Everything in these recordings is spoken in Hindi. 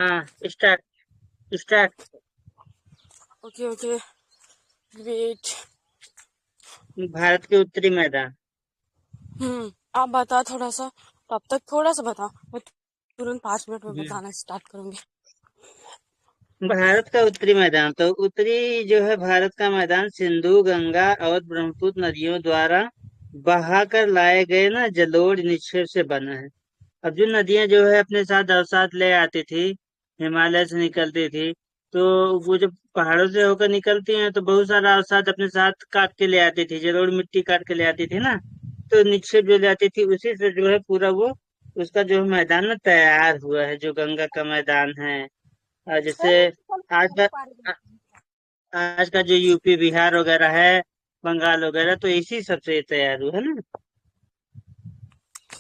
हाँ। Start. Start. Okay okay. Wait. Bharat के उत्तरी मैदान। आप बता थोड़ा सा। तब तक थोड़ा सा बता, मैं तुरंत 5 मिनट में हम्म, बताना स्टार्ट करूंगी। भारत का उत्तरी मैदान तो उत्तरी जो है भारत का मैदान सिंधु गंगा और ब्रह्मपुत्र नदियों द्वारा बहाकर लाए गए ना जलोढ़ निक्षेप से बना है। अब जो नदियां जो है अपने साथ अवसाद ले आती थी, हिमालय से निकलती थी, तो वो जब पहाड़ों से होकर निकलती हैं तो बहुत सारा अवसाद अपने साथ काट के ले आती थी, जलोढ़ मिट्टी काट के ले आती थी ना। तो निक्षेप जो ले आती थी उसी से जो है पूरा वो उसका जो मैदान ना तैयार हुआ है, जो गंगा का मैदान है। जैसे आज का आज का जो यूपी बिहार वगैरह है, बंगाल वगैरह, तो इसी सबसे तैयार हुआ है ना।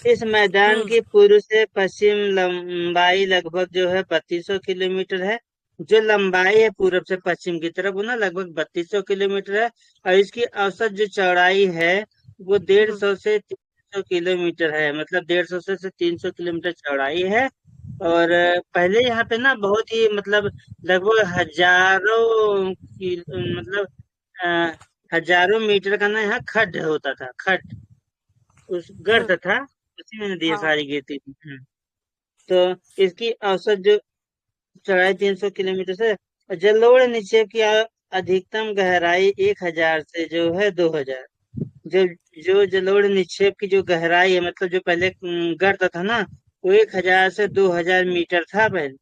इस मैदान हम्म की पूर्व से पश्चिम लंबाई लगभग जो है 3200 किलोमीटर है। जो लंबाई है पूरब से पश्चिम की तरफ वो ना लगभग 3200 किलोमीटर है। और इसकी औसत जो चौड़ाई है वो डेढ़ हम्म सौ से 300 किलोमीटर है, मतलब 150 से 300 किलोमीटर चौड़ाई है। और पहले यहाँ पे ना बहुत ही मतलब लगभग हजारों की मतलब अ, हजारों मीटर का ना यहाँ खड्ड होता था, खड्ड उस हम्म। गर्त था, उसी में नदियाँ हाँ। सारी गिरती थी। तो इसकी औसत जो चौड़ाई 300 किलोमीटर से, और जलोढ़ निक्षेप की अधिकतम गहराई 1000 से जो है 2000। जो जो जलोढ़ निक्षेप की जो गहराई है, मतलब जो पहले गर्त था ना, वो 1000 से 2000 मीटर था पहले।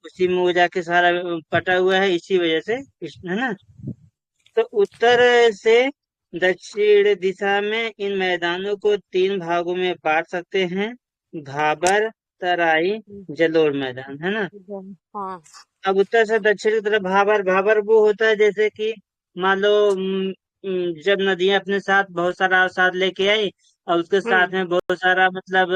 उसी में वो जाके सारा पटा हुआ है, इसी वजह से है ना। तो उत्तर से दक्षिण दिशा में इन मैदानों को तीन भागों में बांट सकते हैं: भाबर, तराई, हम्म, जलोढ़ मैदान, है ना। हाँ। अब उत्तर से दक्षिण की तरफ भाबर, भाबर वो होता है जैसे कि मान लो जब नदियां अपने साथ बहुत सारा अवसाद लेके आई और उसके साथ हम्म में बहुत सारा मतलब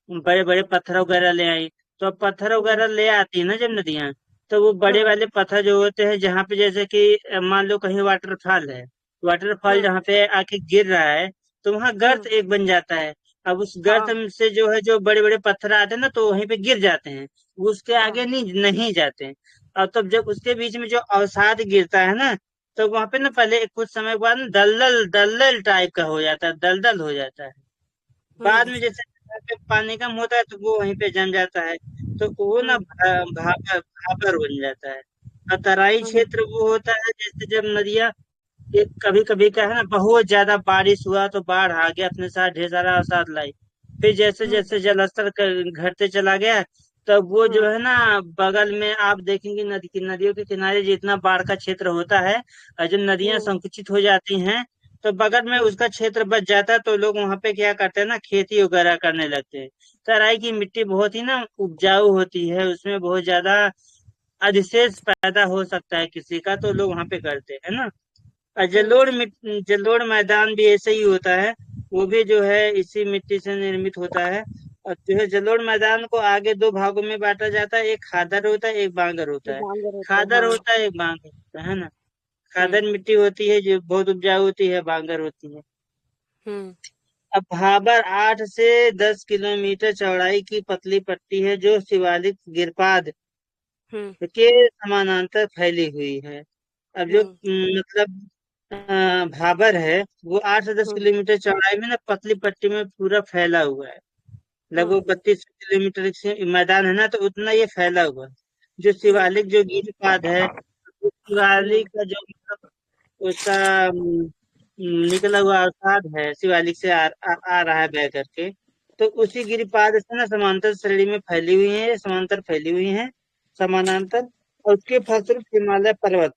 बड़े बड़े पत्थर वगैरह ले आई। तो अब पत्थर हम्म वगैरह ले आती है ना जब नदियां, तो वो बड़े हम्म वाले पत्थर जो होते हैं जहाँ पे जैसे कि मान लो कहीं वाटरफॉल है, वाटरफॉल हम्म जहाँ पे आके गिर रहा है, तो वहां गर्त हम्म, एक बन जाता है। अब उस गर्त हाँ से जो है जो बड़े बड़े पत्थर आते हैं ना तो वहीं पे गिर जाते हैं, वो उसके हाँ। आगे नहीं जाते हैं। और तब जब उसके बीच में जो अवसाद गिरता है ना, तो वहां पे ना पहले कुछ समय के बाद ना दलदल दलदल टाइप का हो जाता है, दलदल हो जाता है। बाद हम्म में जैसे वहाँ पे पानी कम होता है तो वो वहीं पे जम जाता है, तो वो ना हम्म भापर भापर बन जाता है। और तराई हम्म क्षेत्र वो होता है जैसे जब नदियाँ एक कभी कभी क्या है ना बहुत ज्यादा बारिश हुआ तो बाढ़ आ गया, अपने साथ ढेर सारा अवसाद लाई। फिर जैसे हम्म जैसे जलस्तर घटते चला गया, तब वो जो हम्म है ना बगल में आप देखेंगे नदियों के किनारे जितना बाढ़ का क्षेत्र होता है, और जब नदियां हम्म संकुचित हो जाती हैं तो बगल में हम्म उसका क्षेत्र बच जाता है, तो लोग वहां पे क्या करते हैं ना खेती वगैरह करने लगते हैं। तराई की मिट्टी बहुत ही ना उपजाऊ होती है, उसमें बहुत ज्यादा अधिशेष पैदा हो सकता है किसी का, तो लोग वहां पे करते हैं ना। और हम्म जलोढ़ मैदान भी ऐसे ही होता है, वो भी जो है इसी मिट्टी से निर्मित होता है। और जो है जलोढ़ मैदान को आगे दो भागों में बांटा जाता है, एक खादर होता है एक बांगर होता है। बांगर होते हैं, खादर हाँ। होता है एक बांगर होता है ना। हम्म खादर मिट्टी होती है जो बहुत उपजाऊ होती है, बांगर होती है। हम्म अब भाबर 8 से 10 किलोमीटर चौड़ाई की पतली पट्टी है जो शिवालिक गिरपाद हम्म के समानांतर फैली हुई है। अब जो हम्म मतलब भाबर है वो 8 से 10 हम्म किलोमीटर चौड़ाई में ना पतली पट्टी में पूरा फैला हुआ है। हम्म लगभग 32 किलोमीटर से मैदान है ना, तो उतना ये फैला हुआ है। जो हम्म शिवालिक जो गिरिपाद है, उस हम्म शिवालिक का जो मतलब उसका निकला हुआ अवसाद है शिवालिक से आ रहा है बह करके, तो उसी गिरिपाद से ना समांतर श्रेणी में फैली हुई है, समांतर फैली हुई है, समानांतर। और उसके फलस्वरूप हिमालय पर्वत,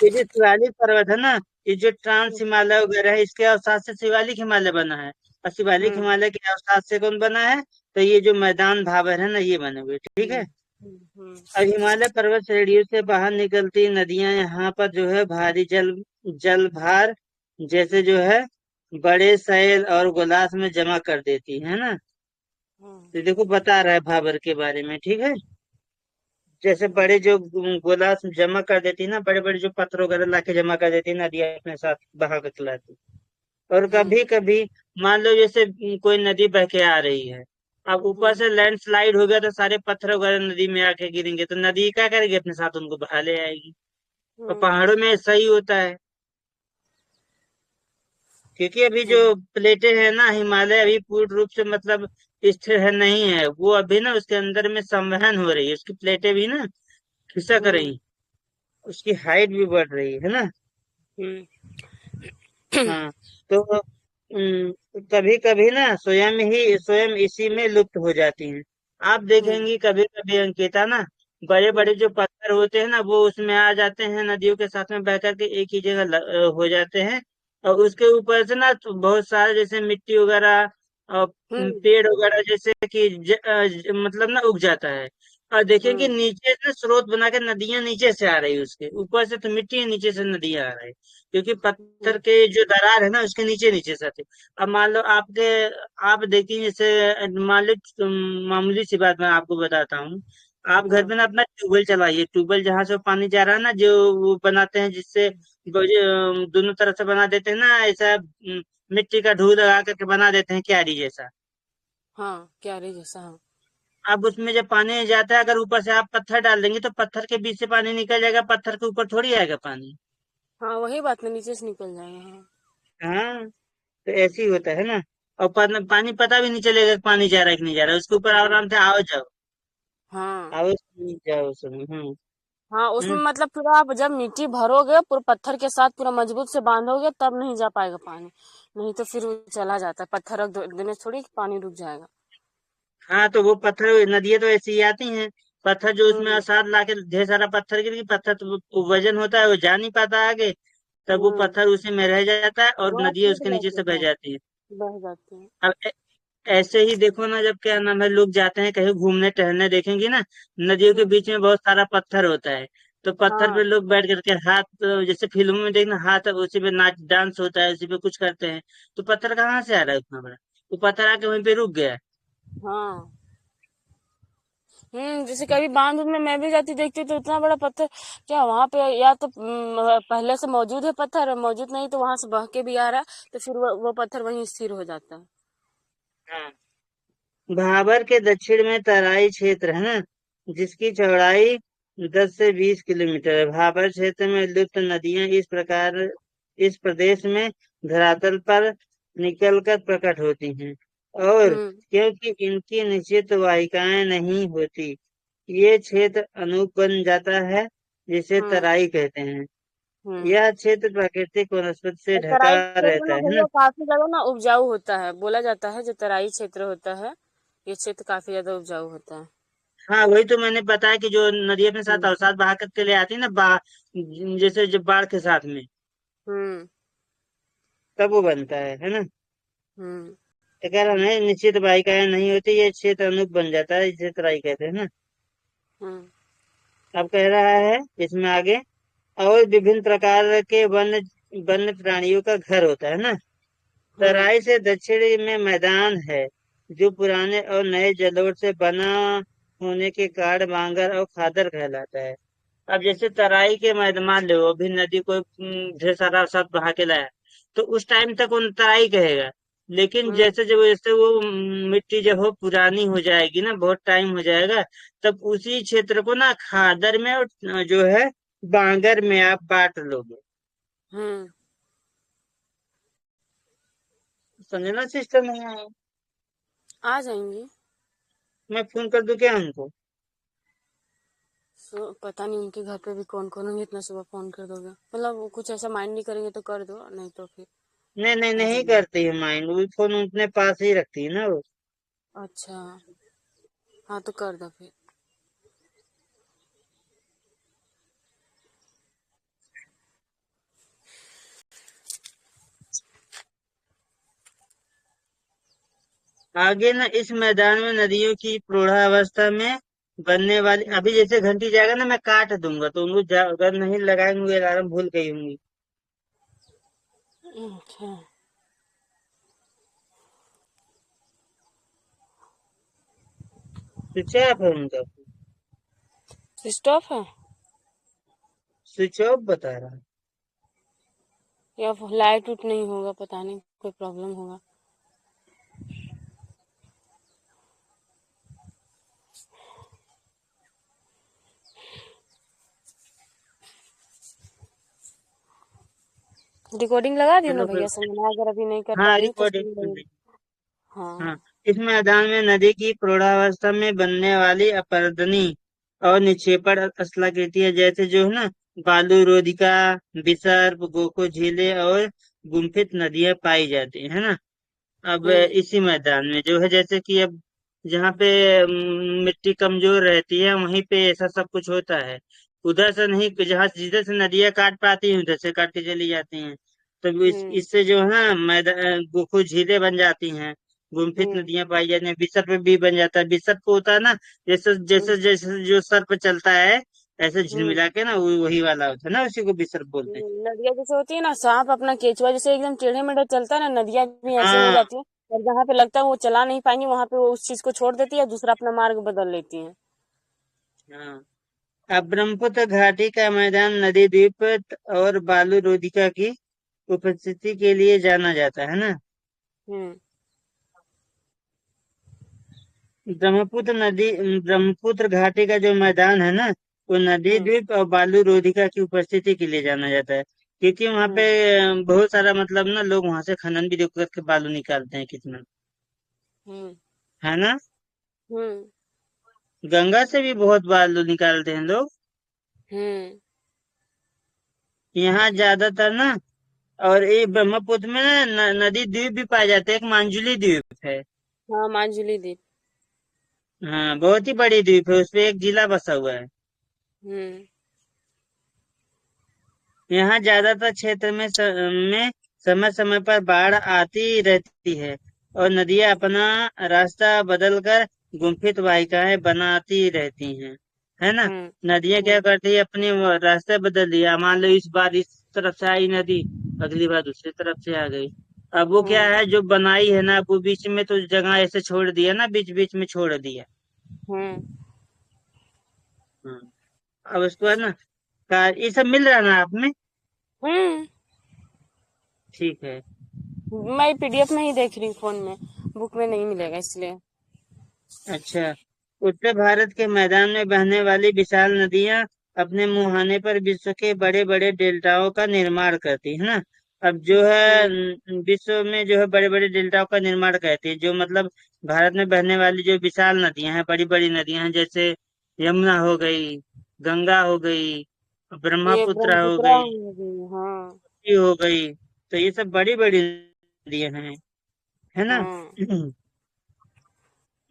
ये जो शिवालिक पर्वत है ना, ये जो ट्रांस हिमालय वगैरह है, इसके अवसाद से शिवालिक हिमालय बना है। और शिवालिक हम्म हिमालय के अवसाद से कौन बना है? तो ये जो मैदान भाबर है ना, ये बने हुए, ठीक है। हम्म और हिमालय पर्वत श्रेणियों से बाहर निकलती नदियां यहाँ पर जो है भारी जल भार जैसे जो है बड़े सैल और गोलास में जमा कर देती है ना। हम्म तो देखो बता रहा है भाबर के बारे में, ठीक है। जैसे बड़े जो गोलास जमा कर देती है ना, बड़े बड़े जो पत्थर वगैरह लाके जमा कर देती है, नदियां अपने साथ बहा कर चलाती। और हम्म कभी कभी मान लो जैसे कोई नदी बह के आ रही है, अब ऊपर हम्म से लैंडस्लाइड हो गया तो सारे पत्थर वगैरह नदी में आके गिरेंगे, तो नदी क्या करेगी, अपने साथ उनको बहा ले आएगी। और हम्म पहाड़ों में ऐसा ही होता है, क्योंकि अभी जो हम्म प्लेटें हैं ना, हिमालय अभी पूर्ण रूप से मतलब स्थिर है नहीं है, वो अभी ना उसके अंदर में संवहन हो रही है, उसकी प्लेटें भी ना खिसक हम्म रही, उसकी हाइट भी बढ़ रही है ना। हम्म हाँ, तो कभी कभी ना स्वयं इसी में लुप्त हो जाती हैं। आप हम्म देखेंगी कभी कभी अंकिता ना, बड़े हम्म बड़े जो पत्थर होते हैं ना, वो उसमें आ जाते हैं, नदियों के साथ में बह करके एक ही जगह हो जाते हैं। और उसके ऊपर से ना तो बहुत सारे जैसे मिट्टी वगैरह और हम्म पेड़ वगैरह जैसे कि मतलब ना उग जाता है। और देखिए कि हम्म नीचे से स्रोत बना के नदियां नीचे से आ रही है, उसके ऊपर से तो मिट्टी है, नीचे से नदियां आ रही है, क्योंकि पत्थर हम्म के जो दरार है ना उसके नीचे नीचे से आते। अब मान लो आप देखिए जैसे मान लो मामूली सी बात मैं आपको बताता हूँ। आप घर हाँ पे ना अपना ट्यूबवेल चलाइए, ट्यूबवेल जहां से पानी जा रहा है ना, जो वो बनाते हैं जिससे दोनों तरफ से बना देते हैं ना, ऐसा मिट्टी का ढूल लगा करके बना देते हैं क्यारी जैसा। हाँ क्यारी जैसा हाँ। अब उसमें जब पानी जाता है, अगर ऊपर से आप पत्थर डाल देंगे तो पत्थर के बीच से पानी निकल जाएगा, पत्थर के ऊपर थोड़ी आएगा पानी। हाँ वही बात ना, नीचे से निकल जाएगा हाँ। हाँ, तो ऐसे ही होता है ना। और पानी पता भी नहीं चलेगा कि पानी जा रहा है कि नहीं जा रहा है, उसके ऊपर हम्म, आराम से आओ जाओ, हाँ आओ जाओ उसमें। हाँ है उसमें ना। मतलब पूरा आप जब मिट्टी भरोगे पूरा पत्थर के साथ पूरा मजबूत से बांधोगे तब नहीं जा पाएगा पानी। नहीं तो फिर वो चला जाता है, पत्थर रख देने से थोड़ी पानी रुक जाएगा। हाँ, तो वो पत्थर नदियां तो ऐसी ही आती हैं, पत्थर जो उसमें हम्म साथ लाके ढेर सारा पत्थर गिर, पत्थर तो वो वजन होता है, वो जा नहीं पाता आगे, तब वो हम्म पत्थर उसी में रह जाता है और वहाँ नदियां टूट उसके नीचे जाते से बह हैं, जाती है। बह जाते हैं। अब ऐसे ही देखो ना, जब क्या नाम है, लोग जाते हैं कहीं घूमने टहलने, देखेंगे ना नदियों के हम्म बीच में बहुत सारा पत्थर होता है, तो पत्थर पे हाँ लोग बैठ करके हाथ, जैसे फिल्मों में देखना, हाथ अब उसी पे नाच डांस होता है, उसी पे कुछ करते हैं, तो पत्थर कहाँ से आ रहा है उतना बड़ा, तो पत्थर आके वहीं पे रुक गया। हाँ जैसे कभी बांध में मैं भी जाती देखती हूँ तो इतना बड़ा पत्थर, क्या वहां पे या तो पहले से मौजूद है पत्थर, मौजूद नहीं तो वहां से बह के भी आ रहा है, तो फिर वो पत्थर वहीं स्थिर हो जाता है। हाँ, भाबर के दक्षिण में तराई क्षेत्र है ना, जिसकी चौड़ाई 10 से 20 किलोमीटर है। भाबर क्षेत्र में लुप्त नदियां इस प्रदेश में धरातल पर निकलकर प्रकट होती हैं, और हम्म क्योंकि इनकी निश्चित वाहिकाएं नहीं होती, ये क्षेत्र अनूप बन जाता है, जिसे हम्म तराई कहते हैं। हम्म यह क्षेत्र प्राकृतिक वनस्पति से और ढका तराई क्षेत्र रहता में है ना। भैया काफी ज्यादा ना उपजाऊ होता है, बोला जाता है जो तराई क्षेत्र होता है ये क्षेत्र काफी ज्यादा उपजाऊ होता है। हाँ, वही तो मैंने बताया कि जो नदी अपने साथ हम्म अवसाद बहा करके ले आती है ना, जैसे जब बाढ़ के साथ में, हम्म तब वो बनता है ना। हम्म अगर हमें निश्चित वाहिकाएं नहीं होती, ये क्षेत्र अनुप बन जाता है, इसे तराई कहते हैं ना। हम्म अब कह रहा है इसमें आगे, और विभिन्न प्रकार के वन्य प्राणियों का घर होता है ना। हम्म तराई से दक्षिणी में मैदान है, जो पुराने और नए जलोढ़ से बना होने के कारण बांगर और खादर कहलाता है। अब जैसे तराई के मैदान, मान लो अभी नदी को ढेर सारा सब बहा के लाया, तो उस टाइम तक उन तराई कहेगा। लेकिन हम्म जैसे जब जैसे वो मिट्टी जब हो पुरानी हो जाएगी ना, बहुत टाइम हो जाएगा, तब उसी क्षेत्र को ना खादर में और जो है बांगर में आप बांट लोगे। हम्म समझना सिस्टम है। आ जाएंगे। मैं फोन कर दूं क्या उनको? पता नहीं उनके घर पे भी कौन कौन होंगे, इतना सुबह फोन कर दोगे, मतलब वो कुछ ऐसा माइंड नहीं करेंगे तो कर दो, नहीं तो फिर नहीं नहीं, आ नहीं जाएंगे। करती है माइंड, वो फोन अपने पास ही रखती है ना वो। अच्छा हाँ तो कर दो फिर। आगे ना इस मैदान में नदियों की प्रौढ़ावस्था में बनने वाली, हम्म अभी जैसे घंटी जाएगा ना मैं काट दूंगा, तो उनको अगर नहीं लगाएंगे अलार्म, भूल गई होंगी। अच्छा स्विच ऑफ है उनका, स्विच ऑफ है स्विच ऑफ बता रहा है। या लाइट उट नहीं होगा, पता नहीं कोई प्रॉब्लम होगा। रिकॉर्डिंग लगा दी ना चलो भैया, समझना अगर अभी नहीं कर हाँ पा रही तो रिकॉर्डिंग सुन सुन लेंगे। ली। हाँ। हाँ, इस मैदान में नदी की प्रौढ़ावस्था में बनने वाली अपरदनी और निक्षेपण स्थलाकृतियां जैसे जो है ना बालू रोधिका, विसर्प, गोको झीलें और गुम्फित नदियां पाई जाती है ना। अब हम्म। इसी मैदान में जो है जैसे कि अब जहाँ पे मिट्टी कमजोर रहती है वहीं पे ऐसा सब कुछ होता है। उधर से नहीं, जहाँ जिधर से नदियां काट पाती हैं उधर से काट के चली जाती हैं। तो हम्म। इससे जो है ना मैदान कुछ झीलें बन जाती हैं, गुम्फित हम्म। नदियां पाई जाती हैं, विसर्प भी बन जाता है। विसर्प होता है ना, जैसे हम्म। जैसे जैसे जो सर्प चलता है ऐसे हम्म। झिलमिला के ना वही वाला होता है ना, उसी को विसर्प बोलते हैं। नदियाँ जैसे होती है ना, सांप अपना केचुआ जैसे एकदम टेढ़े मेढ़े चलता है ना, नदियाँ भी ऐसे हो हाँ जाती है। और जहाँ पे लगता है वो चला नहीं पाएंगे, वहां पे वो उस चीज को छोड़ देती है, दूसरा अपना मार्ग बदल लेती है। हाँ। अब ब्रह्मपुत्र घाटी का मैदान नदी द्वीप और बालू रोधिका की उपस्थिति के लिए जाना जाता है ना। हम्म। ब्रह्मपुत्र घाटी का जो मैदान है ना, वो नदी हम्म। द्वीप और बालू रोधिका की उपस्थिति के लिए जाना जाता है। क्योंकि वहां पे हम्म। बहुत सारा मतलब ना लोग वहां से खनन भी करके बालू निकालते हैं कितना, हम्म। है ना। हम्म। गंगा से भी बहुत बालू निकालते हैं लोग। हम्म। यहाँ ज्यादातर ना, और ये ब्रह्मपुत्र में ना नदी द्वीप भी पाए जाते हैं। एक मांजुली द्वीप है। हाँ, मांजुली द्वीप। हाँ, बहुत ही बड़ी द्वीप है, उसपे एक जिला बसा हुआ है। हम्म। यहाँ ज्यादातर क्षेत्र में समय समय पर बाढ़ आती रहती है और नदियां अपना रास्ता बदलकर गुम्फित वाहिकाएं बनाती रहती हैं, है ना। हम्म। नदियां क्या हम्म। करती है, अपने वो रास्ते बदल दिया। मान लो इस बार इस तरफ से आई नदी, अगली बार दूसरी तरफ से आ गई। अब वो क्या हम्म। है जो बनाई है ना, वो बीच में तो जगह ऐसे छोड़ दिया ना, बीच बीच में छोड़ दिया। हम्म। हाँ। अब उसको है ना ये सब मिल रहा है ना आप में। हम्म। ठीक है। मैं पीडीएफ में ही देख रही हूँ फोन में, बुक में नहीं मिलेगा इसलिए। अच्छा, उत्तर भारत के मैदान में बहने वाली विशाल नदियां अपने मुहाने पर विश्व के बड़े बड़े डेल्टाओं का निर्माण करती है ना। अब जो है हम्म। विश्व में जो है बड़े बड़े डेल्टाओं का निर्माण करती है, जो मतलब भारत में बहने वाली जो विशाल नदियां हैं, बड़ी बड़ी नदियां हैं, जैसे यमुना हो गई, गंगा हो गई, ये ब्रह्मपुत्र हो ब्रह्मपुत्र गई, हो गई, हाँ। हो गई। तो ये सब बड़ी बड़ी नदियां हैं, है ना। हाँ।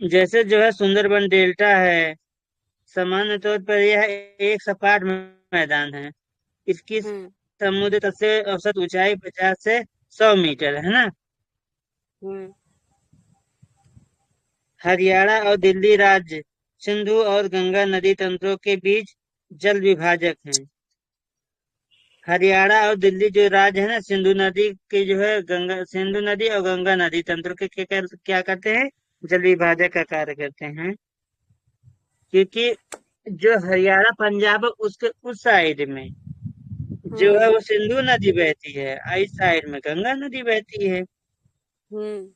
जैसे जो है सुंदरबन डेल्टा है, सामान्य तौर पर यह एक सपाट मैदान है। इसकी हम्म। समुद्र तल से औसत ऊंचाई 50 से 100 मीटर है ना। हम्म। हरियाणा और दिल्ली राज्य सिंधु और गंगा नदी तंत्रों के बीच जल विभाजक हैं। हरियाणा और दिल्ली जो राज्य है ना, सिंधु नदी के जो है गंगा सिंधु नदी और गंगा नदी तंत्रों के क्या करते हैं, जल विभाजक का कार्य करते हैं। क्योंकि जो हरियाणा पंजाब है उसके उस साइड में जो है हम्म। वो सिंधु नदी बहती है, और इस साइड में गंगा नदी बहती है। हम्म।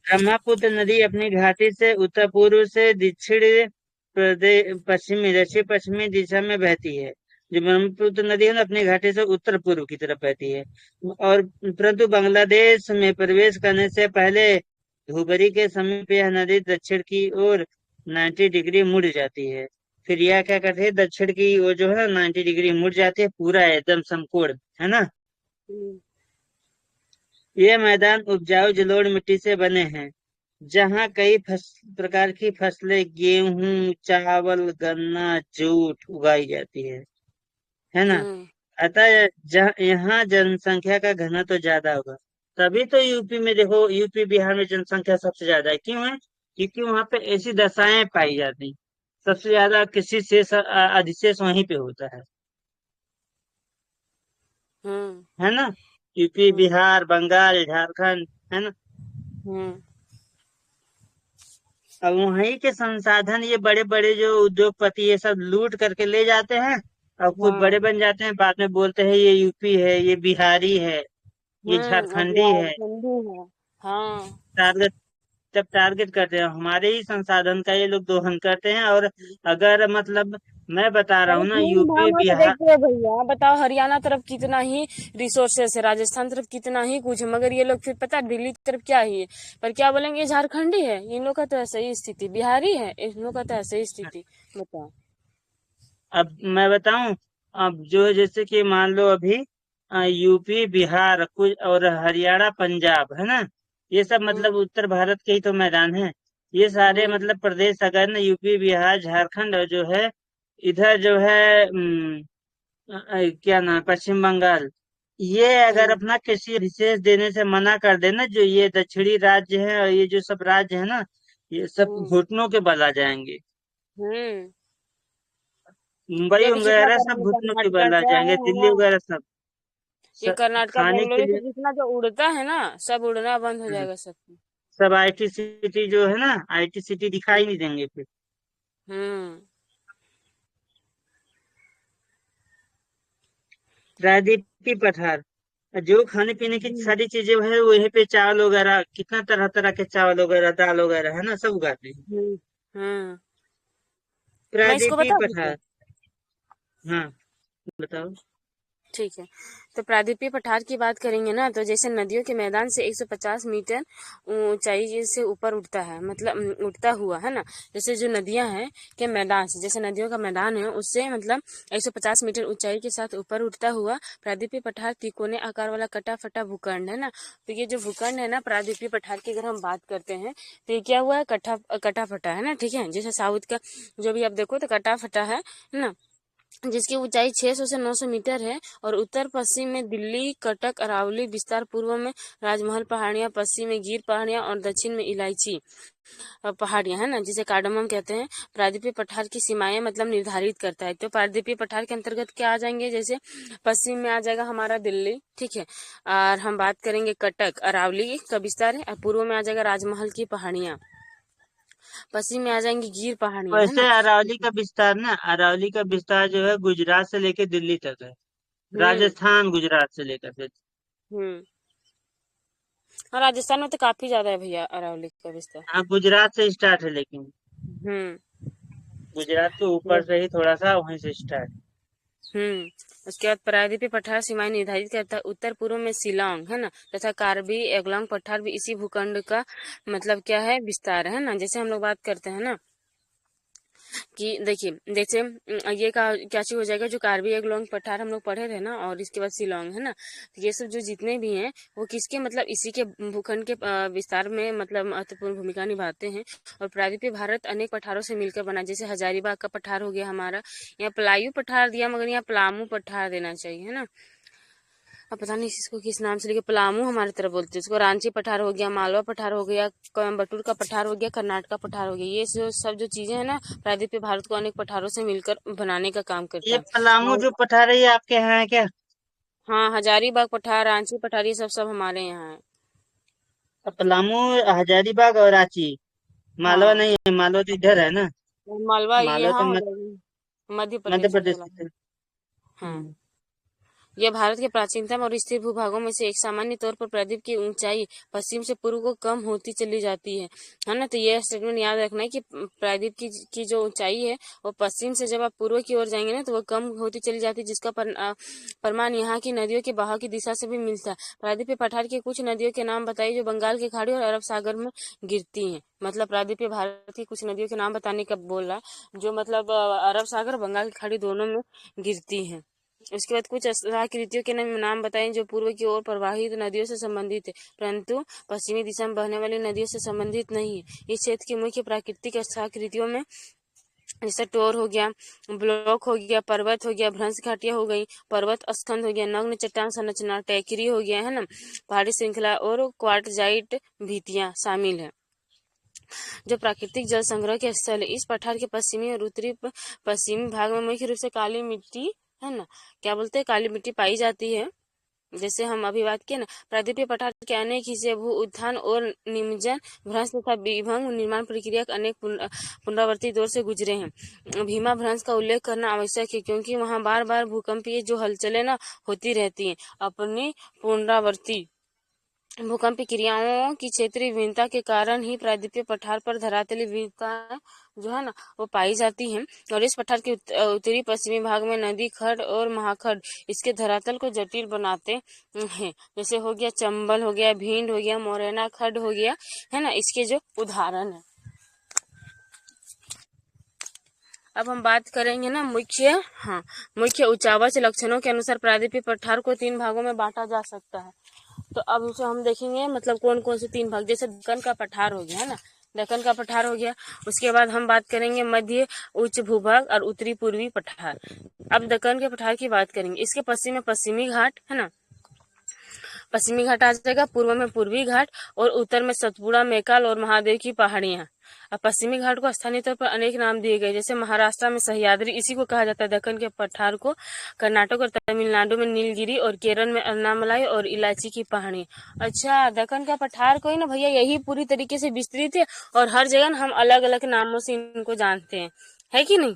ब्रह्मपुत्र नदी अपनी घाटी से उत्तर पूर्व से दक्षिण पश्चिमी दिशा में बहती है। जो ब्रह्मपुत्र नदी है ना, अपनी घाटी से उत्तर पूर्व की तरफ बहती है। और परंतु बांग्लादेश में प्रवेश करने से पहले धुबरी के समीप यह नदी दक्षिण की ओर 90 डिग्री मुड़ जाती है। फिर यह क्या करती है, दक्षिण की ओर जो है 90 डिग्री मुड़ जाती है, पूरा एकदम समकोण, है ना। हम्म। ये मैदान उपजाऊ जलोढ़ मिट्टी से बने हैं, जहाँ कई प्रकार की फसलें गेहूं, चावल, गन्ना, जूट उगाई जाती है ना। हम्म। अतः यहाँ जनसंख्या का घनत्व तो ज्यादा होगा। तभी तो यूपी में देखो, यूपी बिहार में जनसंख्या सबसे ज्यादा है। क्यों है? क्योंकि वहां पे ऐसी दशाएं पाई जाती। सबसे ज्यादा कृषि से अधिशेष वहीं पे होता हम्म। है ना। यूपी, हम्म। बिहार, बंगाल, झारखंड, है ना। हम्म। अब वहीं के संसाधन ये बड़े बड़े जो उद्योगपति ये सब लूट करके ले जाते हैं और खुद हाँ। बड़े बन जाते हैं। बाद में बोलते हैं ये यूपी है, ये बिहारी है, ये अब झारखंडी यार है। ठंडी है। हाँ। टारगेट जब टारगेट करते हैं, हमारे ही संसाधन का ये लोग दोहन करते हैं। और अगर मतलब मैं बता रहा अरे हूँ ना, तीन यूपी भागों से बिहार। देखिए भैया, बताओ हरियाणा तरफ कितना ही रिसोर्सेस है, राजस्थान तरफ कितना ही कुछ है, मगर ये लोग फिर पता है दिल्ली तरफ क्या ही है, पर क्या बोलेंगे ये झारखंडी है, इन लोग का तो ऐसे ही स्थिति, बिहारी है इन लोग का तो ऐसे ही स्थिति। बताओ। अब मैं बताऊं, अब जो है जैसे कि मान लो अभी यूपी बिहार कुछ और हरियाणा पंजाब है ना, ये सब हम्म। मतलब उत्तर भारत के ही तो मैदान है। ये सारे हम्म। मतलब प्रदेश अगर ना यूपी बिहार झारखंड और जो है इधर जो है क्या नाम है, पश्चिम बंगाल, ये अगर हम्म। अपना किसी विशेष देने से मना कर देना, जो ये दक्षिणी राज्य है और ये जो सब राज्य है ना, ये सब हम्म। घुटनों के बल आ जाएंगे। हम्म। ये मुंबई अभी कितना वगैरह सब घुटनों के कर्नाटका बल आ क्या जाएंगे, है दिल्ली ना, वगैरह सब। ये कर्नाटका खाने के बेंगलोर से लिए जितना जो उड़ता है ना, सब उड़ना बंद हो हम्म, जाएगा सब। सब आईटी सिटी जो है ना, आईटी सिटी दिखाई नहीं देंगे फिर। हम्म। प्रायद्वीपीय पठार, जो खाने पीने की हम्म। सारी चीजें है वहीं पे, चावल वगैरह कितना तरह तरह के चावल वगैरह दाल वगैरह है ना, सब उगाते हैं। हम्म। हम्म। मैं इसको प्रायद्वीपीय बता दूं? पठार। हाँ, बताओ। ठीक है। तो प्रायद्वीपीय पठार की बात करेंगे ना, तो जैसे नदियों के मैदान से 150 मीटर ऊंचाई से ऊपर उठता है, मतलब उठता हुआ है ना। जैसे जो नदियां हैं के मैदान से, जैसे नदियों का मैदान है उससे मतलब 150 मीटर ऊंचाई के साथ ऊपर उठता हुआ प्रायद्वीपीय पठार तिकोने आकार वाला कटा फटा भूखंड है ना। तो ये जो भूखंड है ना प्रायद्वीपीय पठार की, अगर हम बात करते हैं तो ये क्या हुआ है, कटा कटा फटा है ना, ठीक है। जैसे साउथ का जो भी आप देखो तो कटा फटा है ना, जिसकी ऊंचाई 600 से 900 मीटर है। और उत्तर पश्चिम में दिल्ली, कटक, अरावली विस्तार, पूर्व में राजमहल पहाड़ियां, पश्चिम में गिर पहाड़ियां और दक्षिण में इलायची पहाड़ियां है ना, जिसे कार्डमम कहते हैं। प्रायद्वीपीय पठार की सीमाएं मतलब निर्धारित करता है। तो प्रायद्वीपीय पठार के अंतर्गत क्या आ जाएंगे, जैसे पश्चिम में आ जाएगा हमारा दिल्ली, ठीक है। और हम बात करेंगे कटक, अरावली का विस्तार है। और पूर्व में आ जाएगा राजमहल की पहाड़ियां, पश्चिम में आ जाएंगी गिर पहाड़ियां है वैसे ना। अरावली का विस्तार ना, अरावली का विस्तार जो है गुजरात से लेकर दिल्ली तक है। हम्म। राजस्थान गुजरात से लेकर फिर। हम्म। हाँ, राजस्थान में तो काफी ज्यादा है भैया अरावली का विस्तार। हाँ, गुजरात से स्टार्ट है, लेकिन हम्म। गुजरात के ऊपर ये- से ही थोड़ा सा वहीं से स्टार्ट। हम्म। उसके बाद प्रायद्वीपीय पठार सीमाएं निर्धारित करता है। उत्तर पूर्व में शिलांग है ना, तथा कार्बी एंगलोंग पठार भी इसी भूखंड का मतलब क्या है, विस्तार है ना। जैसे हम लोग बात करते हैं ना कि देखिए, जैसे ये का क्या चीज हो जाएगा, जो कार्बी एंगलोंग पठार हम लोग पढ़े थे ना, और इसके बाद शिलोंग है ना, तो ये सब जो जितने भी हैं वो किसके मतलब इसी के भूखंड के विस्तार में मतलब महत्वपूर्ण भूमिका निभाते हैं। और प्रायद्वीपीय भारत अनेक पठारों से मिलकर बना, जैसे हजारीबाग का पठार हो गया हमारा, यहाँ पलायू पठार दिया मगर यहाँ पलामू पठार देना चाहिए है ना। अब पता नहीं इसको किस नाम से, लेकिन पलामू हमारी तरफ बोलते हैं उसको। रांची पठार हो गया, मालवा पठार हो गया, कोयम्बटूर का पठार हो गया, कर्नाटका पठार हो गया। ये जो सब जो चीजें हैं ना, प्रायद्वीपीय भारत को अनेक पठारों से मिलकर बनाने का काम करता ये है। पलामू और जो पठार है ये आपके यहाँ है क्या? हाँ, हजारीबाग पठार, रांची पठार, ये सब सब हमारे यहाँ है। पलामू, हजारीबाग और रांची। मालवा हाँ, नहीं है, मालवा तो इधर है ना। और मालवा ये मालवा यहाँ तो हो जाएगी, मध्य मध्य प्रदेश में प्रदेश चला। से। हाँ। हम्म। यह भारत के प्राचीनतम और स्थिर भूभागों में से एक। सामान्य तौर पर प्रायद्वीप की ऊंचाई पश्चिम से पूर्व को कम होती चली जाती है ना। तो यह स्टेटमेंट याद रखना है कि प्रायद्वीप की जो ऊंचाई है वो पश्चिम से जब आप पूर्व की ओर जाएंगे ना तो वो कम होती चली जाती है, जिसका प्रमाण यहाँ की नदियों के बहाव की दिशा से भी मिलता है। प्रायद्वीपीय पठार की कुछ नदियों के नाम बताइए जो बंगाल की खाड़ी और अरब सागर में गिरती हैं। मतलब प्रायद्वीपीय भारत की कुछ नदियों के नाम बताने का बोल रहा है, जो मतलब अरब सागर बंगाल की खाड़ी दोनों में गिरती हैं। उसके बाद कुछ आकृतियों के नाम बताएं जो पूर्व की ओर प्रवाहित नदियों से संबंधित है, परंतु पश्चिमी दिशा में बहने वाली नदियों से संबंधित नहीं है। इस क्षेत्र की मुख्य प्राकृतिक आकृतियों में जैसे टोर हो गया, ब्लॉक हो गया, पर्वत हो गया, भ्रंश घाटियां हो गई, पर्वत स्कंद हो गया, नग्न चट्टान संरचना, टेकरी हो गया है ना, पहाड़ी श्रृंखला और क्वार्टजाइट भीतियां शामिल है। जो प्राकृतिक जल संग्रह के स्थल है, इस पठार के पश्चिमी और उत्तरी पश्चिमी भाग में मुख्य रूप से काली मिट्टी है ना, क्या बोलते हैं, काली मिट्टी पाई जाती है। जैसे हम अभी बात किए ना, प्रायद्वीपीय पठार के अनेक हिस्से भू उत्थान और निमज्जन, भ्रंश तथा विभंग निर्माण प्रक्रिया के अनेक पुनरावर्ती दौर से गुजरे हैं। भीमा भ्रंश का उल्लेख करना आवश्यक है क्योंकि वहां बार बार भूकंपीय जो हलचलें ना होती रहती हैं। अपनी पुनरावर्ती भूकंपीय क्रियाओं की क्षेत्रीय विभिन्नता के कारण ही प्रायद्वीपीय पठार पर धरातली विविधता जो है ना वो पाई जाती है। और इस पठार के उत्तरी पश्चिमी भाग में नदी, खड्ड और महाखड्ड इसके धरातल को जटिल बनाते हैं। जैसे हो गया चंबल, हो गया भिंड, हो गया मोरैना खड्ड, हो गया, है ना, इसके जो उदाहरण है। अब हम बात करेंगे ना मुख्य उच्चावाच लक्षणों के अनुसार प्रायद्वीपीय पठार को 3 भागों में बांटा जा सकता है। तो अब उसे हम देखेंगे मतलब कौन कौन से 3 भाग, जैसे दक्कन का पठार हो गया, है ना, दक्कन का पठार हो गया। उसके बाद हम बात करेंगे मध्य उच्च भूभाग और उत्तरी पूर्वी पठार। अब दक्कन के पठार की बात करेंगे। इसके पश्चिम में पश्चिमी घाट, है ना, पश्चिमी घाट आ जाएगा, पूर्व में पूर्वी घाट और उत्तर में सतपुड़ा, मैकाल और महादेव की पहाड़ियां। अब पश्चिमी घाट को स्थानीय तौर पर अनेक नाम दिए गए, जैसे महाराष्ट्र में सह्याद्री, इसी को कहा जाता है दक्कन के पठार को। कर्नाटक और तमिलनाडु में नीलगिरी और केरल में अन्नामलाई और इलायची की पहाड़ी। अच्छा, दक्कन का पठार को ही ना भैया यही पूरी तरीके से विस्तृत है और हर जगह हम अलग अलग नामों से इनको जानते हैं, है कि नहीं।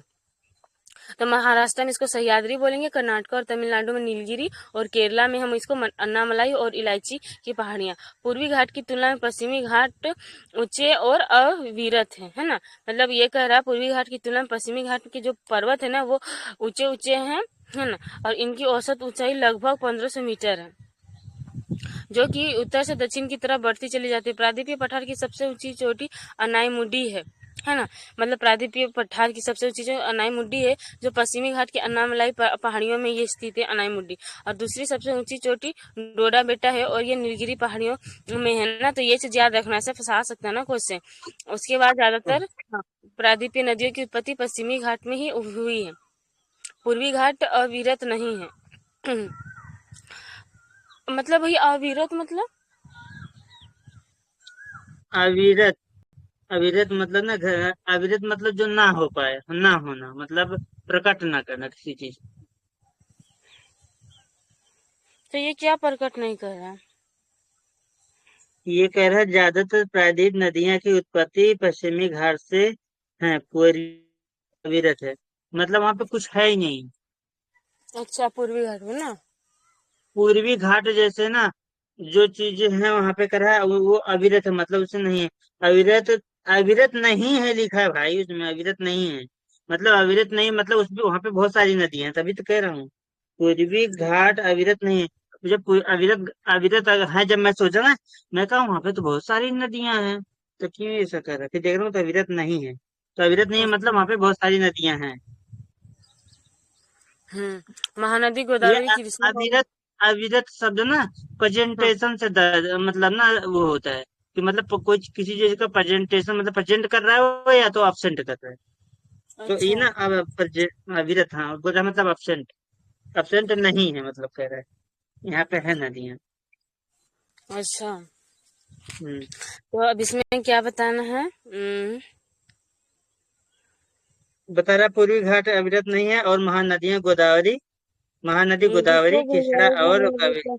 तो महाराष्ट्र में इसको सह्याद्री बोलेंगे, कर्नाटक और तमिलनाडु में नीलगिरी और केरला में हम इसको अन्नामलाई और इलायची की पहाड़ियां। पूर्वी घाट की तुलना में पश्चिमी घाट ऊंचे और अविरत है ना, मतलब ये कह रहा है पूर्वी घाट की तुलना में पश्चिमी घाट के जो पर्वत है ना वो ऊंचे ऊंचे हैं, है ना, और इनकी औसत ऊंचाई लगभग 1500 मीटर है, जो कि उत्तर से दक्षिण की तरफ बढ़ती चली जाती है। प्रायद्वीपीय पठार की सबसे ऊंची चोटी अनाईमुडी है ना, मतलब प्रायद्वीपीय पठार की सबसे ऊंची जो अनाईमुडी है, जो पश्चिमी घाट की अन्नामलाई पहाड़ियों में ये स्थित है अनाईमुडी। और दूसरी सबसे ऊंची चोटी डोडा बेटा है और ये नीलगिरी पहाड़ियों में है ना। तो ये चीज याद रखना, से फंसा सकता है ना क्वेश्चन। उसके बाद ज्यादातर प्रायद्वीपीय नदियों की उत्पत्ति पश्चिमी घाट में ही हुई है, पूर्वी घाट अविरत नहीं है। मतलब भाई अविरत मतलब अविरत, अविरत मतलब ना अविरत मतलब जो ना हो पाए, ना होना, मतलब प्रकट ना करना किसी चीज। तो ये क्या प्रकट नहीं कर रहा। ये कह रहा है ज्यादातर प्रायद्वीप नदियां की उत्पत्ति पश्चिमी घाट से है, पूर्वी अविरत है, मतलब वहां पे कुछ है ही नहीं। अच्छा, पूर्वी घाट में ना। पूर्वी घाट जैसे ना जो चीजें हैं वहां पे करा है वो अविरत है, मतलब उससे नहीं है। अविरत, अविरत नहीं है लिखा है भाई, उसमें अविरत नहीं है, मतलब अविरत नहीं, मतलब उसमें वहां पे बहुत सारी नदियां हैं, तभी तो कह रहा हूँ पूर्वी घाट अविरत नहीं है। जब अविरत अविरत है, जब मैं सोचा ना, मैं कहा वहां पे तो बहुत सारी नदियां हैं, तो क्यों ऐसा कर रहा है, फिर देख रहा हूँ तो अविरत नहीं है। तो अविरत नहीं है मतलब वहां पे बहुत सारी नदियां हैं। महानदी ये गोदावरी कृष्णा और अविरत, अविरत शब्द ना हाँ। प्रेजेंटेशन से मतलब ना वो होता है कि मतलब कोई किसी चीज का प्रेजेंटेशन मतलब प्रेजेंट कर रहा है वो, या तो absent कर रहा है। तो ये अच्छा। ना अब अविरत, हाँ बोल रहा है मतलब absent, absent नहीं है, मतलब कह रहा है यहाँ पे है नदियाँ। अच्छा, हम्म। तो अब इसमें क्या बताना है। बता रहा पूर्वी घाट अविरत नहीं है और महानदियां गोदावरी, महानदी गोदावरी, रुको कृष्णा भैया, एक और मिनट कावेरी। रुको।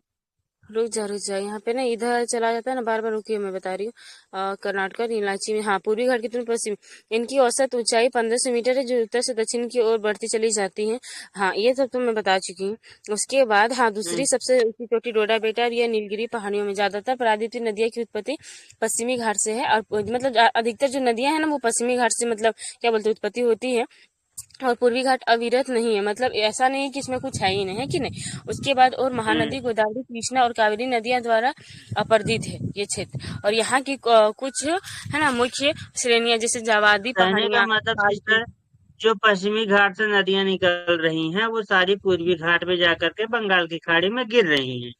रुक जा यहाँ पे ना इधर चला जाता है ना, बार बार रुकिए, मैं बता रही हूँ। कर्नाटक और इलायची में, हाँ, पूर्वी घाट की तुलना पश्चिम, इनकी औसत ऊंचाई 1500 मीटर है, जो उत्तर से दक्षिण की ओर बढ़ती चली जाती है। हाँ, ये सब तो मैं बता चुकी हूँ। उसके बाद हाँ, दूसरी हम्म। सबसे ऊंची चोटी डोडा बेटा और यह नीलगिरी पहाड़ियों में। ज्यादातर प्रायद्वीपीय नदियों की उत्पत्ति पश्चिमी घाट से है, और मतलब अधिकतर जो नदियां हैं ना वो पश्चिमी घाट से मतलब क्या बोलते उत्पत्ति होती है। और पूर्वी घाट अविरत नहीं है, मतलब ऐसा नहीं है कि इसमें कुछ है ही नहीं, है कि नहीं। उसके बाद और हम्म। महानदी गोदावरी कृष्णा और कावेरी नदियां द्वारा अपरदित है ये क्षेत्र। और यहाँ की कुछ है ना मुख्य श्रेणियां, जैसे जावादी कहने का पहाड़ियां, मतलब सिस्टर, जो पश्चिमी घाट से नदियां निकल रही हैं वो सारी पूर्वी घाट में जाकर के बंगाल की खाड़ी में गिर रही हैं।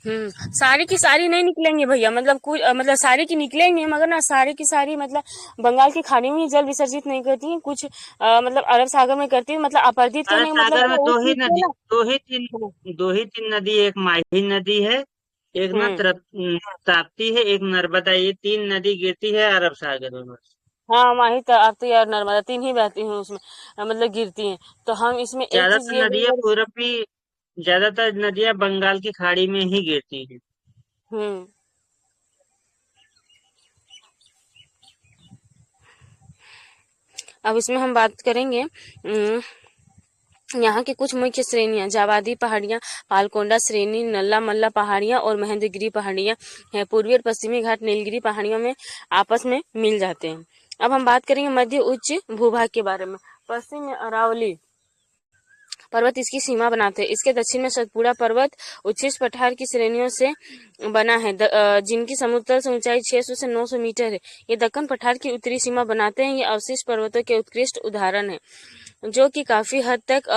सारी की सारी नहीं निकलेंगे भैया, मतलब कुछ मतलब सारी की निकलेंगे, मगर ना सारी की सारी मतलब बंगाल की खाड़ी में ही जल विसर्जित नहीं करती हैं, कुछ मतलब अरब सागर में करती है, मतलब अपरदित अरब कहने का मतलब सागर में वो उस दो ही चीज से नदी, ना। दो ही तीन, दो ही तीन नदी, एक माही नदी है, एक ना हम्म। ताप्ती है, एक नर्मदा, ये तीन नदी गिरती है अरब सागर में बस। हाँ, माही ताप्ती और नर्मदा तीन ही बहती हैं उसमें, मतलब गिरती हैं। तो हम इसमें एक चीज ज्यादातर ये भी नदियां पूरबी, ज्यादातर नदियां बंगाल की खाड़ी में ही गिरती हैं। हम्म। अब इसमें हम बात करेंगे यहाँ की कुछ मुख्य श्रेणियां, जावादी पहाड़ियां, पालकोंडा श्रेणी, नल्ला मल्ला पहाड़ियां और महेंद्रगिरी पहाड़ियां हैं। पूर्वी और पश्चिमी घाट नीलगिरी पहाड़ियों में आपस में मिल जाते हैं। अब हम बात करेंगे मध्य उच्च भूभाग के बारे में। पश्चिम में अरावली पर्वत इसकी सीमा बनाते हैं। इसके दक्षिण में सतपुड़ा पर्वत उच्छिष्ट पठार की श्रेणियों से बना है, जिनकी समुद्र से ऊंचाई 600 से 900 मीटर है। ये दक्कन पठार की उत्तरी सीमा बनाते हैं। ये अवशिष्ट पर्वतों के उत्कृष्ट उदाहरण है, जो कि काफी हद तक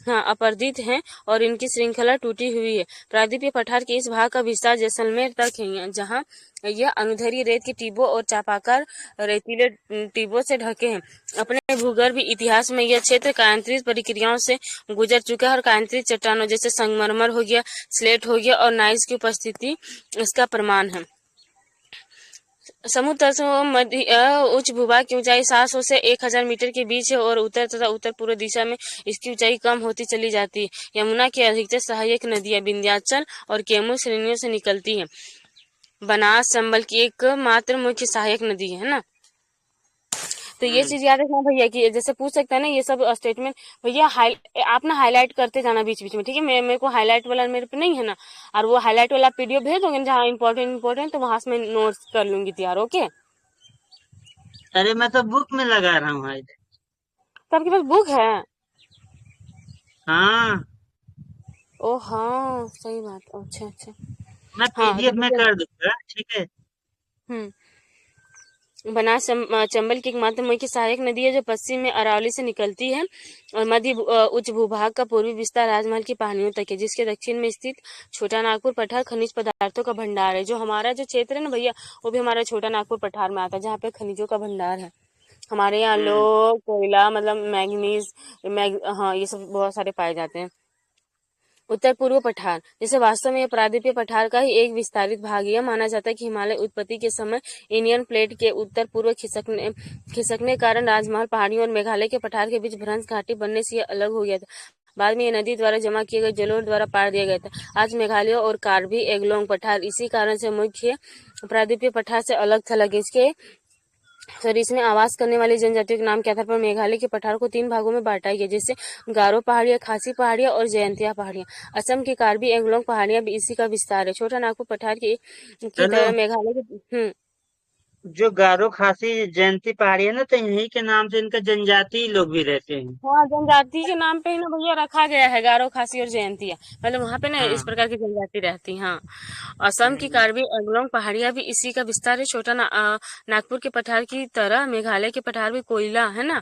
अपरदित हैं और इनकी श्रृंखला टूटी हुई है। प्रायद्वीपीय पठार के इस भाग का विस्तार जैसलमेर तक है, जहां यह अनुधरी रेत के टीबों और चापाकार रेतीले टीबों से ढके हैं। अपने भूगर्भ इतिहास में यह क्षेत्र कायांतरित प्रक्रियाओं से गुजर चुका है और कायांतरित चट्टानों जैसे संगमरमर हो गया, स्लेट हो गया और नाइस की उपस्थिति इसका प्रमाण है। समुद्र तल से मध्य उच्च भूभाग की ऊंचाई 700 से 1000 मीटर के बीच है और उत्तर तथा उत्तर पूर्व दिशा में इसकी ऊंचाई कम होती चली जाती है। यमुना की अधिकतर सहायक नदियां विंध्याचल और कैमूर श्रेणियों से निकलती हैं। बनास चंबल की एकमात्र मुख्य सहायक नदी है ना। तो ये चीज याद रखना भैया कि जैसे पूछ सकता है ना ये सब स्टेटमेंट भैया आप ना हाईलाइट करते जाना बीच बीच में, ठीक है। मेरे को हाईलाइट वाला मेरे पे नहीं है ना, और वो हाईलाइट वाला पीडीएफ भेज दोगे जहाँ इंपॉर्टेंट तो वहां से मैं नोट्स कर लूंगी तैयार। ओके, अरे मैं तो बुक में लगा रहा हूँ आज। तो आपके पास बुक है? हाँ, ओ हाँ, सही बात। अच्छा अच्छा। मैं हाँ तो पीडीएफ में भैया, कर दूंगा, ठीक है। बनास चंबल की एकमात्र मुख्य सहायक नदी है, जो पश्चिम में अरावली से निकलती है और मध्य उच्च भूभाग का पूर्वी विस्तार राजमहल की पहाड़ियों तक है, जिसके दक्षिण में स्थित छोटा नागपुर पठार खनिज पदार्थों का भंडार है। जो हमारा जो क्षेत्र है ना भैया, वो भी हमारा छोटा नागपुर पठार में आता है, जहाँ पे खनिजों का भंडार है। हमारे यहाँ हम्म लोह, कोयला मतलब मैग्नीज, हाँ ये सब बहुत सारे पाए जाते हैं। उत्तर पूर्व पठार, जैसे वास्तव में यह प्रायद्वीपीय पठार का ही एक विस्तारित भाग है। माना जाता है कि हिमालय उत्पत्ति के समय इंडियन प्लेट के उत्तर पूर्व खिसकने कारण राजमहल पहाड़ियों और मेघालय के पठार के बीच भ्रंश घाटी बनने से यह अलग हो गया था। बाद में यह नदी द्वारा जमा किए गए जलोढ़ द्वारा पार दिया गया था। आज मेघालय और कार्बी एंगलोंग पठार इसी कारण से मुख्य प्रायद्वीपीय पठार से अलग थलग है। इसके सर इसमें आवास करने वाली जनजातियों के नाम के आधार पर मेघालय के पठार को 3 भागों में बांटा गया, जैसे गारो पहाड़ियां, खासी पहाड़ियां और जयंतिया पहाड़ियां। असम की कार्बी एंगलोंग पहाड़ियां भी इसी का विस्तार है। छोटा नागपुर पठार की चलो, तरह मेघालय के जो गारो खासी जयंती पहाड़ी है ना, तो यहीं के नाम से इनका जनजाति लोग भी रहते हैं। हाँ, जनजाति के नाम पे ही ना भैया रखा गया है गारो, खासी और जयंतिया, मतलब वहां पे ना इस हाँ। प्रकार की जनजाति रहती। हाँ, असम की हम्म, कार्बी एंगलोंग पहाड़ियां भी इसी का विस्तार है। नागपुर के पठार की तरह मेघालय के पठार भी कोयला है ना,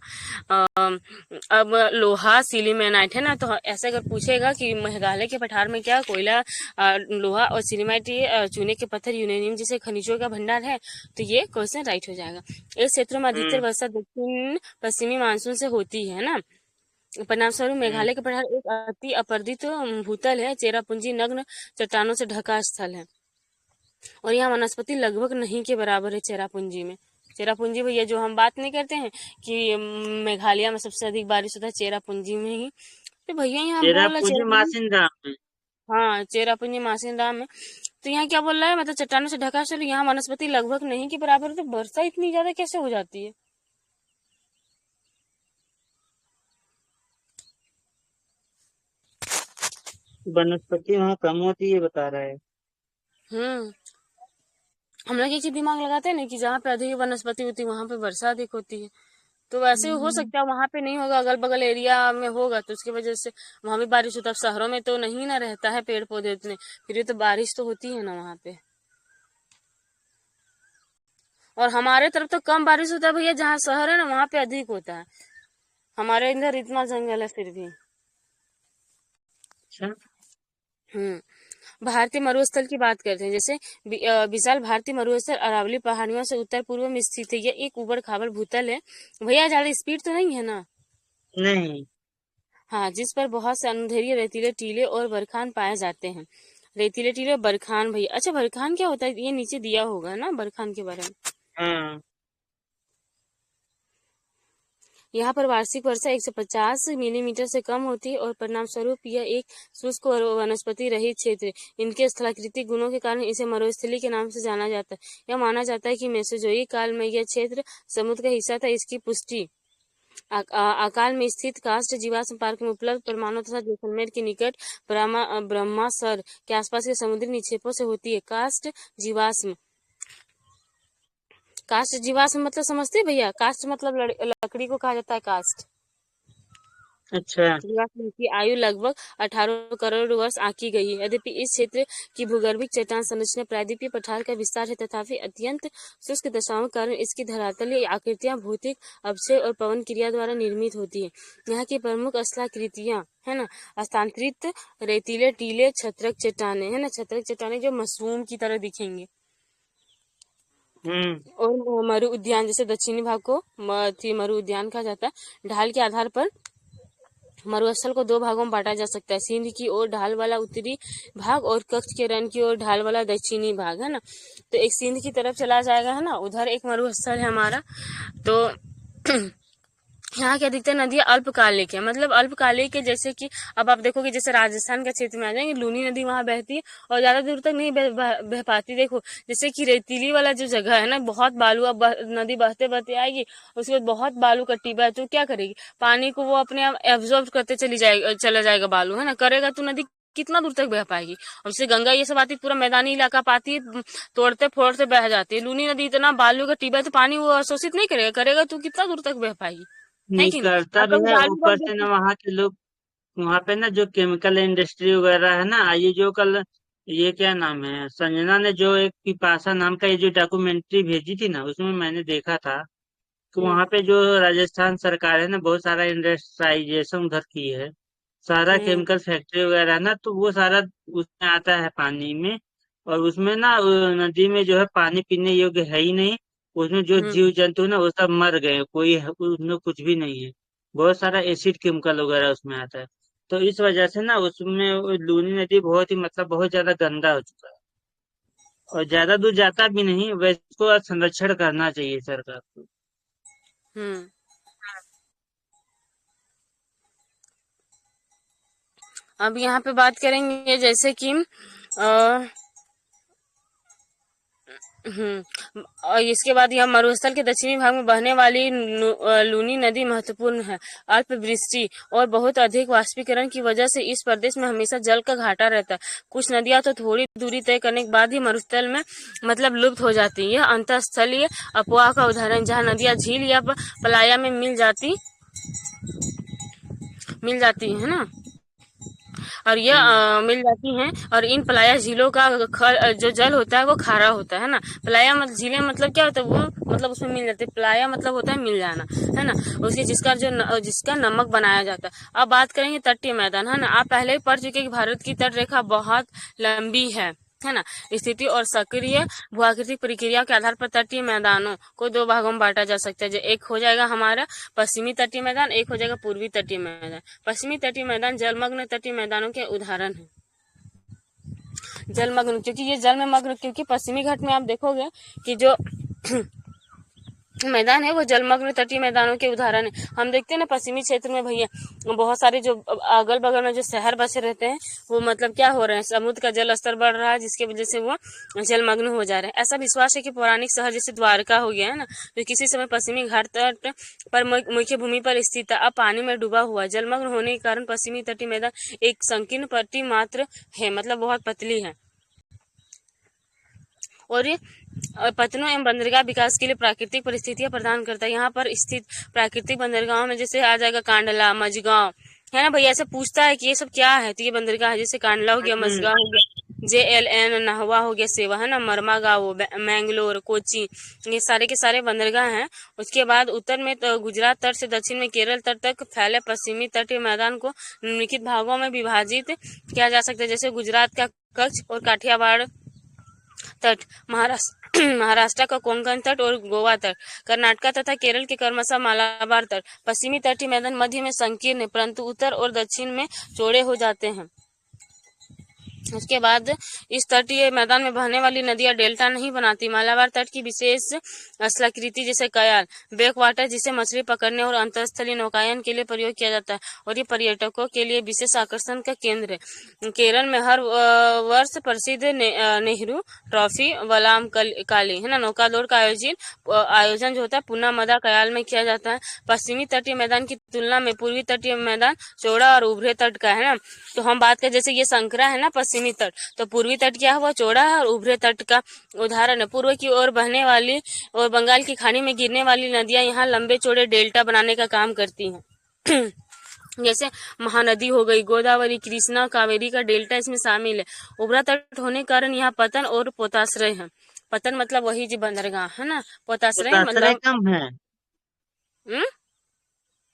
अब लोहा सिलीमेनाइट है ना। तो ऐसा अगर पूछेगा कि मेघालय के पठार में क्या कोयला, लोहा और सिलीमेनाइट, ये चूने के पत्थर, यूरेनियम जैसे खनिजों का भंडार है, तो ये क्वेश्चन राइट हो जाएगा। इस क्षेत्र में अधिकतर हम्म, वर्षा दक्षिण पश्चिमी मानसून से होती है ना। परिणाम स्वरूप हम्म। मेघालय का पठार एक अति अपरदित भूतल है, चेरापूंजी नग्न चट्टानों से ढका स्थल है और यहाँ वनस्पति लगभग नहीं के बराबर है। चेरापूंजी में, चेरापूंजी भैया जो हम बात नहीं करते हैं कि मेघालय में सबसे अधिक बारिश होता है चेरापूंजी में ही, तो भैया यहाँ तेरा बोल रहा है पूंजी चेरापूंजी। मासिंदा में। हाँ, चेरापूंजी मासिनराम में। तो यहाँ क्या बोल रहा है, मतलब चट्टानों से ढका स्थल, यहाँ वनस्पति लगभग नहीं के बराबर है, तो वर्षा इतनी ज्यादा कैसे हो जाती है? वनस्पति वहाँ कम होती है, बता रहा है। हम्म हम लोग एक ही दिमाग लगाते हैं ना कि जहाँ पे अधिक वनस्पति होती है वहां पे वर्षा अधिक होती है, तो वैसे हो सकता है वहां पे नहीं होगा, अगल बगल एरिया में होगा, तो उसकी वजह से वहां भी बारिश होता है। अब शहरों में तो नहीं ना रहता है पेड़ पौधे इतने, फिर ये तो बारिश तो होती है ना वहां पे। और हमारे तरफ तो कम बारिश होता है भैया, जहाँ शहर है ना वहां पे अधिक होता है। हमारे इधर इतना जंगल है फिर भी। अच्छा। भारतीय मरुस्थल की बात करते हैं, जैसे विशाल भारतीय मरुस्थल अरावली पहाड़ियों से उत्तर पूर्व में स्थित है। यह एक उबड़ खाबड़ भूतल है। भैया ज्यादा स्पीड तो नहीं है ना? नहीं। हाँ, जिस पर बहुत से अंधेरी रेतीले टीले और बरखान पाए जाते हैं। रेतीले टीले और बरखान भैया, अच्छा बरखान क्या होता है, ये नीचे दिया होगा ना बरखान के बारे में। हाँ। यहाँ पर वार्षिक वर्षा 150 मिलीमीटर से कम होती है और परिणाम स्वरूप यह एक शुष्क और वनस्पति रहित क्षेत्र है। इनके स्थलाकृतिक गुणों के कारण इसे मरुस्थली के नाम से जाना जाता है। यह माना जाता है कि मेसोजोइक काल में यह क्षेत्र समुद्र का हिस्सा था। इसकी पुष्टि अकाल में स्थित कास्ट जीवाश्म पार्क में उपलब्ध परमाणु तथा जैसलमेर के निकट ब्रह्मासर के आसपास के समुद्री निक्षेपों से होती है। कास्ट जीवाश्म काष्ठ जीवाश्म मतलब समझते हैं भैया? काष्ठ मतलब लकड़ी को कहा जाता है काष्ठ। अच्छा। जीवाश्म की आयु लगभग 18 करोड़ वर्ष आंकी गई है। यद्यपि इस क्षेत्र की भूगर्भिक चट्टान संरचना प्रायद्वीपीय पठार का विस्तार है, तथापि अत्यंत शुष्क दशाओं के कारण इसकी धरातलीय आकृतियां भौतिक अपक्षय और पवन क्रिया द्वारा निर्मित होती है। यहाँ की प्रमुख स्थलाकृतियां है ना, स्थानांतरित रेतीले टीले छत्रक चट्टाने है ना, छत्रक चट्टाने जो मशरूम की तरह दिखेंगे, और मरु उद्यान, जैसे दक्षिणी भाग को मरु उद्यान कहा जाता है। ढाल के आधार पर मरुस्थल को 2 भागों में बांटा जा सकता है, सिंध की ओर ढाल वाला उत्तरी भाग और कच्छ के रण की ओर ढाल वाला दक्षिणी भाग, है ना। तो एक सिंध की तरफ चला जाएगा, है ना, उधर एक मरुस्थल है हमारा। तो यहाँ की अधिकतर नदियां अल्पकालिक है, मतलब अल्पकालिक है, जैसे कि अब आप देखोगे जैसे राजस्थान के क्षेत्र में आ जाएंगे, लूनी नदी वहां बहती है और ज्यादा दूर तक नहीं बह पाती। देखो जैसे कि रेतीली वाला जो जगह है ना, बहुत बालू, अब नदी बहते बहते आएगी, उसके बाद बहुत बालू कट्टी बह, तो क्या करेगी, पानी को वो अपने आप एब्जॉर्ब करते चला जाएगा बालू, है ना, करेगा तो नदी कितना दूर तक बह पाएगी। और उससे गंगा ये सब आती पूरा मैदानी इलाका पाती है, तोड़ते फोड़ते बह जाती है। लूनी नदी इतना बालू का टिब्बा, तो पानी वो अवशोषित नहीं करेगा, करेगा तो कितना दूर तक बह पाएगी, है नहीं कि नहीं। करता आप भी कभी है, बालू का ऊपर से ना वहाँ के लोग, वहाँ पे ना जो केमिकल इंडस्ट्री वगैरह है ना, ये जो कल, ये क्या नाम है, संजना ने जो एक पिपासा नाम का ये जो डॉक्यूमेंट्री भेजी थी ना, उसमें मैंने देखा था कि हम्म वहाँ पे जो राजस्थान सरकार है ना, बहुत सारा इंडस्ट्रियलाइजेशन उधर की है, सारा हम्म केमिकल फैक्ट्री वगैरह है ना, तो वो सारा उसमें आता है पानी में। और उसमें ना नदी में जो है पानी पीने योग्य है ही नहीं। उसमें जो हम्म जीव जंतु ना वो सब मर गए, उसमें कुछ भी नहीं है। बहुत सारा एसिड केमिकल वगैरह उसमें आता है। तो इस वजह से ना उसमें वो लूनी नदी बहुत ही, मतलब बहुत ज्यादा गंदा हो चुका है, और ज्यादा दूर जाता भी नहीं। वैसे इसको संरक्षण करना चाहिए सरकार को। हम्म अब यहाँ पे बात करेंगे जैसे कि अ, और इसके बाद यह मरुस्थल के दक्षिणी भाग में बहने वाली लूनी नदी महत्वपूर्ण है। अल्प वृष्टि और बहुत अधिक वाष्पीकरण की वजह से इस प्रदेश में हमेशा जल का घाटा रहता है। कुछ नदियां तो थोड़ी दूरी तय करने के बाद ही मरुस्थल में मतलब लुप्त हो जाती है। यह अंतःस्थलीय अफवाह का उदाहरण, जहाँ नदियां झील या पलाया में मिल जाती है ना, और यह हम्म। मिल जाती हैं। और इन पलाया झीलों का जो जल होता है वो खारा होता है ना। पलाया मतलब झीलें मतलब क्या होता है, वो मतलब उसमें मिल जाती है, पलाया मतलब होता है मिल जाना, है ना, उसके जिसका नमक बनाया जाता है। अब बात करेंगे तटीय मैदान, है ना। आप पहले ही पढ़ चुके हैं कि भारत की तट रेखा बहुत लंबी है ना। स्थिति और सक्रिय भूआकृतिक प्रक्रिया के आधार पर तटीय मैदानों को 2 भागों में बांटा जा सकता है। एक हो जाएगा हमारा पश्चिमी तटीय मैदान, एक हो जाएगा पूर्वी तटीय मैदान। पश्चिमी तटीय मैदान जलमग्न तटीय मैदानों के उदाहरण है। जलमग्न क्योंकि ये जल में मग्न, क्योंकि पश्चिमी घाट में आप देखोगे कि जो मैदान है वो जलमग्न तटीय मैदानों के उदाहरण है। हम देखते हैं ना पश्चिमी क्षेत्र में भैया बहुत सारे जो अगल बगल में जो शहर बसे रहते हैं, वो मतलब क्या हो रहे हैं, समुद्र का जल स्तर बढ़ रहा है, जिसकी वजह से वो जलमग्न हो जा रहे हैं। ऐसा विश्वास है कि पौराणिक शहर जैसे द्वारका हो गया है ना, जो किसी समय पश्चिमी घाट तट पर मुख्य भूमि पर स्थित है, अब पानी में डूबा हुआ है। जलमग्न होने के कारण पश्चिमी तटीय मैदान एक संकीर्ण पट्टी मात्र है, मतलब बहुत पतली है। और ये पतनों एवं बंदरगाह विकास के लिए प्राकृतिक परिस्थितियां प्रदान करता है। यहाँ पर स्थित प्राकृतिक बंदरगाहों में जैसे आ जाएगा कांडला, मझगांव, है ना भैया। ऐसे पूछता है कि ये सब क्या है, तो ये बंदरगाह है, जैसे कांडला हो गया, मझगांव हो गया, JLN नहवा हो गया, सेवा, है ना, मरमा गांव, मैंगलोर, कोची, ये सारे के सारे बंदरगाह हैं। उसके बाद उत्तर में तो गुजरात तट से दक्षिण में केरल तट तक फैले पश्चिमी तटीय मैदान को निम्नलिखित भागों में विभाजित किया जा सकता है, जैसे गुजरात का कच्छ और काठियावाड़ तट, महाराष्ट्र का कोंकण तट और गोवा तट, कर्नाटक तथा केरल के क्रमशः मालाबार तट। पश्चिमी तटीय मैदान मध्य में संकीर्ण है, परंतु उत्तर और दक्षिण में चौड़े हो जाते हैं। उसके बाद इस तटीय मैदान में बहने वाली नदियां डेल्टा नहीं बनाती। मालाबार तट की विशेष स्थलाकृति जैसे कयाल बैक वाटर, जिसे मछली पकड़ने और अंतरस्थलीय नौकायन के लिए प्रयोग किया जाता है, और ये पर्यटकों के लिए विशेष आकर्षण का केंद्र है। केरल में हर वर्ष प्रसिद्ध नेहरू ट्रॉफी वलाम काली, है ना, नौका दौड़ का आयोजन जो होता है पुना मदा कयाल में किया जाता है। पश्चिमी तटीय मैदान की तुलना में पूर्वी तटीय मैदान चौड़ा और उभरे तट का है ना। तो हम बात करें जैसे ये संकरा है ना पश्चिमी तट। तो पूर्वी तट क्या हुआ, चौड़ा है, और उभरे तट का उदाहरण है। पूर्व की ओर बहने वाली और बंगाल की खाड़ी में गिरने वाली नदियां यहाँ लंबे चौड़े डेल्टा बनाने का काम करती हैं। जैसे महानदी हो गई, गोदावरी, कृष्णा, कावेरी का डेल्टा इसमें शामिल है। उभरा तट होने के कारण यहाँ पतन और पोताश्रय है। पतन मतलब वही जी बंदरगाह है ना, पोताश्रय पोताश्रय मतलब कम है। हम्म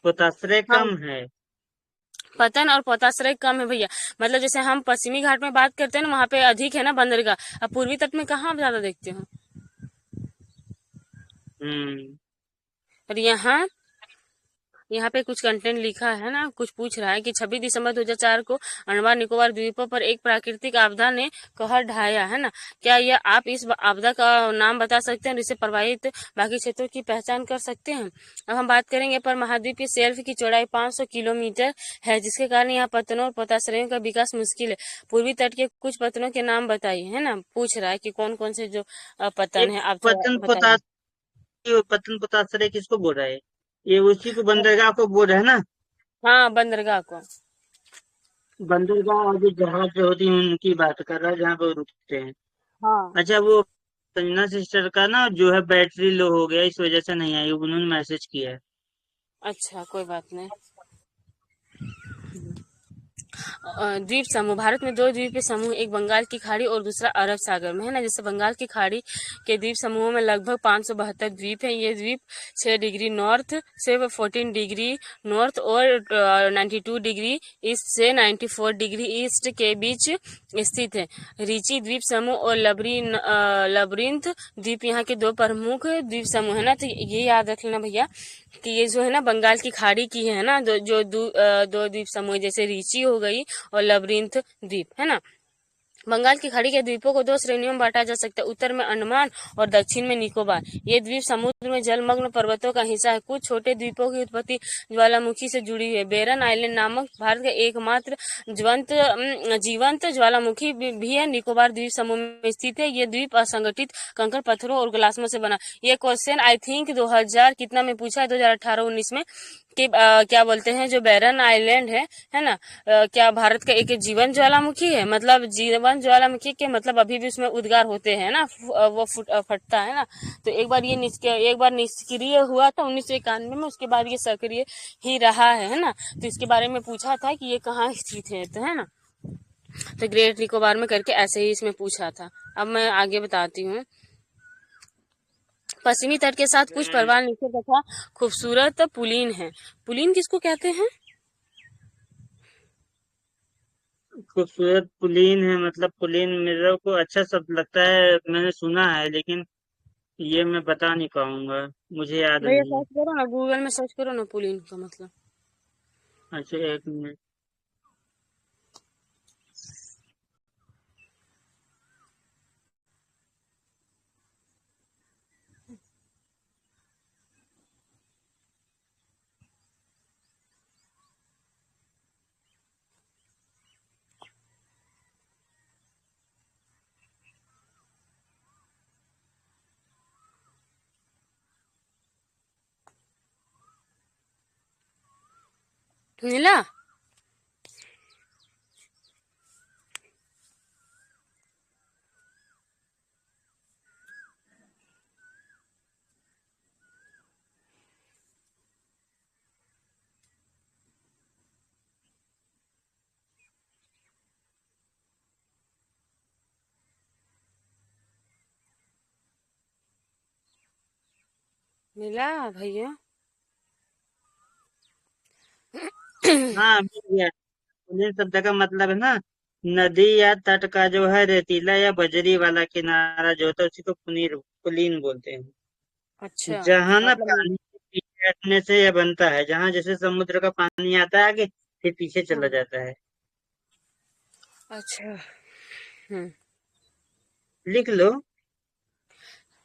पोताश्रय हाँ, कम है। पतन और पोताश्रय कम है भैया। मतलब जैसे हम पश्चिमी घाट में बात करते हैं ना, वहाँ पे अधिक है ना बंदरगाह। अब पूर्वी तट में कहाँ आप ज्यादा देखते हो। हम्म। और यहाँ पे कुछ कंटेंट लिखा है ना, कुछ पूछ रहा है कि 26 दिसंबर 2004 को अंडमान निकोबार द्वीपों पर एक प्राकृतिक आपदा ने कहर ढाया है ना। क्या यह आप इस आपदा का नाम बता सकते हैं, जिससे प्रभावित बाकी क्षेत्रों की पहचान कर सकते हैं। अब हम बात करेंगे पर महाद्वीप की शेल्फ की चौड़ाई 500 किलोमीटर है, जिसके कारण यहाँ पत्तनों और पोताश्रयों का विकास मुश्किल है। पूर्वी तट के कुछ पत्तनों के नाम बताइए, है ना, पूछ रहा है कि कौन कौन से जो पत्तन एक है, आप थोड़ा पतन बताइए। पतन पोताश्रय किसको बोल रहा है? ये उसी को बंदरगाह को बोल रहा है ना। हाँ, बंदरगाह को। बंदरगाह और जो जहाज जो होती है उनकी बात कर रहा है, जहाँ पे वो रुकते हैं। हाँ, अच्छा, वो संजना सिस्टर का ना जो है बैटरी लो हो गया, इस वजह से नहीं आई, उन्होंने मैसेज किया है। अच्छा, कोई बात नहीं। द्वीप समूह, भारत में दो द्वीपीय समूह, एक बंगाल की खाड़ी और दूसरा अरब सागर में है ना। जैसे बंगाल की खाड़ी के द्वीप समूहों में लगभग 572 द्वीप हैं। ये द्वीप 6 डिग्री नॉर्थ से 14 डिग्री नॉर्थ और 92 डिग्री ईस्ट से 94 डिग्री ईस्ट के बीच स्थित है। रीची द्वीप समूह और लबरिंथ द्वीप यहाँ के दो प्रमुख द्वीप समूह है ना। तो ये याद रख लेना भैया कि ये जो है ना बंगाल की खाड़ी की है ना, दो द्वीप समूह, जैसे रीची हो गई और लबरिंथ द्वीप है ना। बंगाल की खाड़ी के द्वीपों को दो श्रेणियों में बांटा जा सकता है, उत्तर में अंडमान और दक्षिण में निकोबार। ये द्वीप समुद्र में जलमग्न पर्वतों का हिस्सा है। कुछ छोटे द्वीपों की उत्पत्ति ज्वालामुखी से जुड़ी हुई है। बेरन आइलैंड नामक भारत का एकमात्र जीवंत ज्वालामुखी भी है, निकोबार द्वीप समूह में स्थित है। ये द्वीप असंगठित कंकड़ पत्थरों और ग्लासमों से बना। ये क्वेश्चन आई थिंक 2000 कितना में पूछा है, 2018-19 में, कि क्या बोलते हैं जो बैरन आइलैंड है ना, क्या भारत का एक जीवन ज्वालामुखी है। मतलब जीवन ज्वालामुखी के मतलब अभी भी उसमें उद्गार होते हैं ना, वो फटता है ना। तो एक बार निष्क्रिय हुआ था 1991 में, उसके बाद ये सक्रिय ही रहा है ना। तो इसके बारे में पूछा था कि ये कहाँ स्थित है, तो है ना। तो ग्रेट निकोबार में करके ऐसे ही इसमें पूछा था। अब मैं आगे बताती हूँ। पश्चिमी तट के साथ कुछ हम्म। परवाल नीचे तथा खूबसूरत पुलीन है। पुलीन किसको कहते हैं। खूबसूरत पुलीन है, मतलब पुलीन मेरे को अच्छा शब्द लगता है, मैंने सुना है, लेकिन ये मैं बता नहीं पाऊंगा, मुझे याद भैया नहीं है। सर्च करो ना, गूगल में सर्च करो ना पुलीन का मतलब। अच्छा, एक मिनट। मिला। मिला भैया। हाँ, मिल गया। पुलीन शब्द का मतलब है ना, नदी या तट का जो है रेतीला या बजरी वाला किनारा जो होता है उसी को पुलीन बोलते हैं। अच्छा, जहाँ ना मतलब पानी के पीछे हटने से यह बनता है, जहाँ जैसे समुद्र का पानी आता है आगे, फिर पीछे चला हाँ, जाता है। अच्छा। हम्म लिख लो।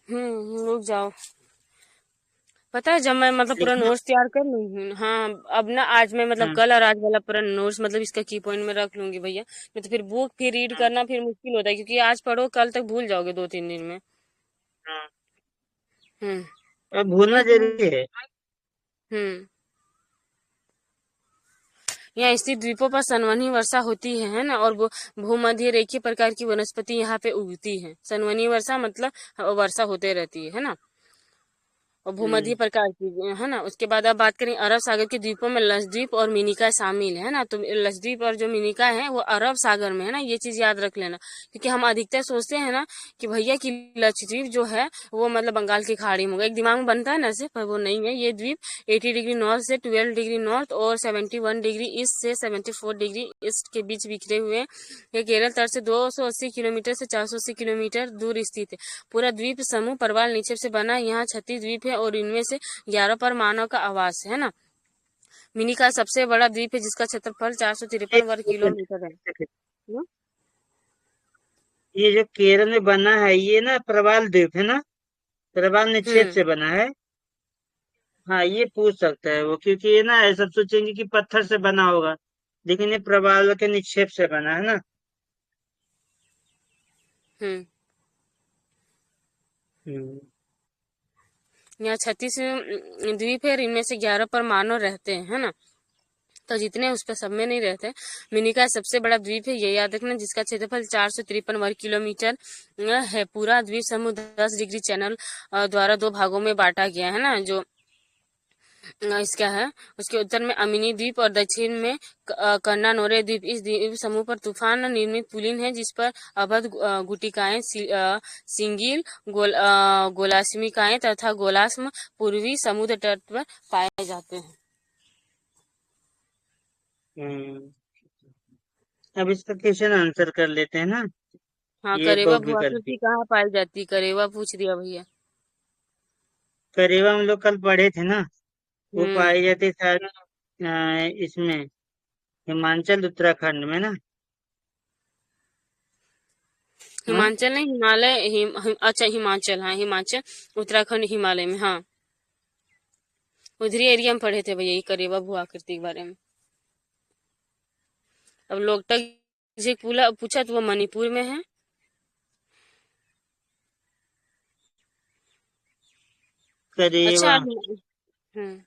रुक जाओ। पता है जब मैं मतलब पूरा लिखना। नोट्स तैयार कर लूंगी, हाँ। अब ना आज मैं मतलब हाँ। कल और आज वाला पूरा नोट्स मतलब इसका की पॉइंट में रख लूंगी भैया। नहीं तो फिर बुक फिर रीड हाँ। करना फिर मुश्किल होता है, क्योंकि आज पढ़ो कल तक भूल जाओगे 2-3 दिन में। हाँ। हम्म और भूलना ठीक है। जरूरी है। हम्म यहाँ स्थित द्वीपों पर संवहनी वर्षा होती है ना, और भूमध्य रेखीय प्रकार की वनस्पति यहाँ पे उगती है। संवहनी वर्षा मतलब वर्षा होते रहती है ना, और भूमध्य हम्म। प्रकार की है ना। उसके बाद अब बात करें अरब सागर के द्वीपों में लक्षद्वीप और मिनिका शामिल है ना। तो लक्षद्वीप और जो मिनिका है वो अरब सागर में है ना, ये चीज याद रख लेना, क्योंकि हम अधिकतर सोचते हैं ना कि भैया कि लक्षद्वीप जो है वो मतलब बंगाल की खाड़ी में होगा, एक दिमाग में बनता है ना ऐसे, पर वो नहीं है। ये द्वीप 80 डिग्री नॉर्थ से 12 डिग्री नॉर्थ और 71 डिग्री ईस्ट से 74 डिग्री ईस्ट के बीच बिखरे हुए हैं। ये केरल तट से 280 किलोमीटर से 480 किलोमीटर दूर स्थित है। पूरा द्वीप समूह प्रवाल निक्षेप से बना है। यहाँ 36 द्वीप है और इनमें से 11 पर मानव का आवास है ना। मिनी का सबसे बड़ा द्वीप है जिसका क्षेत्रफल 453 एक वर्ग सेकंड, किलोमीटर है। एक सेकंड। ये जो केरल में बना है ये ना प्रवाल द्वीप है ना, प्रवाल निक्षेप हम्म से बना है। हाँ, ये पूछ सकता है वो, क्योंकि ये ना सब सोचेंगे कि पत्थर से बना होगा, लेकिन ये प्रवाल के निक्षेप से बना है ना। हम्म हम्म। यहाँ 36 द्वीप है और इनमें से 11 पर मानव रहते हैं है ना। तो जितने उस पर सब में नहीं रहते। मिनिका सबसे बड़ा द्वीप है, ये याद रखना, जिसका क्षेत्रफल 453 वर्ग किलोमीटर है। पूरा द्वीप समूह 10 डिग्री चैनल द्वारा दो भागों में बांटा गया है ना। जो इसका है, उसके उत्तर में अमिनी द्वीप और दक्षिण में कन्नानोरे द्वीप। इस द्वीप समूह पर तूफान निर्मित पुलिन है जिस पर अवध गुटिकाएं, सिंगिल, गोलास्मिकाएं तथा गोलास्म पूर्वी समुद्र तट पर पाए जाते हैं। हम्म। अब इसका क्वेश्चन आंसर कर लेते हैं ना। हाँ, ये करेवा बहुविकल्पी। भूआकृति कहाँ पाई जाती, करेवा पूछ दिया भैया। करेवा हम लोग कल पढ़े थे ना। वो हम्म पाई जाती शायद इसमें हिमाचल उत्तराखंड में ना। हाँ। हिमाचल नहीं, हिमालय अच्छा हिमाचल, हाँ हिमाचल उत्तराखंड हिमालय में, हाँ उधरी एरिया में पढ़े थे भैया ये करेवा भूआकृति के बारे में। अब लोकटक से पूछा तो वो मणिपुर में है। अच्छा करेवा। हम्म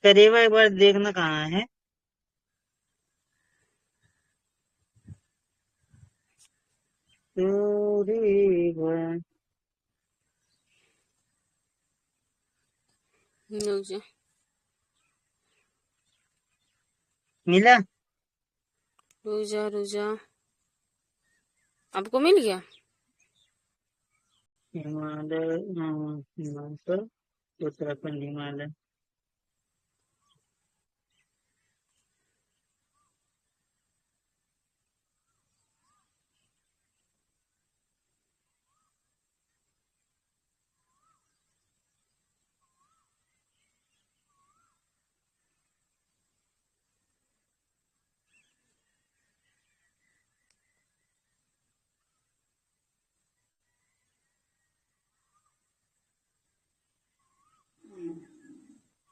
करेवा एक बार देखना कहाँ है। करेवा। रुक जा मिला। रुक जा, आपको मिल गया। हिमालय, हिमाचल उत्तराखंड हिमालय।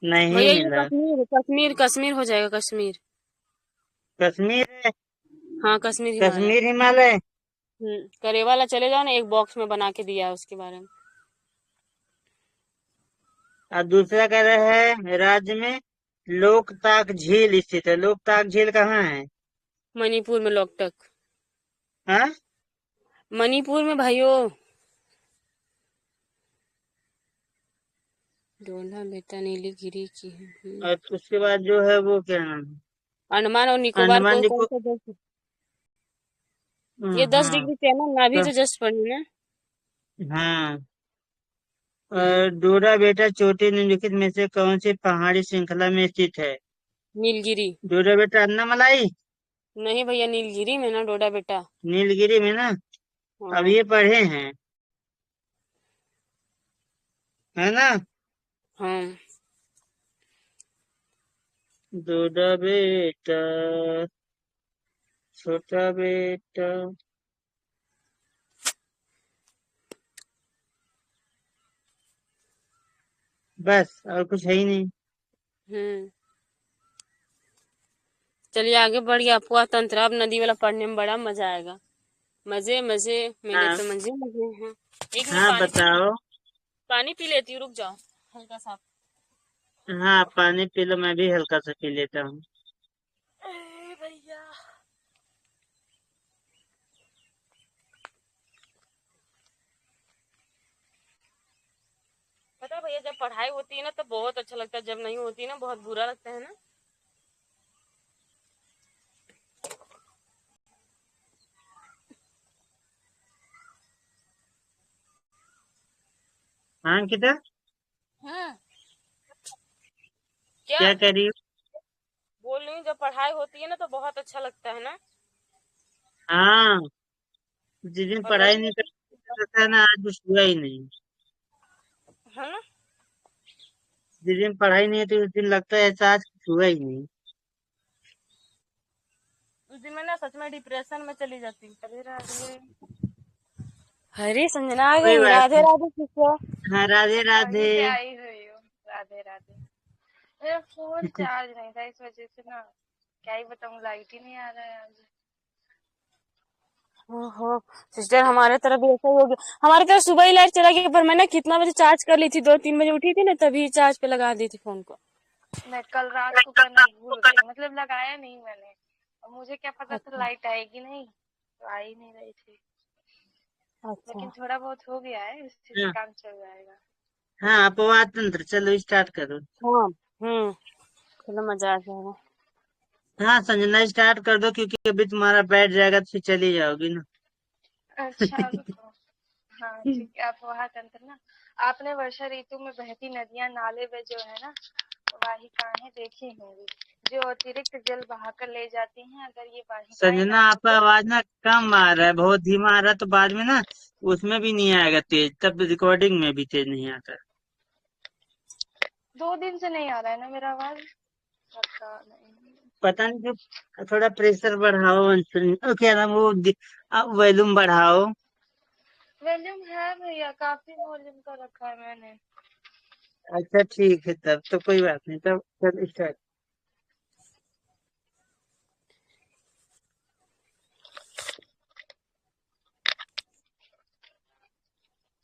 नहीं भैया ये मिला। कश्मीर कश्मीर कश्मीर हो जाएगा, कश्मीर। कश्मीर है। हाँ कश्मीर हिमालय। कश्मीर हिमालय। करेवाला चले जाओ ना, एक बॉक्स में बना के दिया है उसके बारे में। और दूसरा कह रहा है राज्य में लोकताक झील स्थित है। लोकताक झील कहाँ है? मणिपुर में लोकटक। हाँ। मणिपुर में भाइयों। डोला बेटा नीलगिरी की है। और उसके बाद जो है वो क्या नाम है? अंडमान और निकोबार अंडमान को कौन निको। सा देश? ये 10 हाँ। डिग्री चैनल ना, अभी तो तो जस्ट पढ़ी ना। हाँ। हम्म और डोरा बेटा चोटी निम्नलिखित में से कौन सी पहाड़ी श्रृंखला में स्थित है? नीलगिरी। डोरा बेटा अन्नामलाई। नहीं भैया, नीलगिरी में ना डोडा बेटा। नीलगिरी में ना। अब हाँ ये पढ़े हैं, है ना। हाँ डोरा बेटा, छोटा बेटा। बस और कुछ है ही नहीं। हम्म चलिए आगे बढ़िए। अफवाह तंत्र अब नदी वाला पढ़ने में बड़ा मजा आएगा। मजे मजे, मेरे हाँ। तो मजे मजे हैं। एक मिनट हाँ पानी पी, बताओ। पानी पी लेती हूँ, रुक जाओ हल्का सा। हाँ, पानी पी लो, मैं भी हल्का सा पी लेता हूँ। भैया, पता है भैया, जब पढ़ाई होती है ना तो बहुत अच्छा लगता है, जब नहीं होती है ना बहुत बुरा लगता है ना। हाँ, किधर? हम्म। क्या? क्या कर रही हो? बोल रही हूँ, जब पढ़ाई होती है ना तो बहुत अच्छा लगता है ना। हाँ, जिस दिन और पढ़ाई नहीं नहीं होती करता है ना, आज कुछ हुआ ही नहीं। है ना। जिस दिन पढ़ाई नहीं होती, उस दिन लगता है ऐसा आज कुछ हुआ ही नहीं। उस दिन मैं ना सच में डिप्रेशन में चली जाती हूँ। अरे राधे, अरे संजना आ कोई गई। बात राधे नहीं। राधे सिस्टर। हाँ, राधे वहीं राधे। पे आई हुई हूँ। राधे राधे। मेरा फोन चार्ज नहीं था, इस वजह से ना क्या ही बताऊँ, लाइट ही नहीं आ रहा है आज। ओहो सिस्टर, हमारे तरफ भी ऐसा ही हो गया। हमारे तरफ सुबह ही लाइट चला गया, पर मैं ना कितना बजे चार्ज कर ली थी, 2-3 बजे उठी थी ना, तभी चार्ज पे लगा दी थी फोन को। मैं कल रात को करना भूल गई, मतलब लगाया नहीं मैंने। और मुझे क्या पता था अच्छा। लाइट आएगी नहीं, तो आ ही नहीं रही थी। अच्छा। लेकिन थोड़ा बहुत हो गया है, उसी से हाँ, काम चल जाएगा। हाँ, अपवाद तंत्र, चलो स्टार्ट करो। हाँ। हम्म। चलो मजा आ जाएगा। हाँ, संजना स्टार्ट कर दो, क्योंकि अभी तुम्हारा बैठ जाएगा तो फिर चली जाओगी ना। अच्छा रुको। हाँ ठीक है, आप वहाँ तंत्र ना। आपने वर्षा ऋतु में बहती नदियां नाले व जो है ना वाहिकाएं देखी होंगी, जो अतिरिक्त जल बहाकर ले जाती हैं। अगर ये वाहिकाएं संजना, ना हो आपका तो आवाज ना कम आ रहा है, बहुत धीमा आ रहा है, तो बाद में ना उसमें भी नहीं आएगा तेज, तब रिकॉर्डिंग में भी तेज नहीं आता। 2 दिन से नहीं आ रहा है ना मेरा आवाज। पता नहीं। पता नहीं क्यों, थोड़ा प्रेशर बढ़ाओ, क्या नाम वो, वॉल्यूम बढ़ाओ। वॉल्यूम है भैया, काफी वॉल्यूम का रखा है मैंने। अच्छा ठीक है, तब तो कोई बात नहीं, तब चल स्टार्ट।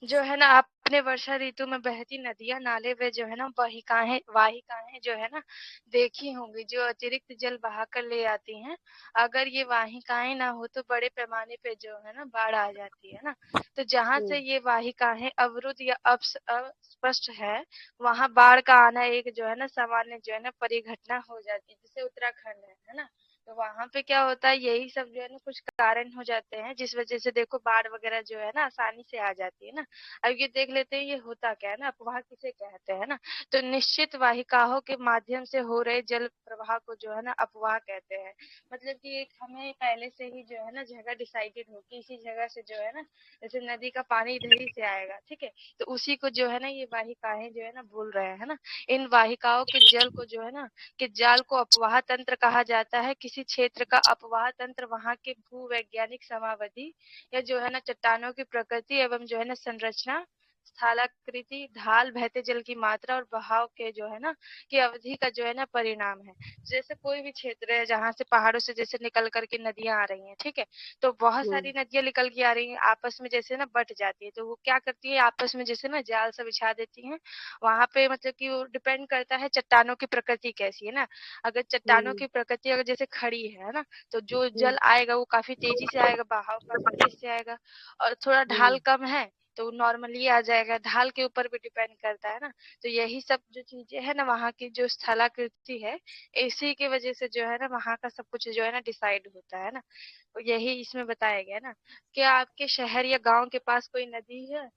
जो है ना आपने वर्षा ऋतु में बहती नदियां नाले वे जो है ना वाहिकाएं वाहिकाएं जो है ना देखी होंगी, जो अतिरिक्त जल बहाकर ले आती हैं। अगर ये वाहिकाएं ना हो तो बड़े पैमाने पे जो है ना बाढ़ आ जाती है ना। तो जहां से ये वाहिकाएं अवरुद्ध या अस्पष्ट है, वहां बाढ़ का आना एक जो है ना सामान्य जो है ना परिघटना हो जाती है। जैसे उत्तराखंड है ना, तो वहां पे क्या होता है, यही सब जो है ना कुछ कारण हो जाते हैं, जिस वजह से देखो बाढ़ वगैरह जो है ना आसानी से आ जाती है ना। अब ये देख लेते हैं ये होता क्या है ना, अफवाह किसे कहते हैं ना। तो निश्चित वाहिकाओं के माध्यम से हो रहे जल प्रवाह को जो है ना अफवाह कहते हैं। मतलब कि एक हमें पहले से ही जो है ना जगह डिसाइडेड हो कि इसी जगह से जो है ना, जैसे नदी का पानी इधर ही से आएगा, ठीक है। तो उसी को जो है ना ये वाहिकाएं जो है ना बोल रहे हैं ना। इन वाहिकाओं के जल को जो है ना कि जाल को अपवाह तंत्र कहा जाता है। किसी क्षेत्र का अपवाह तंत्र वहां के भूवैज्ञानिक समावधि या जो है ना चट्टानों की प्रकृति एवं जो है ना संरचना, स्थलाकृति, ढाल, बहते जल की मात्रा और बहाव के जो है ना की अवधि का जो है ना परिणाम है। जैसे कोई भी क्षेत्र है जहां से पहाड़ों से जैसे निकल करके नदियां आ रही हैं, ठीक है। तो बहुत सारी नदियां निकल के आ रही हैं, आपस में जैसे ना बट जाती है, तो वो क्या करती है आपस में जैसे ना जाल सा बिछा देती हैं। वहां पे मतलब कि वो डिपेंड करता है चट्टानों की प्रकृति कैसी है ना। अगर चट्टानों की प्रकृति अगर जैसे खड़ी है ना, तो जो जल आएगा वो काफी तेजी से आएगा, बहाव काफी तेज से आएगा। और थोड़ा ढाल कम है तो नॉर्मली आ जाएगा, ढाल के ऊपर भी डिपेंड करता है ना। तो यही सब जो चीजें है ना वहाँ की जो स्थलाकृति है, इसी की वजह से जो है ना वहाँ का सब कुछ जो है ना डिसाइड होता है ना। तो यही इसमें बताया गया ना। क्या आपके शहर या गांव के पास कोई नदी है?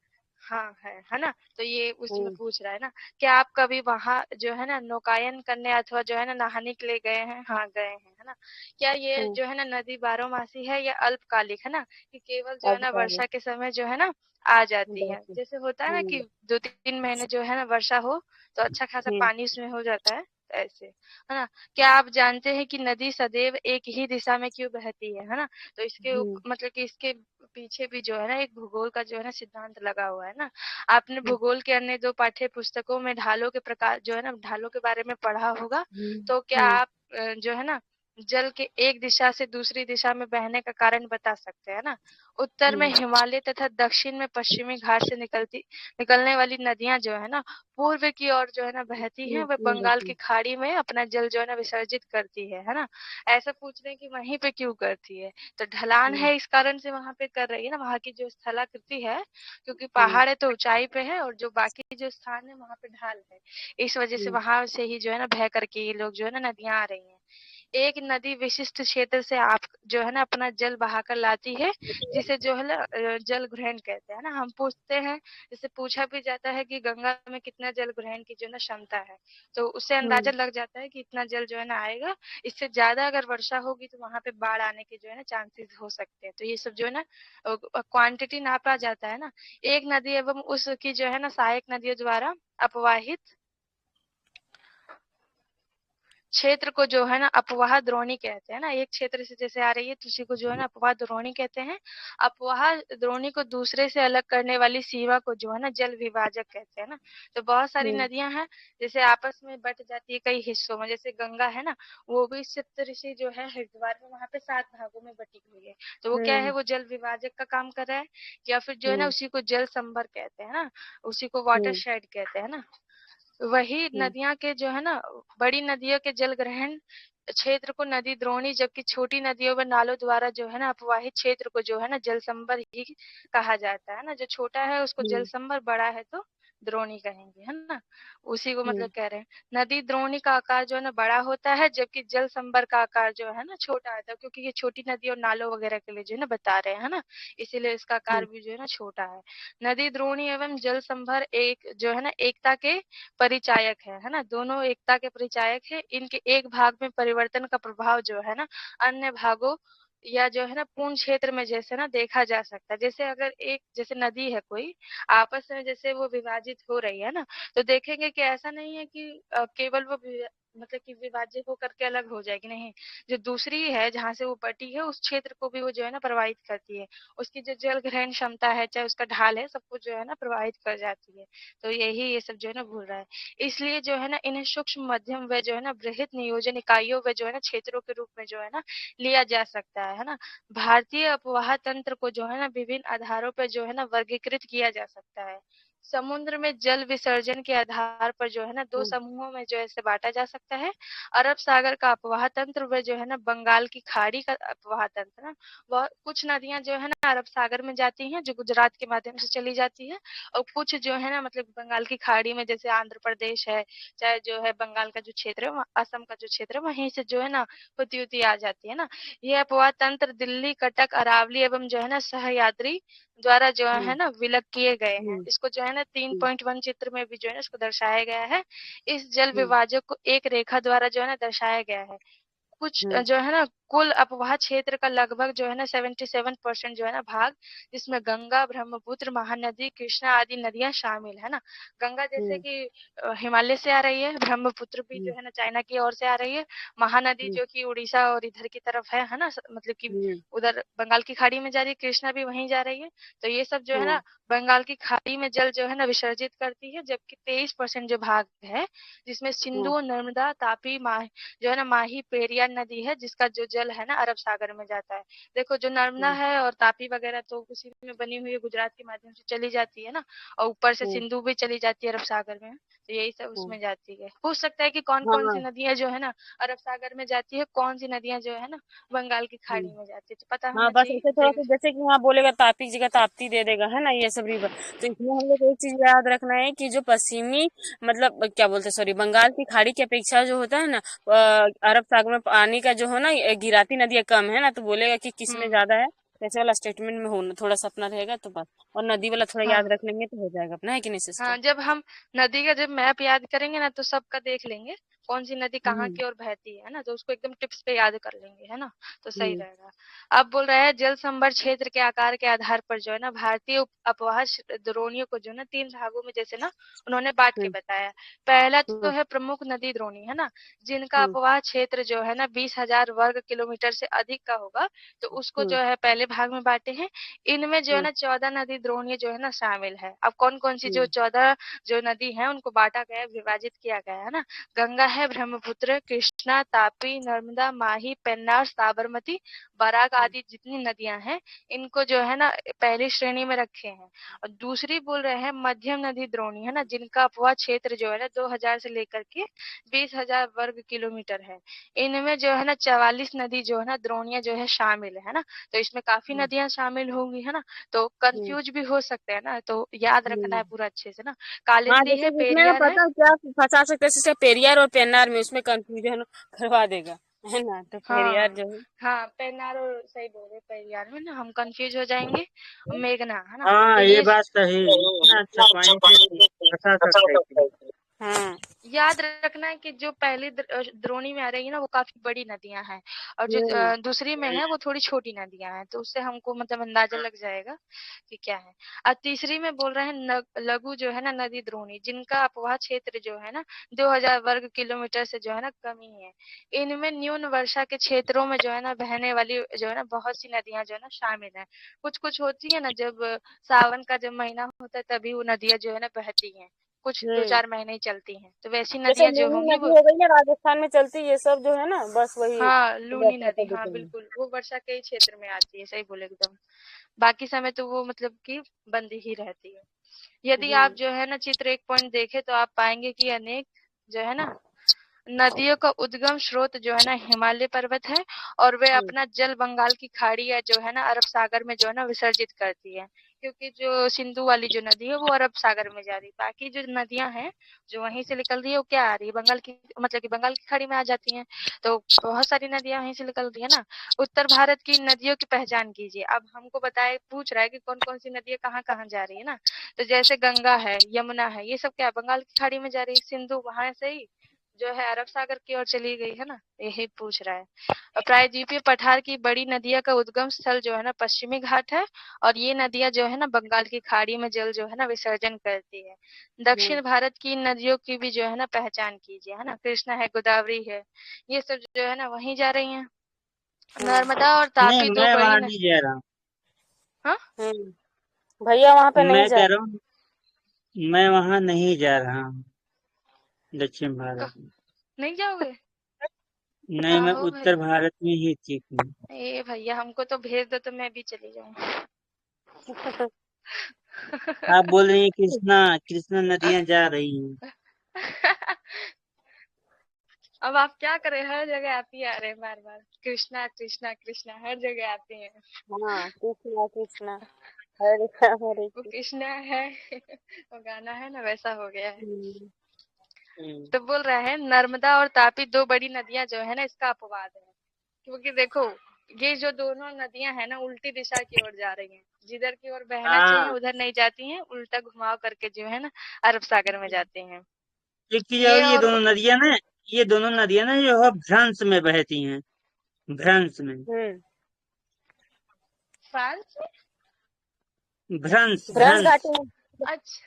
हाँ है ना। तो ये उसमें पूछ रहा है ना, क्या आप कभी वहां जो है ना नौकायन करने अथवा जो है ना नहाने के लिए गए हैं? हाँ गए हैं, है ना। क्या ये जो है ना नदी बारहमासी है या अल्पकालिक है ना, कि केवल जो है ना वर्षा के समय जो है ना आ जाती है? जैसे होता है ना कि 2-3 महीने जो है ना वर्षा हो तो अच्छा खासा पानी उसमें हो जाता है, तो ऐसे है ना। क्या आप जानते हैं कि नदी सदैव एक ही दिशा में क्यों बहती है ना। तो इसके मतलब कि इसके पीछे भी जो है ना एक भूगोल का जो है ना सिद्धांत लगा हुआ है ना। आपने भूगोल के अन्य 2 पाठ्य पुस्तकों में ढालों के प्रकार जो है ना ढालों के बारे में पढ़ा होगा। तो क्या आप जो है ना जल के एक दिशा से दूसरी दिशा में बहने का कारण बता सकते हैं ना। उत्तर में हिमालय तथा दक्षिण में पश्चिमी घाट से निकलने वाली नदियां जो है ना पूर्व की ओर जो है ना बहती हैं, वह बंगाल की खाड़ी में अपना जल जो है ना विसर्जित करती है ना। ऐसा पूछ रहे हैं कि वहीं पे क्यों करती है, तो ढलान है इस कारण से वहां पे कर रही है ना। वहां की जो स्थलाकृति है, क्योंकि पहाड़ है तो ऊंचाई पे है, और जो बाकी जो स्थान है वहां पे ढाल है, इस वजह से वहां से ही जो है ना बह करके ये लोग जो है ना नदियां आ रही हैं। एक नदी विशिष्ट क्षेत्र से आप जो है ना अपना जल बहाकर लाती है, जिसे जो है ना जल ग्रहण कहते हैं ना। हम पूछते हैं, जैसे पूछा भी जाता है कि गंगा में कितना जल ग्रहण की जो है ना क्षमता है, तो उससे अंदाजा लग जाता है कि इतना जल जो है ना आएगा। इससे ज्यादा अगर वर्षा होगी तो वहां पे बाढ़ आने के जो है ना चांसेस हो सकते हैं। तो ये सब जो है ना क्वांटिटी नापा जाता है ना। एक नदी एवं उसकी जो है ना सहायक नदियों द्वारा अपवाहित क्षेत्र को जो है ना अपवाह द्रोणी कहते हैं ना। एक क्षेत्र से जैसे आ रही है तो उसी को जो है ना अपवाह द्रोणी कहते हैं। अपवाह द्रोणी को दूसरे से अलग करने वाली सीमा को जो है ना जल विभाजक कहते हैं ना। तो बहुत सारी नदियां हैं, जैसे आपस में बट जाती है कई हिस्सों में। जैसे गंगा है ना, वो भी सप्तऋषि जो है हरिद्वार में वहां पे 7 भागों में बटी हुई है। तो वो क्या है, वो जल विभाजक का काम कर रहा है, या फिर जो है ना उसी को जल संभर कहते हैं ना, उसी को वाटर शेड कहते हैं ना। वही नदियां के जो है ना बड़ी नदियों के जल ग्रहण क्षेत्र को नदी द्रोणी, जबकि छोटी नदियों व नालों द्वारा जो है ना अपवाहित क्षेत्र को जो है ना जल संभर ही कहा जाता है ना। जो छोटा है उसको जल संभर, बड़ा है तो द्रोणी कहेंगे, है ना। उसी को मतलब कह रहे हैं। नदी द्रोणी का आकार जो है ना बड़ा होता है, जबकि जल संभर का आकार जो है ना छोटा आता है, क्योंकि ये छोटी नदी और नालों वगैरह के लिए जो है ना बता रहे हैं, है ना। इसीलिए इसका आकार भी जो है ना छोटा है। नदी द्रोणी एवं जल संभर एक जो है ना एकता के परिचायक है ना। दोनों एकता के परिचायक है। इनके एक भाग में परिवर्तन का प्रभाव जो है ना अन्य भागों या जो है ना पूर्ण क्षेत्र में जैसे ना देखा जा सकता है। जैसे अगर एक जैसे नदी है कोई, आपस में जैसे वो विभाजित हो रही है ना, तो देखेंगे कि ऐसा नहीं है कि केवल वो मतलब कि विभाजित होकर के अलग हो जाएगी, नहीं। जो दूसरी है जहाँ से वो बटी है, उस क्षेत्र को भी वो जो है ना प्रभावित करती है। उसकी जो जल ग्रहण क्षमता है, चाहे उसका ढाल है, सबको जो है ना प्रभावित कर जाती है। तो यही ये सब जो है ना भूल रहा है। इसलिए जो है ना इन्हें सूक्ष्म, मध्यम व जो है ना बृहत नियोजन इकाइयों व जो है ना क्षेत्रों के रूप में जो है ना लिया जा सकता है ना। भारतीय अपवाह तंत्र को जो है ना विभिन्न आधारों पर जो है ना वर्गीकृत किया जा सकता है। समुद्र में जल विसर्जन के आधार पर जो है ना 2 समूहों में जो है इसे बांटा जा सकता है। अरब सागर का अपवाह तंत्र व जो है ना बंगाल की खाड़ी का अपवाह तंत्र ना। वह कुछ नदियां जो है ना अरब सागर में जाती हैं, जो गुजरात के माध्यम से चली जाती है, और कुछ जो है ना मतलब बंगाल की खाड़ी में, जैसे आंध्र प्रदेश है, चाहे जो है बंगाल का जो क्षेत्र है, असम का जो क्षेत्र है, वहीं से जो है ना होती होती आ जाती है ना। यह अपवाह तंत्र दिल्ली, कटक, अरावली एवं जो है ना सहयाद्री द्वारा जो है ना विलग किए गए हैं। इसको जो है ना 3.1 चित्र में भी जो है ना इसको दर्शाया गया है। इस जल विभाजक को एक रेखा द्वारा जो है ना दर्शाया गया है। कुछ जो है ना कुल अपवाह क्षेत्र का लगभग जो है ना 77% जो है ना भाग, जिसमें गंगा, ब्रह्मपुत्र, महानदी, कृष्णा आदि नदियां शामिल है ना। गंगा जैसे कि हिमालय से आ रही है, ब्रह्मपुत्र भी जो है ना चाइना की ओर से आ रही है, महानदी जो कि उड़ीसा और इधर की तरफ है ना, मतलब कि उधर बंगाल की खाड़ी में जा रही है, कृष्णा भी वहीं जा रही है। तो ये सब जो है ना बंगाल की खाड़ी में जल जो है ना विसर्जित करती है। जबकि 23% जो भाग है, जिसमें सिंधु, नर्मदा, तापी, जो है ना माही, पेरियार नदी है, जिसका जो जल है ना अरब सागर में जाता है। देखो जो नर्मदा है और तापी वगैरह तो उसी में बनी हुई है, गुजरात के माध्यम से चली जाती है ना, और ऊपर से सिंधु भी चली जाती है अरब सागर में, तो यही सब उसमें जाती है। पूछ सकता है कि कौन कौन सी नदियां जो है ना अरब सागर में जाती है, कौन सी नदियां जो है ना बंगाल की खाड़ी में जाती है, तो पता हाँ, होना बस चाहिए। ऐसे थोड़ा सा जैसे कि वहाँ बोलेगा ताप्ती जगह ताप्ती दे देगा, है ना, ये सब रिवर। तो इसमें हम लोग को एक चीज याद रखना है कि जो पश्चिमी मतलब क्या बोलते हैं, सॉरी, बंगाल की खाड़ी की अपेक्षा जो होता है ना अरब सागर में पानी का जो है ना गिराती नदियां कम है ना, तो बोलेगा कि किसमें ज्यादा है। तो ऐसे वाला स्टेटमेंट में होना थोड़ा सा अपना रहेगा तो बस। और नदी वाला थोड़ा याद हाँ रख लेंगे तो हो जाएगा अपना, है कि नहीं सिस्टर? हाँ, जब हम नदी का जब मैप याद करेंगे ना, तो सबका देख लेंगे कौन सी नदी कहाँ हम्म। की ओर बहती है ना, तो उसको एकदम टिप्स पे याद कर लेंगे, है ना। तो सही हम्म। रहेगा। अब बोल रहा है जल संभर क्षेत्र के आकार के आधार पर जो है ना भारतीय अपवाह द्रोणियों को जो है ना 3 भागों में जैसे ना उन्होंने बांट के हम्म। बताया। पहला तो हम्म। है प्रमुख नदी द्रोणी, है ना, जिनका हम्म। अपवाह क्षेत्र जो है ना 20,000 वर्ग किलोमीटर से अधिक का होगा, तो उसको हम्म। जो है पहले भाग में बांटे हैं। इनमें जो है हम्म। ना 14 नदी द्रोणी जो है ना शामिल है। अब कौन कौन सी जो हम्म। 14 जो नदी है उनको बांटा गया है, विभाजित किया गया है ना। गंगा है ब्रह्मपुत्र, कृष्णा, तापी, नर्मदा, माही, पेन्नार, साबरमती, बराक आदि जितनी नदियां हैं, इनको जो है ना पहली श्रेणी में रखे हैं। और दूसरी बोल रहे हैं मध्यम नदी द्रोणी, है ना, जिनका अपवाह क्षेत्र जो है ना 2000 से लेकर के 20,000 वर्ग किलोमीटर है। इनमें जो है ना 44 नदी जो है ना द्रोणियां जो है शामिल है ना। तो इसमें काफी नदियां शामिल होंगी, है ना, तो कंफ्यूज भी हो सकते हैं ना, तो याद रखना है पूरा अच्छे से ना। हाँ, कालिंदी जैसे है, जिसमें पेरियार है। पता क्या फंसा सकते हैं, जैसे पेरियार और पेन्नार में, उसमें कंफ्यूजन करवा देगा, है ना, तो पेरियार हाँ जो है। हाँ, पेन्नार और सही बोले, पेरियार में ना हम कंफ्यूज हो जाएंगे। मेघना, है ना, तो हाँ, ये ये बात सही है, इतना अच्छा पॉइंट है कि बता सकते हैं कि हाँ। याद रखना है कि जो पहली द्रोणी में आ रही है ना वो काफी बड़ी नदियां हैं, और जो दूसरी में है वो थोड़ी छोटी नदियां हैं, तो उससे हमको मतलब अंदाजा लग जाएगा कि क्या है। और तीसरी में बोल रहे हैं लघु जो है ना नदी द्रोणी, जिनका अपवाह क्षेत्र जो है ना 2000 वर्ग किलोमीटर से जो है ना कम ही है। इनमें न्यून वर्षा के क्षेत्रों में जो है ना बहने वाली जो है ना बहुत सी नदियां जो है ना शामिल है। कुछ कुछ होती है ना, जब सावन का जब महीना होता है तभी वो नदियां जो है ना बहती हैं, कुछ दो हम्म चार महीने ही चलती हैं, तो वैसी जैसे नदियां जो लूनी होंगी नदी वो। हो गई ना, राजस्थान में चलती, ये सब जो है ना, बस वही हाँ, लूनी वर्षा नदी, के हाँ ऋतु में। बिल्कुल, वो वर्षा के ही क्षेत्र में आती है, सही बोले एकदम। बाकी समय तो वो मतलब कि बंद ही रहती है। यदि आप हम्म जो है ना चित्र 1 देखें तो आप पाएंगे कि अनेक जो है ना नदियों का उद्गम स्रोत जो है ना हिमालय पर्वत है, और वे हम्म अपना जल बंगाल की खाड़ी या जो है ना अरब सागर में जो है ना विसर्जित करती है, क्योंकि जो सिंधु वाली जो नदी है वो अरब सागर में जा रही है। बाकी जो नदियां हैं जो वहीं से निकल रही है वो क्या आ रही है, बंगाल की, मतलब कि बंगाल की खाड़ी में आ जाती हैं। तो बहुत सारी नदियां वहीं से निकल रही है ना। उत्तर भारत की नदियों की पहचान कीजिए। अब हमको बताए, पूछ रहा है कि कौन कौन सी नदियां कहाँ कहाँ जा रही है ना। तो जैसे गंगा है, यमुना है, ये सब क्या बंगाल की खाड़ी में जा रही है। सिंधु वहां से ही जो है अरब सागर की ओर चली गई है ना, यही पूछ रहा है। और प्रायद्वीपीय पठार की बड़ी नदियां का उद्गम स्थल जो है ना पश्चिमी घाट है, और ये नदियां जो है ना बंगाल की खाड़ी में जल जो है ना विसर्जन करती है। हम्म दक्षिण भारत की नदियों की भी जो है ना पहचान कीजिए, है ना, कृष्णा है, गोदावरी है, ये सब जो है ना वहीं जा रही हैं। हम्म नर्मदा और नहीं, तापी दो मैं बड़ी वहां न... नहीं जा रहा हूँ। हाँ, भैया वहां पे नहीं मैं जा। कह रहा हूँ, मैं वहां नहीं जा रहा हूँ, दक्षिण भारत में। नहीं जाओगे? नहीं, का मैं हो उत्तर भाई, भारत में ही ठीक हूँ। ए भैया हमको तो भेज दो तो मैं भी चली जाऊँ। आप बोल रही हैं कृष्णा, कृष्णा नदियां जा रही हैं। अब आप क्या करें, हर जगह आप ही आ रहे हैं बार बार, कृष्णा कृष्णा कृष्णा हर जगह आते हैं। हाँ, कृष्णा कृष्णा, हरे राम हरे वो कृष्ण। कृष्णा है वो गाना है ना, वैसा हो गया है। हम्म, हम्म, तो बोल रहे हैं नर्मदा और तापी दो बड़ी नदियां जो है ना इसका अपवाद है, क्योंकि देखो ये जो दोनों नदियां है ना उल्टी दिशा की ओर जा रही हैं, जिधर की ओर बहना चाहिए हाँ, उधर नहीं जाती हैं, उल्टा घुमाव करके जो है ना अरब सागर में जाती हैं। एक चीज और, ये ये और दोनों नदियां ना, ये दोनों नदियां ना जो है भ्रंश में बहती हैं, भ्रंश में। हम्म। फ्रांस में? भ्रंश, भ्रंश भ्रंश। घाटी में, अच्छा,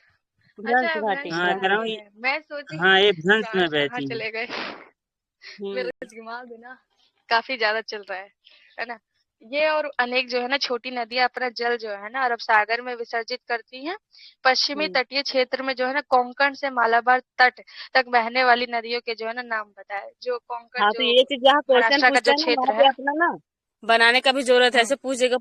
भ्रंश अच्छा घाटी, भ्रंश हाँ, कह भ्रंश रहा घाटी हूँ में, मैं सोची हाँ, ये भ्रंश में फ्रांस कहाँ बहती हैं। चले गए। हम्म मेरा दिमाग है ना काफी ज्यादा चल रहा है ना। ये और अनेक जो है ना छोटी नदियां अपना जल जो है ना अरब सागर में विसर्जित करती हैं। पश्चिमी हम्म। तटीय क्षेत्र में जो है ना कोंकण से मालाबार तट तक बहने वाली नदियों के जो है ना नाम बताए। जो कोंकण हाँ, तो जो ये चीज जहाँ क्वेश्चन महाराष्ट्र का पूछता जो है ना, वहाँ क्षेत्र पे है। अपना ना बनाने का भी जरूरत है। हम्म ऐसे पूछेगा,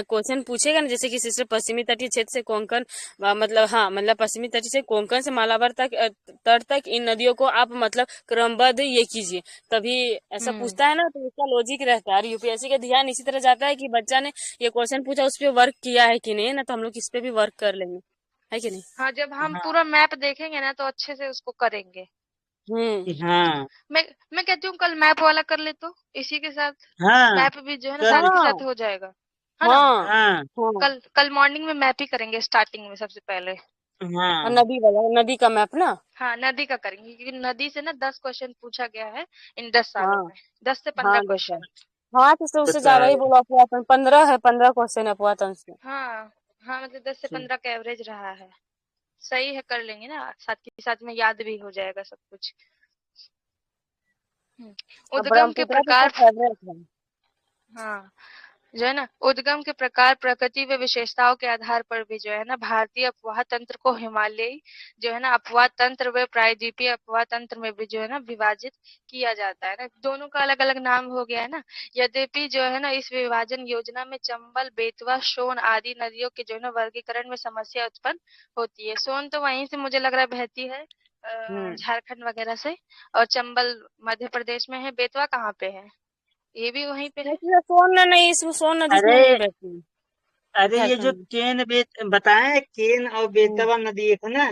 क्वेश्चन पूछेगा ना, जैसे किसी से पश्चिमी तटीय क्षेत्र से कोंकण, मतलब हाँ, मतलब पश्चिमी तटीय से कोंकण से मालाबार तक, तट तक इन नदियों को आप मतलब क्रमबद्ध ये कीजिए, तभी ऐसा हम्म पूछता है ना, तो इसका लॉजिक रहता है। और यूपीएससी का ध्यान इसी तरह जाता है कि बच्चा ने ये क्वेश्चन पूछा, उस पर वर्क किया है कि नहीं, ना तो हम लोग इस पे भी वर्क कर लेंगे, है कि नहीं। हाँ, जब हम हाँ, पूरा मैप देखेंगे ना तो अच्छे से उसको करेंगे। हम्म हाँ, मैं कहती हूँ कल मैप वाला कर ले तो इसी के साथ हाँ, मैप भी जो है ना कर साथ लो। के हाँ साथ हो जाएगा, है ना। हाँ हाँ, हाँ। कल कल मॉर्निंग में मैप ही करेंगे स्टार्टिंग में सबसे पहले। और हाँ, नदी वाला, नदी का मैप ना। हाँ, नदी का करेंगे क्योंकि नदी से ना 10 क्वेश्चन पूछा गया है इन 10 सालों हाँ में, 10 से 15 हाँ, देखो। क्वेश्चन। हाँ, तो उससे ज्यादा ही बताओ। बोला, पुरातन 15 है, 15 क्वेश्चन है पुरातन से। हाँ हाँ, मतलब 10 से 15 का एवरेज रहा है। सही है, कर लेंगे ना, साथ के साथ में याद भी हो जाएगा सब कुछ। अब उद्गम के ब्रह्मपुत्र तो प्रकार। सब फेवरेट है। हाँ, जो है ना उद्गम के प्रकार, प्रकृति व विशेषताओं के आधार पर भी जो है ना भारतीय अपवाह तंत्र को हिमालयी जो है ना अपवाह तंत्र व प्रायद्वीपीय अपवाह तंत्र में भी जो है ना विभाजित किया जाता है ना। दोनों का अलग अलग नाम हो गया है ना। यद्यपि जो है ना इस विभाजन योजना में चंबल, बेतवा, सोन आदि नदियों के जो है ना वर्गीकरण में समस्या उत्पन्न होती है। सोन तो वहीं से मुझे लग रहा है बहती है झारखंड वगैरह से, और चंबल मध्य प्रदेश में है। बेतवा कहाँ पे है? ये भी वहीं पे है। सोन नहीं, इसमें सोन नदी इसमें अरे नहीं बहती है अरे ये जो झारखंड में। केन बताए, केन और हम्म बेतवा नदी एक है ना,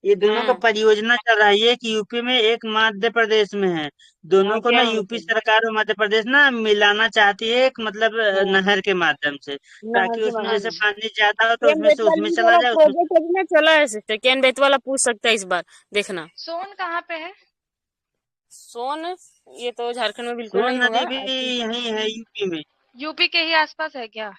ये दोनों का हम्म, परियोजना चल रहा है। एक यूपी में, एक मध्य प्रदेश में है। हाँ दोनों को ना क्या यूपी मतलब। सरकार और मध्य प्रदेश ना मिलाना चाहती है, एक मतलब हाँ, नहर के माध्यम से, नहर ताकि के उसमें माध्यम जैसे से। पानी ज्यादा हो तो केन उसमें बेत से वाला उसमें ये चला वाला जाए उसमें। प्रोजेक्ट अभी ना चला है सिस्टर, केन बेत वाला पूछ सकता है इस बार, देखना। सोन कहाँ पे है? सोन ये तो झारखंड में बिल्कुल सोन नहीं होगा नदी भी आई थिंक। यही है, यूपी में। यूपी के ही आसपास है क्या?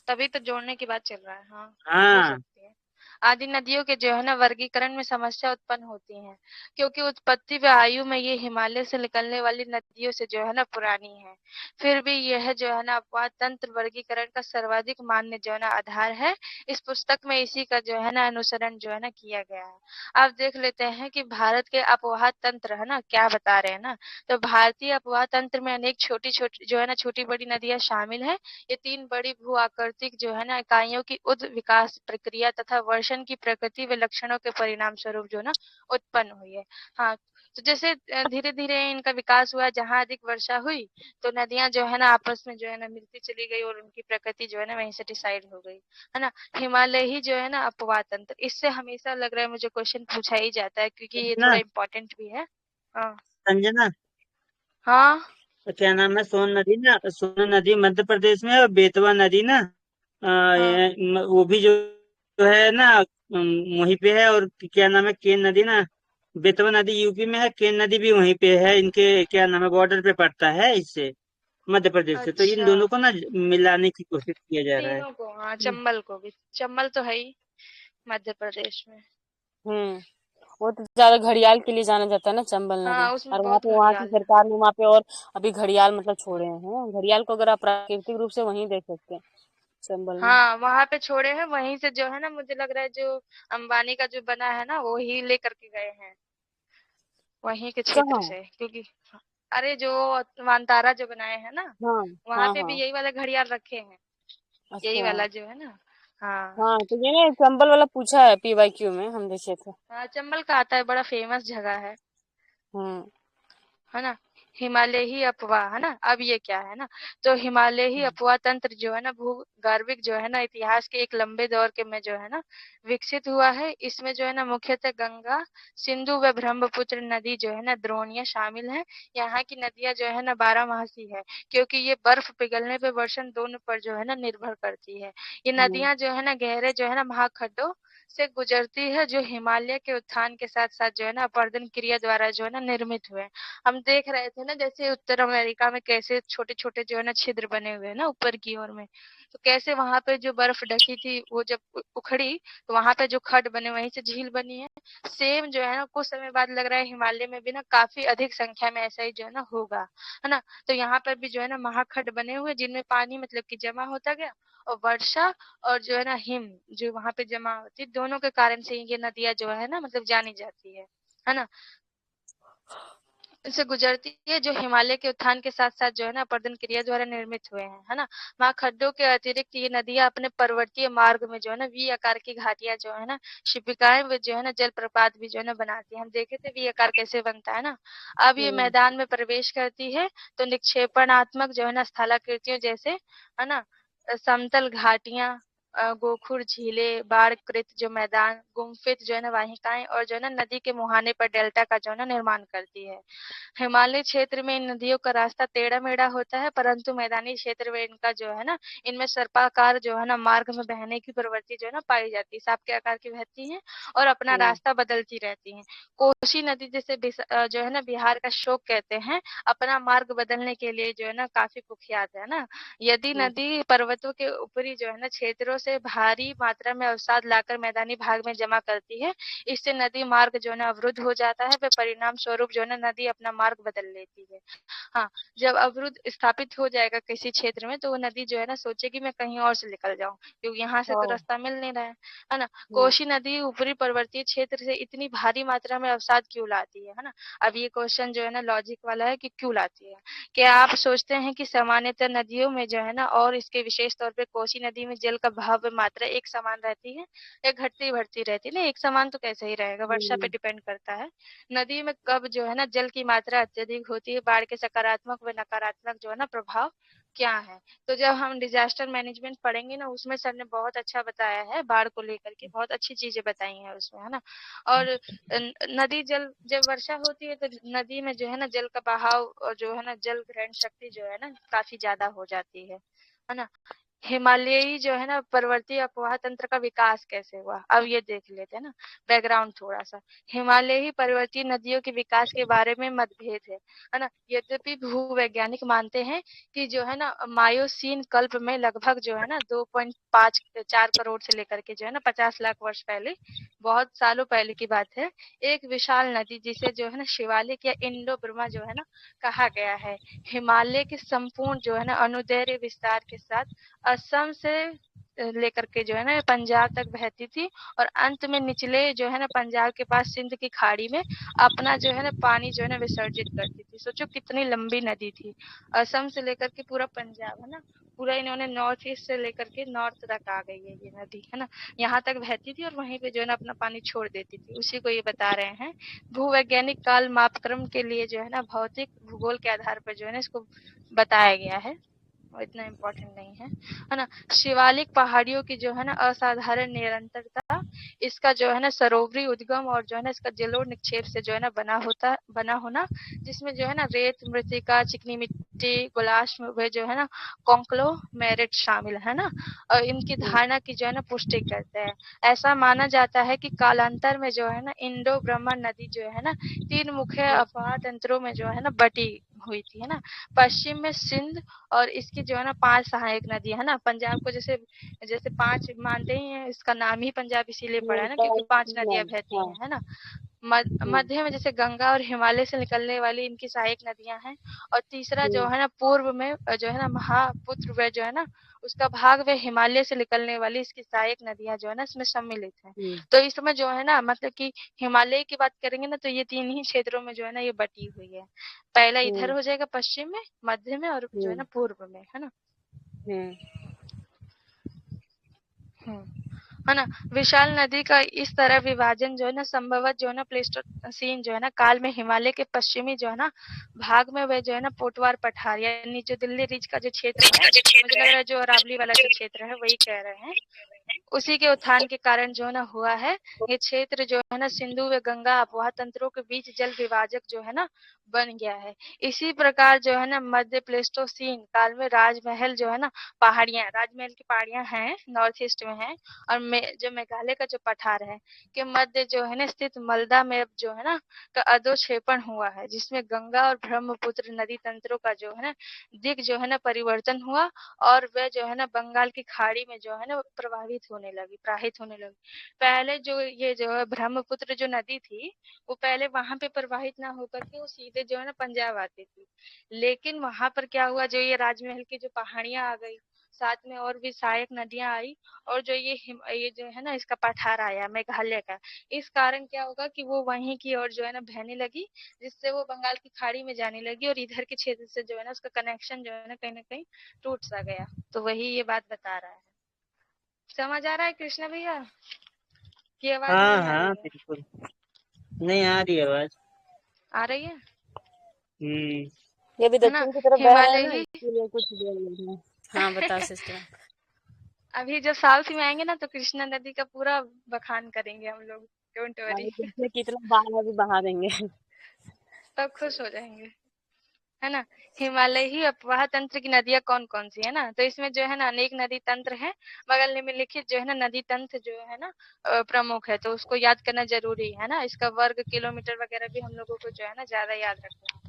तभी तो जोड़ने की बात चल रहा है। हाँ, हो हाँ। सकती है। आदि नदियों के जो है ना वर्गीकरण में समस्या उत्पन्न होती है, क्योंकि उत्पत्ति व आयु में ये हिमालय से निकलने वाली नदियों से जो है ना पुरानी है। फिर भी यह जो है ना अपवाह तंत्र वर्गीकरण का सर्वाधिक मान्य जो है ना आधार है। इस पुस्तक में इसी का जो है ना अनुसरण जो है ना किया गया है। अब देख लेते हैं कि भारत के अपवाह तंत्र है ना क्या बता रहे हैं ना। तो भारतीय अपवाह तंत्र में अनेक छोटी छोटी जो है ना छोटी बड़ी नदियां शामिल है। ये 3 बड़ी भू आकृतिक जो है ना इकाइयों की उद विकास प्रक्रिया तथा वर्षण की प्रकृति व लक्षणों के परिणाम स्वरूप जो ना उत्पन्न हुई है। हाँ, तो जैसे धीरे-धीरे इनका विकास हुआ, जहाँ अधिक वर्षा हुई, तो नदियाँ जो है ना आपस में जो है ना मिलती चली गई और उनकी प्रकृति जो है ना वहीं से डिसाइड हो गई, है ना? हिमालय ही जो है ना अपवाह तंत्र, इससे हमेशा लग रहा है मुझे क्वेश्चन पूछा ही जाता है, क्योंकि ये ना थोड़ा इम्पोर्टेंट भी है। हाँ। संजना, हाँ। तो क्या नाम है, सोन नदी ना, सोन नदी मध्य प्रदेश में है, और बेतवा नदी ना हाँ। वो भी जो है ना वहीं पे है। और क्या नाम है, केन नदी ना, बेतवा नदी यूपी में है, केन नदी भी वहीं पे है। इनके क्या नाम है, बॉर्डर पे पड़ता है इससे, मध्य प्रदेश से। तो इन अच्छा। दोनों को ना मिलाने की कोशिश किया जा रहा है। तीनों को, हाँ, चंबल को भी। चंबल तो है ही मध्य प्रदेश में। हम्म, वो तो ज्यादा घड़ियाल के लिए जाना जाता है ना चंबल नदी। हाँ, उसमें और वहाँ बहुत पे, वहाँ की घड़ियाल है। सरकार ने वहाँ पे और अभी घड़ियाल मतलब छोड़े हैं। घड़ियाल को अगर आप प्राकृतिक रूप से वहीं देख सकते हैं, चंबल में। हाँ, वहां पे छोड़े हैं, वहीं से जो है ना मुझे लग रहा है जो अंबानी का जो बना है ना वो ही लेकर के गए हैं वहीं के क्षेत्र कहाँ? से, क्योंकि अरे जो वानतारा जो बनाए हैं ना, हाँ वहां हाँ पे भी हाँ। यही वाले घड़ियाल रखे हैं। यही अच्छा। वाला जो है ना। हाँ। हाँ तो ये ना चंबल वाला पूछा है PYQ में, हम देखे थे। हाँ, चंबल का आता है, बड़ा फेमस जगह हम्म है ना। हिमालय ही अपवाह है ना। अब ये क्या है ना, तो हिमालय ही अपवाह तंत्र जो है ना भूगर्भिक जो है ना इतिहास के एक लंबे दौर के में जो है ना विकसित हुआ है। इसमें जो है ना मुख्यतः गंगा, सिंधु व ब्रह्मपुत्र नदी जो है ना द्रोणियां शामिल है। यहाँ की नदियां जो है ना बारहमासी है, क्योंकि ये बर्फ पिघलने पे वर्षण दोनों पर जो है ना निर्भर करती है। ये हम्म नदियां जो है ना गहरे जो है ना महाखड्डों से गुजरती है, जो हिमालय के उत्थान के साथ साथ जो है ना अपरदन क्रिया द्वारा जो है ना निर्मित हुए। हम देख रहे थे ना जैसे उत्तर अमेरिका में कैसे छोटे छोटे जो है ना छिद्र बने हुए हैं ना ऊपर की ओर में, तो कैसे वहां पे जो बर्फ ढकी थी वो जब उखड़ी तो वहां पे जो खड्ड बने वहीं से झील बनी है। सेम जो है ना कुछ समय बाद लग रहा है हिमालय में भी ना काफी अधिक संख्या में ऐसा ही जो है ना होगा, है ना। तो यहाँ पर भी जो है ना महाखड्ड बने हुए जिनमें पानी मतलब कि जमा होता गया, और वर्षा और जो है ना हिम जो वहां पे जमा होती है, दोनों के कारण से ये नदियां जो है ना मतलब जानी जाती है ना। से गुजरती है, जो हिमालय के उत्थान के साथ साथ जो है ना अपरदन क्रिया द्वारा निर्मित हुए हैं, है ना। महाखड्डों के अतिरिक्त ये नदियां अपने पर्वतीय मार्ग में जो है ना वी आकार की घाटियां जो है ना शिविकाएं व जो है ना जलप्रपात भी जो है ना बनाती है। हम देखे थे वी आकार कैसे बनता है ना। अब ये हम्म मैदान में प्रवेश करती है तो निक्षेपणात्मक जो है ना स्थलाकृतियों जैसे, है ना, समतल घाटियां, गोखुर झीलें, बाढ़कृत जो मैदान, गुम्फित जो है ना वाहिकाएं, और जो है ना नदी के मुहाने पर डेल्टा का जो है ना निर्माण करती है। हिमालय क्षेत्र में इन नदियों का रास्ता टेढ़ा-मेढ़ा होता है, परंतु मैदानी क्षेत्र में इनका जो है ना इनमें सर्पाकार जो है ना मार्ग में बहने की प्रवृत्ति जो है ना पाई जाती है। सांप के आकार की बहती हैं और अपना हम्म रास्ता बदलती रहती हैं। कोसी नदी जैसे जो है ना बिहार का शोक कहते हैं, अपना मार्ग बदलने के लिए जो है ना काफ़ी कुख्यात है ना। यदि हम्म नदी पर्वतों के ऊपरी जो है ना क्षेत्रों से भारी मात्रा में अवसाद लाकर मैदानी भाग में जमा करती है, इससे नदी मार्ग जो है ना अवरुद्ध हो जाता है, व परिणाम स्वरूप जो है ना नदी अपना मार्ग बदल लेती है। हाँ, जब अवरुद्ध स्थापित हो जाएगा किसी क्षेत्र में तो वो नदी जो है ना सोचेगी मैं कहीं और से निकल जाऊँ, क्योंकि यहाँ से तो हाँ। रास्ता मिल नहीं रहा है ना? कोसी नदी ऊपरी पर्वतीय क्षेत्र से इतनी भारी मात्रा में अवसाद क्यों लाती है ना? अब ये क्वेश्चन जो है ना लॉजिक वाला है कि क्यों लाती है? क्या आप सोचते हैं कि सामान्यतः नदियों में जो है ना और इसके विशेष तौर पे कोसी नदी में जल का बहाव व मात्रा एक समान रहती है या घटती बढ़ती रहती है? नहीं, एक समान तो कैसे ही रहेगा, वर्षा पे डिपेंड करता है। नदी में कब जो है ना जल की मात्रा अत्यधिक होती है, बाढ़ के सकारात्मक व नकारात्मक जो है ना प्रभाव क्या है? तो जब हम डिजास्टर मैनेजमेंट पढ़ेंगे ना उसमें सर ने बहुत अच्छा बताया है, बाढ़ को लेकर के बहुत अच्छी चीजें बताई हैं उसमें, है ना? और नदी जल जब वर्षा होती है तो नदी में जो है ना जल का बहाव और जो है ना जल ग्रहण शक्ति जो है ना काफी ज्यादा हो जाती है ना? हिमालयी जो है ना पर्वतीय अपवाह तंत्र का विकास कैसे हुआ, अब ये देख लेते हैं ना बैकग्राउंड थोड़ा सा। हिमालयी पर्वतीय नदियों के विकास के बारे में मतभेद है ना? यद्यपि भूवैज्ञानिक मानते हैं कि जो है ना मायोसीन कल्प में लगभग जो है ना 2.54 करोड़ से लेकर के जो है ना 50 लाख वर्ष पहले, बहुत सालों पहले की बात है, एक विशाल नदी जिसे जो है ना शिवालिक या इंडो ब्रह्मा जो है ना कहा गया है, हिमालय के संपूर्ण जो है ना अनुदैर्य विस्तार के साथ असम से लेकर के जो है ना पंजाब तक बहती थी और अंत में निचले जो है ना पंजाब के पास सिंध की खाड़ी में अपना जो है ना पानी जो है ना विसर्जित करती थी। सोचो कितनी लंबी नदी थी, असम से लेकर के पूरा पंजाब, है ना? पूरा इन्होंने नॉर्थ ईस्ट से लेकर के नॉर्थ तक आ गई है ये नदी, है ना? यहाँ तक बहती थी और वहीं पे जो है ना अपना पानी छोड़ देती थी, उसी को ये बता रहे हैं। भूवैज्ञानिक काल मापक्रम के लिए जो है ना भौतिक भूगोल के आधार पर जो है ना इसको बताया गया है, और इतना इम्पोर्टेंट नहीं है ना? शिवालिक पहाड़ियों की जो है ना असाधारण निरंतरता, इसका जो है ना सरोवरी उद्गम और जो है ना इसका जलोढ़ निक्षेप से जो है ना बना होना, जिसमें जो है ना रेत, मृतिका, चिकनी मिट्टी, गुलाश वे जो है ना कॉन्क्लोमेरेट शामिल है ना, और इनकी धारणा की जो है ना पुष्टि करते हैं। ऐसा माना जाता है कि कालांतर में जो है ना इंडो ब्रह्मण नदी जो है ना 3 मुख्य अपवाह तंत्रों में जो है ना बटी हुई थी, है ना? पश्चिम में सिंध और इसकी जो है ना 5 सहायक नदी है ना, पंजाब को जैसे जैसे 5 मानते ही हैं, इसका नाम ही पंजाब इसीलिए पड़ा है ना क्योंकि 5 नदियां बहती हैं, है ना? मध्य में जैसे गंगा और हिमालय से निकलने वाली इनकी सहायक नदियां हैं, और तीसरा जो है ना पूर्व में जो है ना महापुत्र व जो है ना उसका भाग व हिमालय से निकलने वाली इसकी सहायक नदियां जो है ना इसमें सम्मिलित हैं। तो इसमें जो है ना मतलब कि हिमालय की बात करेंगे ना तो ये 3 ही क्षेत्रों में जो है ना ये बटी हुई है। पहला इधर हो जाएगा पश्चिम में, मध्य में और जो है ना पूर्व में, है ना? है ना? विशाल नदी का इस तरह विभाजन जो है ना संभवत जो है ना प्लेस्टोसीन जो है ना काल में हिमालय के पश्चिमी जो है ना भाग में वह जो है ना पोटवार पठार यानी जो दिल्ली रिज का जो क्षेत्र है, मुझे लग रहा है जो अरावली वाला जो क्षेत्र है वही कह रहे हैं, उसी के उत्थान के कारण जो है ना हुआ है। ये क्षेत्र जो है ना सिंधु व गंगा अपवाह तंत्रों के बीच जल विभाजक जो है ना बन गया है। इसी प्रकार जो है ना मध्य प्लेस्टोसीन काल में राजमहल जो है ना राजमहल की पहाड़ियां हैं नॉर्थ ईस्ट में है, और जो मेघालय का जो पठार है के मध्य जो है ना स्थित मलदा में जो है ना का अधोक्षेपण हुआ है, जिसमें गंगा और ब्रह्मपुत्र नदी तंत्रों का जो है ना दिग जो है ना परिवर्तन हुआ, और वह जो है ना बंगाल की खाड़ी में जो है ना प्रवाहित होने लगी। पहले जो ये जो है ब्रह्मपुत्र जो नदी थी वो पहले वहां पे प्रवाहित ना होकर के वो सीधे जो है ना पंजाब आती थी, लेकिन वहां पर क्या हुआ, जो ये राजमहल की जो पहाड़ियां आ गई, साथ में और भी सहायक नदियां आई, और जो ये जो है ना इसका पठार आया मेघालय का, इस कारण क्या होगा कि वो वहीं की और जो है ना बहने लगी, जिससे वो बंगाल की खाड़ी में जाने लगी, और इधर के क्षेत्र से जो है ना उसका कनेक्शन जो है ना कहीं टूट सा गया। तो वही ये बात बता रहा है। समझ आ रहा है कृष्णा भैया की आवाज हाँ नहीं आ हाँ रही है? बिल्कुल। नहीं आ रही आवाज। आ रही है, हम्म। ये अभी है ना? दक्षिण की तरफ बह रहा है ना, हिमालयी इसलिए कुछ देर में। हाँ बताओ सिस्टर। अभी जब साउथ में आएंगे ना तो कृष्णा नदी का पूरा बखान करेंगे हम लोग, डोंट हाँ, वरी। देखिए कितना बहा है, अभी बहा देंगे। तब खुश हो जाएंगे, है ना? हिमालयी अपवाह तंत्र की नदियां कौन कौन सी है ना, तो इसमें जो है ना अनेक नदी तंत्र है, बगल में लिखित जो है ना नदी तंत्र जो है ना प्रमुख है, तो उसको याद करना जरूरी है ना, इसका वर्ग किलोमीटर वगैरह भी हम लोगों को जो है ना ज्यादा याद रखना होगा।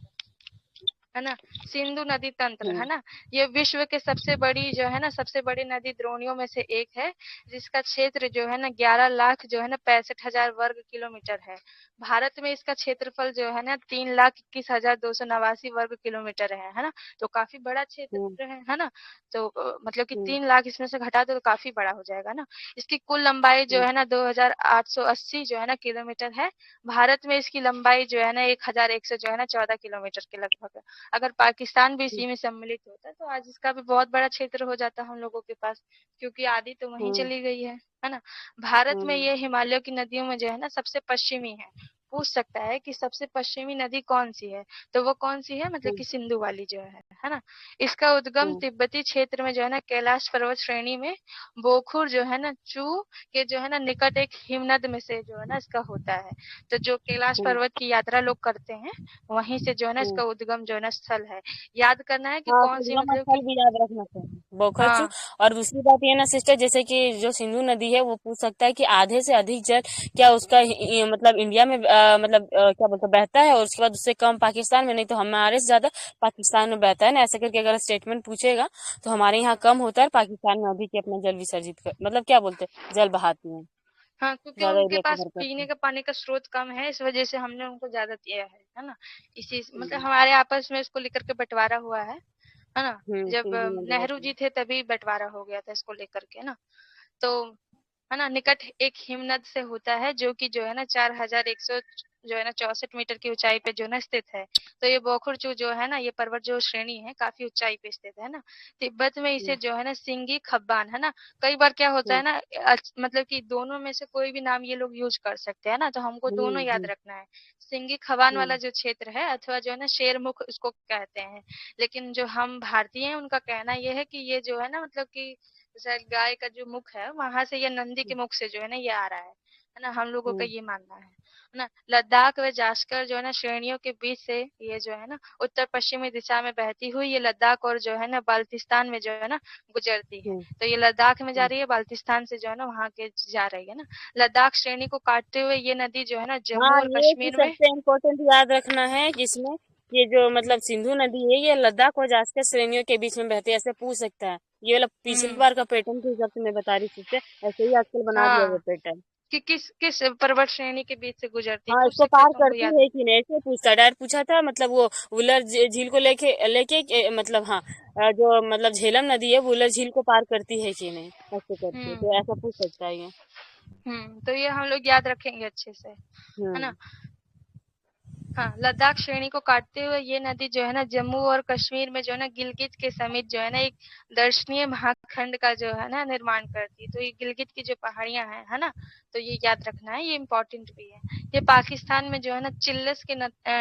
है ना। सिंधु नदी तंत्र, है ना, ये विश्व के सबसे बड़ी जो है ना, सबसे बड़ी नदी द्रोणियों में से एक है, जिसका क्षेत्र जो है ना 11 लाख जो है ना 65,000 वर्ग किलोमीटर है। भारत में इसका क्षेत्रफल जो है ना 3,21,289 वर्ग किलोमीटर है ना, तो काफी बड़ा क्षेत्र है ना। तो मतलब कि 3 लाख इसमें से घटा दो तो काफी बड़ा हो जाएगा ना। इसकी कुल लंबाई जो है ना 2,880 जो है ना किलोमीटर है। भारत में इसकी लंबाई जो है ना 1,100 जो है ना 14 किलोमीटर के लगभग है। अगर पाकिस्तान भी इसी में सम्मिलित होता तो आज इसका भी बहुत बड़ा क्षेत्र हो जाता हम लोगों के पास, क्योंकि आधी तो वहीं चली गई है ना। भारत में ये हिमालयों की नदियों में जो है ना सबसे पश्चिमी है। पूछ सकता है कि सबसे पश्चिमी नदी कौन सी है, तो वो कौन सी है, मतलब कि सिंधु वाली जो है ना। इसका उद्गम तिब्बती क्षेत्र में जो है ना कैलाश पर्वत श्रेणी में बोखुर जो है ना चू के जो है ना निकट एक हिमनद में से जो है ना इसका होता है। तो जो कैलाश पर्वत की यात्रा लोग करते हैं वहीं से जो है ना इसका उद्गम जो है ना स्थल है। याद करना है कि हाँ, कौन तो सी, उद्गम मतलब स्थल कि भी याद रखना चाहिए बोखरचू। हाँ और दूसरी बात ये ना सिस्टर, जैसे कि जो सिंधु नदी है वो पूछ सकता है कि आधे से अधिक जल क्या उसका मतलब इंडिया में मतलब क्या बोलते हैं बहता है, और उसके बाद उससे कम पाकिस्तान में, नहीं तो हमारे से ज्यादा पाकिस्तान में बहता है ना, ऐसा करके अगर स्टेटमेंट पूछेगा तो हमारे यहाँ कम होता है, पाकिस्तान में अधिक ही अपना जल विसर्जित कर मतलब क्या बोलते हैं जल बहाती है, हाँ, क्योंकि ज्यादा उनके एरिया पास कवर करते पीने हैं। का पानी का स्रोत कम है, इस वजह से हमने उनको ज्यादा दिया है ना। इसी मतलब हमारे आपस में इसको लेकर के बंटवारा हुआ है ना। जब सिंधु नदी नेहरू होती है। जी थे तभी बंटवारा हो गया था इसको लेकर के ना। तो है ना, निकट एक हिमनद से होता है जो कि जो है ना 4,100 जो है ना 64 मीटर की ऊंचाई पे जो है ना स्थित है। तो ये बोखुरचू जो है ना ये पर्वत जो श्रेणी है काफी ऊंचाई पे स्थित है ना। तिब्बत में इसे जो है ना सिंगी खब्बान, है ना। कई बार क्या होता है ना मतलब कि दोनों में से कोई भी नाम ये लोग यूज कर सकते हैं ना, तो हमको दोनों याद रखना है। सिंगी खबान वाला जो क्षेत्र है अथवा जो है ना शेरमुख उसको कहते हैं। लेकिन जो हम भारतीय हैं उनका कहना ये है कि ये जो है ना मतलब कि शायद गाय का जो मुख है वहां से या नंदी के मुख से जो है ना ये आ रहा है ना। हम लोगों का ये मानना है ना। लद्दाख व जास्कर जो है ना श्रेणियों के बीच से ये जो है ना उत्तर पश्चिमी दिशा में बहती हुई ये लद्दाख और जो है ना बाल्टिस्तान में जो है ना गुजरती है। तो ये लद्दाख में जा रही है, बाल्टिस्तान से जो है ना वहां के जा रही है ना। लद्दाख श्रेणी को काटते हुए ये नदी जो है ना जम्मू हाँ, और ये चीज कश्मीर में सबसे इम्पोर्टेंट याद रखना है कि इसमें ये जो मतलब सिंधु नदी है ये लद्दाख और जास्कर श्रेणियों के बीच में बहती है, ऐसे पूछ सकता है। ये वाला पिछली हम्म बार का पैटर्न के हिसाब से मैं बता रही थी, ऐसे ही आजकल बना दिया गया हाँ, पैटर्न। कि किस किस पर्वत श्रेणी के बीच से गुजरती है, हाँ, पूछ इसको सकते हैं पार तुमको करती याद है है। कि नहीं ऐसे पूछता, डायरेक्ट पूछा था मतलब वो वुलर झील को लेके लेके मतलब हाँ जो मतलब झेलम नदी है वुलर झील को पार करती है कि नहीं, ऐसे करके हम्म तो ऐसा पूछ सकता है ये। तो ये हम लोग याद रखेंगे अच्छे से, है ना। हम्म हाँ, लद्दाख श्रेणी को काटते हुए ये नदी जो है ना जम्मू और कश्मीर में जो है ना गिलगित के समीप जो है ना एक दर्शनीय महाखंड का जो है ना निर्माण करती है। तो ये गिलगित की जो पहाड़ियां हैं, है ना, तो ये याद रखना है, ये इम्पोर्टेंट भी है। ये पाकिस्तान में जो है ना चिल्लस के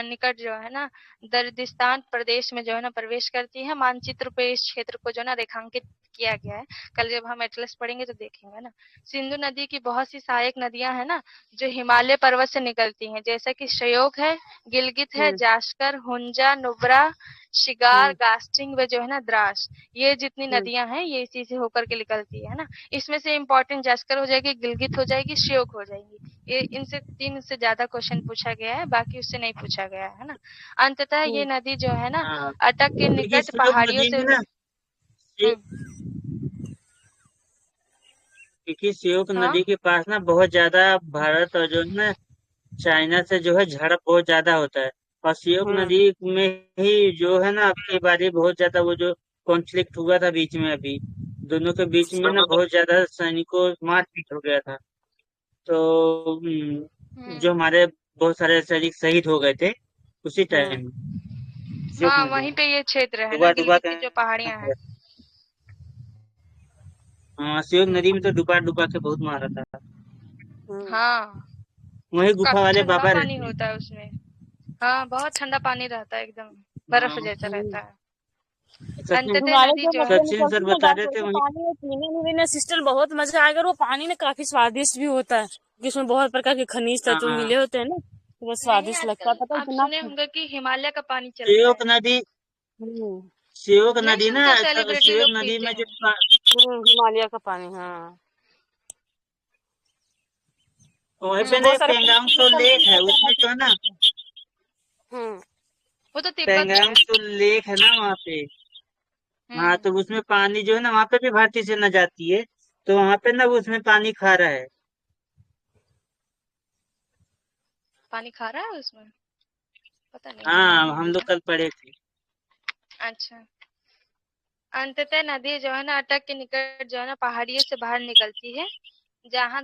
निकट जो है ना दर्दिस्तान प्रदेश में जो है ना प्रवेश करती है। मानचित्र पे इस क्षेत्र को जो है ना रेखांकित किया गया है। कल जब हम एटलस पढ़ेंगे तो देखेंगे ना। सिंधु नदी की बहुत सी सहायक नदियां हैं ना जो हिमालय पर्वत से निकलती हैं, जैसा कि श्योक है, गिलगित है, हम्म जास्कर, हुंजा, नुब्रा, शिगार, हम्म गास्टिंग व जो है ना द्रास। ये जितनी हम्म नदियां हैं ये इसी से होकर के निकलती है ना। इसमें से इम्पोर्टेंट जास्कर हो जाएगी, गिलगित हो जाएगी, श्योक हो जाएगी। ये इनसे 3 से ज्यादा क्वेश्चन पूछा गया है, बाकी उससे नहीं पूछा गया है ना। अंततः ये हम्म नदी जो है ना हाँ, अटक के देखिए निकट श्योक पहाड़ियों नदी से में ना हम्म क्योंकि श्योक हाँ नदी के पास ना बहुत ज्यादा भारत और जो है ना चाइना से जो है झड़प बहुत ज्यादा होता है। और श्योक हम्म नदी में ही जो है ना आपके बारे बहुत ज्यादा वो जो कॉन्फ्लिक्ट हुआ था बीच में अभी दोनों के बीच में ना बहुत ज्यादा सैनिकों मारपीट हो गया था। तो जो हम्म हमारे बहुत सारे सैनिक शहीद हो गए थे उसी हम्म टाइम श्योक हाँ, नदी वहीं में पे ये क्षेत्र है ना डुबा डुबा गिलगित के की जो पहाड़ियां हैं। हाँ श्योक नदी में तो डुबा डुबा के बहुत मारा था। हम्म हाँ, वही गुफा काफी वाले ठंडा बाबा पानी रहते हैं। होता है उसमें। हाँ, बहुत ठंडा पानी रहता है, एकदम बर्फ हाँ जैसा रहता है। सचिन अंततः हमारे नदी जो जो है मतलब सचिन सर निकलती है ना बता बर्फ रहे थे तो वही। पानी में पीने में ना सिस्टर बहुत मजा आएगा, और वो पानी ना काफी स्वादिष्ट भी होता है क्योंकि उसमें बहुत प्रकार के खनिज तत्व हाँ मिले होते हैं ना, तो वो नहीं, स्वादिष्ट लगता है, आजकल पता है आप इतना। सुने होंगे कि हिमालय का पानी चलता श्योक है। नदी हम्म श्योक नहीं नदी ना सुनते, सेलिब्रिटी श्योक लोग नदी पीते में जो हैं। हिमालय का पानी, हाँ। वहीं पे उसमें ना बहुत सारे पेंगांग खनिज सो तत्व लेक मिलते है हैं, उसमें जो है ना हम्म वो तो तिब्बत में पेंगांग है। तो लेक है ना वहाँ पे। हाँ, हम्म। तो उसमें पानी जो है ना वहाँ पे भी भारतीय सेना जाती है, तो वहाँ पे ना वो उसमें पानी खा रहा है। पानी खा रहा है उसमें? पता नहीं, ध्यान हाँ, नहीं हम लोग दिया। कल पढ़े थे। अच्छा। अंततः नदी जो है ना अटक के निकट जो है ना पहाड़ियों से बाहर निकलती है, जहाँ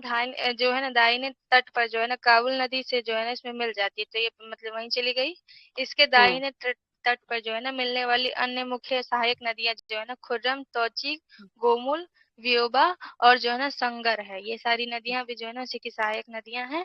जो है ना दाहिने तट पर जो है ना काबुल नदी से जो है ना इसमें मिल जाती है, तो ये मतलब वहीं चली गई। इसके हाँ, दाहिने तट तट पर जो है ना मिलने वाली अन्य मुख्य सहायक नदियां जो है ना खुर्रम, तौची, गोमुल, वियोबा और जो है ना संगर है। ये सारी नदियां भी जो है ना उसी की सहायक नदियां हैं।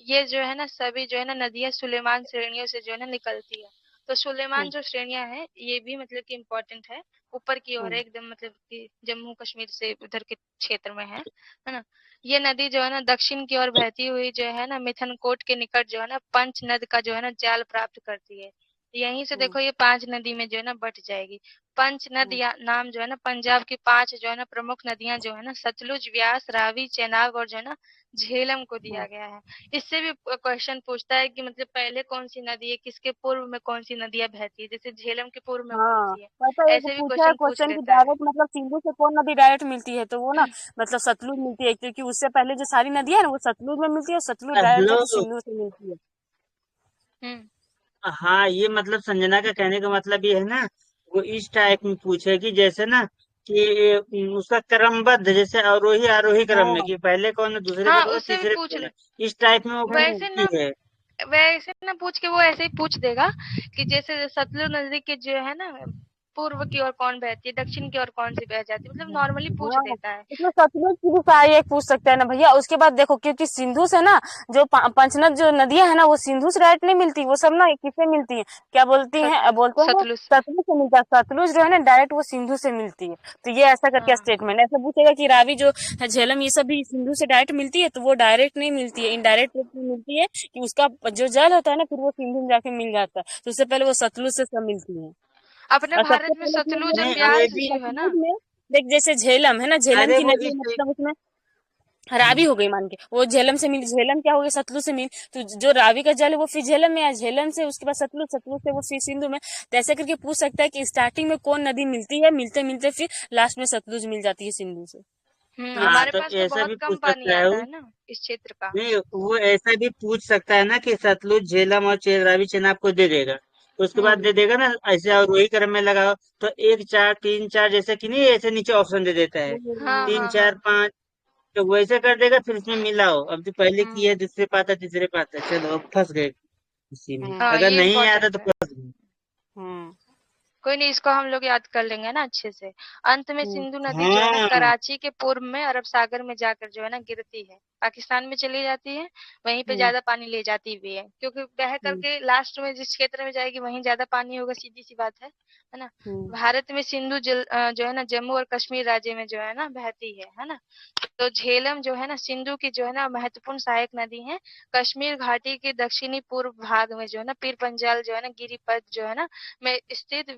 ये जो है ना सभी जो है ना नदियां सुलेमान श्रेणियों से जो है ना निकलती है। तो सुलेमान हाँ, जो श्रेणियां हैं ये भी मतलब कि इम्पोर्टेंट है, ऊपर की ओर हाँ, है एकदम, मतलब कि जम्मू कश्मीर से उधर के क्षेत्र में है ना। ये नदी जो है ना दक्षिण की ओर बहती हुई जो है ना मिथनकोट के निकट जो है ना पंचनद का जो है ना जाल प्राप्त करती है। यहीं से हाँ, देखो ये 5 नदी में जो है ना बट जाएगी। पंचनद हाँ, या नाम जो है ना पंजाब की 5 जो है ना प्रमुख नदियां जो है ना सतलुज, व्यास, रावी, चेनाब और जो है ना झेलम को दिया हाँ, गया है। इससे भी क्वेश्चन पूछता है कि मतलब पहले कौन सी नदी है, किसके पूर्व में कौन सी नदियां बहती है, जैसे झेलम के पूर्व में कौन हाँ, सी है। पता है, एक ऐसे भी पूछा है क्वेश्चन पूछ क्वेश्चन कि लेता है। डायरेक्ट मतलब सिंधु से कौन नदी डायरेक्ट मिलती है, तो वो ना मतलब सतलुज मिलती है, क्योंकि उससे पहले जो सारी नदियां है ना वो सतलुज में मिलती है, और सतलुज डायरेक्ट हेलो। जाके सिंधु से मिलती है। हम्म। हाँ, ये मतलब संजना का कहने का मतलब ये है ना, वो इस टाइप में पूछे कि जैसे ना कि उसका क्रमबद्ध, जैसे अवरोही आरोही क्रम में हाँ। कि पहले कौन है, दूसरे पे हाँ, कौन है, उससे भी तीसरे पे पूछ कौन ले। है। इस टाइप में वो हम्म। वैसे पूछती ना है। वैसे ना पूछ के वो ऐसे ही पूछ देगा कि जैसे सतलुज नदी के जो है ना पूर्व की ओर कौन बहती है, दक्षिण की ओर कौन सी बह जाती है, मतलब नॉर्मली पूछ हाँ, देता है। इसमें सतलुज की भी सहायक पूछ सकता है ना भैया। उसके बाद देखो, क्योंकि सिंधु से ना जो पंचनद जो नदियां है ना वो सिंधु से डायरेक्ट नहीं मिलती, वो सब ना किससे मिलती है, क्या बोलती हैं, बोलते हैं सतलुज से। सतलुज से मिलता है। सतलुज जो है ना डायरेक्ट वो सिंधु से मिलती है। तो ये ऐसा करके हाँ। स्टेटमेंट ऐसा पूछेगा कि रावी जो है, झेलम, ये सब भी सिंधु से डायरेक्ट मिलती है, तो वो डायरेक्ट नहीं मिलती है, इनडायरेक्ट रूप में मिलती है, कि उसका जो जल होता है ना फिर वो सिंधु में जाके मिल जाता है, तो उससे पहले वो सतलुज से सब मिलती है। अपने और सबसे भारत में पहले जो सतलुज और नहीं, है अरे ब्यास भी, जो है ना। सतलुज में, देख जैसे झेलम है ना, झेलम अरे की वो नदी इस है, मतलब उसमें रावी हो गई मान के, वो झेलम से मिली, झेलम क्या हो गया, सतलुज से मिली, तो जो रावी का जल है वो फिर झेलम में आया, झेलम से उसके बाद सतलुज, सतलुज से वो फिर सिंधु में। तो ऐसे करके पूछ सकता है कि स्टार्टिंग में कौन नदी मिलती है, मिलते मिलते फिर लास्ट में सतलुज मिल जाती है सिंधु से। ये हाँ, हमारे तो पास तो ऐसा बहुत भी कम पूछ पानी सकता है आता वो। है ना इस क्षेत्र का। नहीं, वो ऐसा भी पूछ सकता है ना कि सतलुज, झेलम और रावी चेनाब को दे देगा। उसके बाद हम्म। दे देगा ना, ऐसे और वही क्रम में लगाओ, तो एक चार तीन चार जैसे कि नहीं, ऐसे नीचे ऑप्शन दे देता है, हाँ तीन हाँ हाँ। चार पाँच, तो वैसे कर देगा, फिर उसमें मिलाओ। अब जो पहले की हम्म। है दूसरे पाता तीसरे पाता, चलो अब फंस गए इसी में, हाँ, अगर ये नहीं आता तो इम्पोर्टेंट है। फंस गए। हम्म। कोई नहीं, इसको हम लोग याद कर लेंगे ना अच्छे से। अंत में हम्म। सिंधु नदी जो है ना हाँ, कराची के पूर्व में अरब सागर में जाकर जो है ना गिरती है, पाकिस्तान में चली जाती है। वहीं पे हम्म। ज्यादा पानी ले जाती भी है, क्योंकि बह हम्म। करके लास्ट में जिस क्षेत्र में जाएगी वहीं ज्यादा पानी होगा, सीधी सी बात है ना। हम्म। भारत में सिंधु जो है ना जम्मू और कश्मीर राज्य में जो है ना बहती है ना। तो झेलम जो है ना सिंधु की जो है ना महत्वपूर्ण सहायक नदी है। कश्मीर घाटी के दक्षिणी पूर्व भाग में जो है ना पीर पंजाल जो है ना गिरिपथ जो है ना में स्थित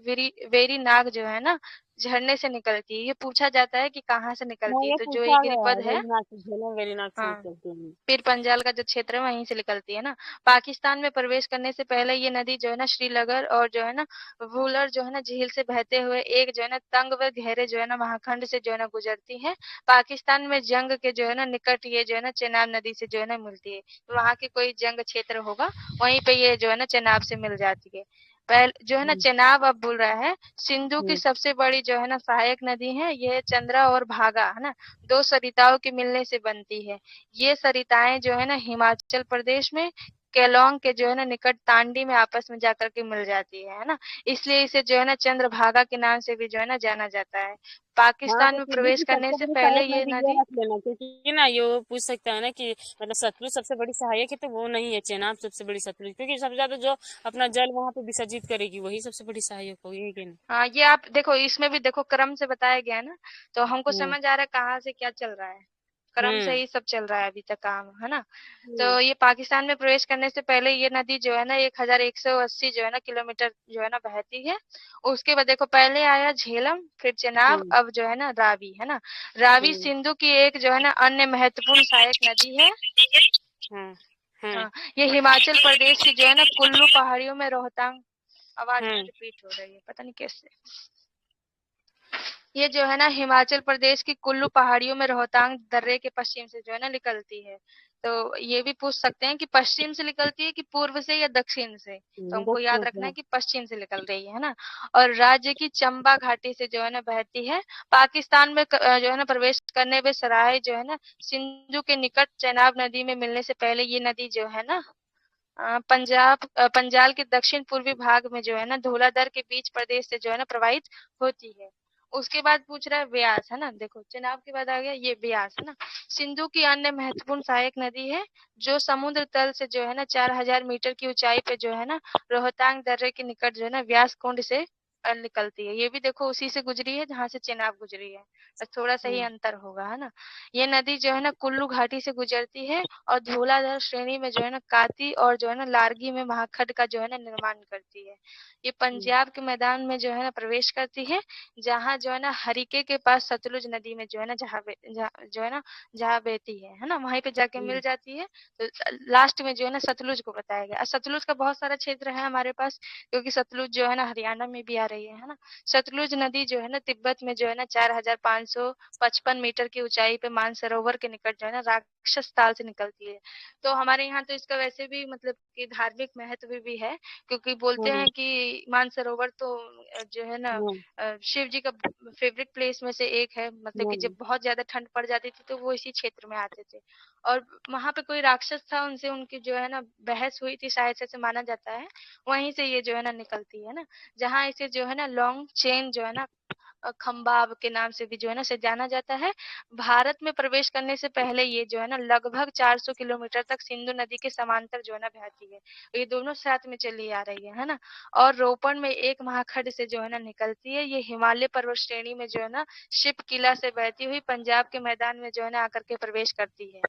वेरी नाग जो है ना झरने से निकलती है। ये पूछा जाता है कि कहाँ से हाँ, निकलती है, ये तो जो ये पूछा गया है, गिरिपथ है। वेरीनाथ से, झेलम वेरीनाथ से हाँ, निकलते हैं। पीर पंजाल का जो क्षेत्र है वहीं से निकलती है ना। पाकिस्तान में प्रवेश करने से पहले ये नदी जो है ना श्रीनगर और जो है ना वूलर जो है ना झील से बहते हुए एक जो है ना तंग व गहरे जो है ना महाखंड से जो है ना गुजरती है। पाकिस्तान में जंग के जो है ना निकट ये जो है ना चेनाब नदी से जो है ना मिलती है। तो वहाँ के कोई जंग क्षेत्र होगा, वहीं पे ये जो है ना चेनाब से मिल जाती है। पहले जो है ना हम्म। चेनाब अब बोल रहा है। सिंधु की हम्म। सबसे बड़ी जो है ना सहायक नदी है ये चंद्रा और भागा है ना, दो सरिताओं के मिलने से बनती है। ये सरिताएं जो है ना हिमाचल प्रदेश में केलोंग के जो है ना निकट तांडी में आपस में जाकर के मिल जाती है ना। इसलिए इसे जो है ना चंद्रभागा के नाम से भी जो है ना जाना जाता है। हाँ, पाकिस्तान तो में सिंधु प्रवेश की करने सबसे से बड़ी पहले सहायक ये नदी ये नदी। रख लेना, क्योंकि ना ये वो पूछ सकता है ना कि मतलब सतलुज सबसे बड़ी सहायक है, तो वो नहीं है, चेनाब सबसे बड़ी सतलुज, क्योंकि सबसे ज्यादा जो अपना जल वहां पे विसर्जित करेगी वही सबसे बड़ी सहायक होगी, है कि नहीं। हाँ, ये आप देखो, इसमें भी देखो क्रम से बताया गया है ना, तो हमको हम्म। समझ आ रहा है कहाँ से क्या चल रहा है। क्रम से हम्म। ही सब चल रहा है अभी तक काम, है ना। हम्म। तो ये पाकिस्तान में प्रवेश करने से पहले ये नदी जो है ना 1180 जो है ना किलोमीटर जो है ना बहती है। उसके बाद देखो पहले आया झेलम, फिर चेनाब, हम्म। अब जो है ना रावी, है ना। रावी हम्म। सिंधु की एक जो है ना अन्य महत्वपूर्ण सहायक नदी है। हम्म। हम्म। हाँ, ये हिमाचल प्रदेश की जो है ना कुल्लू पहाड़ियों में रोहतांग आवाज ना रिपीट हो रही है, पता नहीं कैसे। ये जो है ना हिमाचल प्रदेश की कुल्लू पहाड़ियों में रोहतांग दर्रे के पश्चिम से जो है ना निकलती है। तो ये भी पूछ सकते हैं कि पश्चिम से निकलती है कि पूर्व से या दक्षिण से, तो हमको याद रखना है कि पश्चिम से निकल रही है ना। और राज्य की चंबा घाटी से जो है ना बहती है। पाकिस्तान में जो है ना प्रवेश करने में सराय जो है ना सिंधु के निकट चेनाब नदी में मिलने से पहले ये नदी जो है ना पंजाल के दक्षिण पूर्वी भाग में जो है ना धौलाधर के बीच प्रदेश से जो है ना प्रवाहित होती है। उसके बाद पूछ रहा है व्यास, है ना, देखो चेनाब के बाद आ गया ये व्यास, है ना। सिंधु की अन्य महत्वपूर्ण सहायक नदी है जो समुद्र तल से जो है ना 4000 मीटर की ऊंचाई पे जो है ना रोहतांग दर्रे के निकट जो है ना व्यास कुंड से निकलती है। ये भी देखो उसी से गुजरी है जहाँ से चेनाब गुजरी है, बस थोड़ा सा ही अंतर होगा, है ना। ये नदी जो है ना कुल्लू घाटी से गुजरती है और धौलाधर श्रेणी में जो है ना काती और जो है ना लारगी में महाखंड का जो है ना निर्माण करती है। ये पंजाब के मैदान में जो है ना प्रवेश करती है, जहाँ जो है ना हरिके के पास सतलुज नदी में जो है ना जो है ना जहाँ बहती है ना, वहीं पे जाके मिल जाती है। तो लास्ट में जो है ना सतलुज को बताया गया। सतलुज का बहुत सारा क्षेत्र है हमारे पास, क्योंकि सतलुज जो है ना हरियाणा में भी आ रही है ना। सतलुज नदी जो है ना तिब्बत में जो है ना 4555 मीटर की ऊंचाई पे मानसरोवर के निकट जो है ना राक्षस ताल से निकलती है। तो हमारे यहाँ तो इसका वैसे भी मतलब कि धार्मिक महत्व भी है, क्योंकि बोलते हैं कि मानसरोवर तो जो है ना शिव जी का फेवरेट प्लेस में से एक है। मतलब कि जब बहुत ज्यादा ठंड पड़ जाती थी तो वो इसी क्षेत्र में आते थे, और वहां पे कोई राक्षस था, उनसे उनकी जो है ना बहस हुई थी शायद, से माना जाता है। वहीं से ये जो है ना निकलती है ना, जहाँ इसे जो है ना लॉन्ग चेन जो है ना खम्बाब के नाम से भी जो है ना से जाना जाता है। भारत में प्रवेश करने से पहले ये जो है ना लगभग 400 किलोमीटर तक सिंधु नदी के समांतर जो है ना बहती है। ये दोनों साथ में चली आ रही है ना। और रोपण में एक महाखंड से जो है ना निकलती है। ये हिमालय पर्वत श्रेणी में जो है ना शिप किला से बहती हुई पंजाब के मैदान में जो है ना आकर के प्रवेश करती है।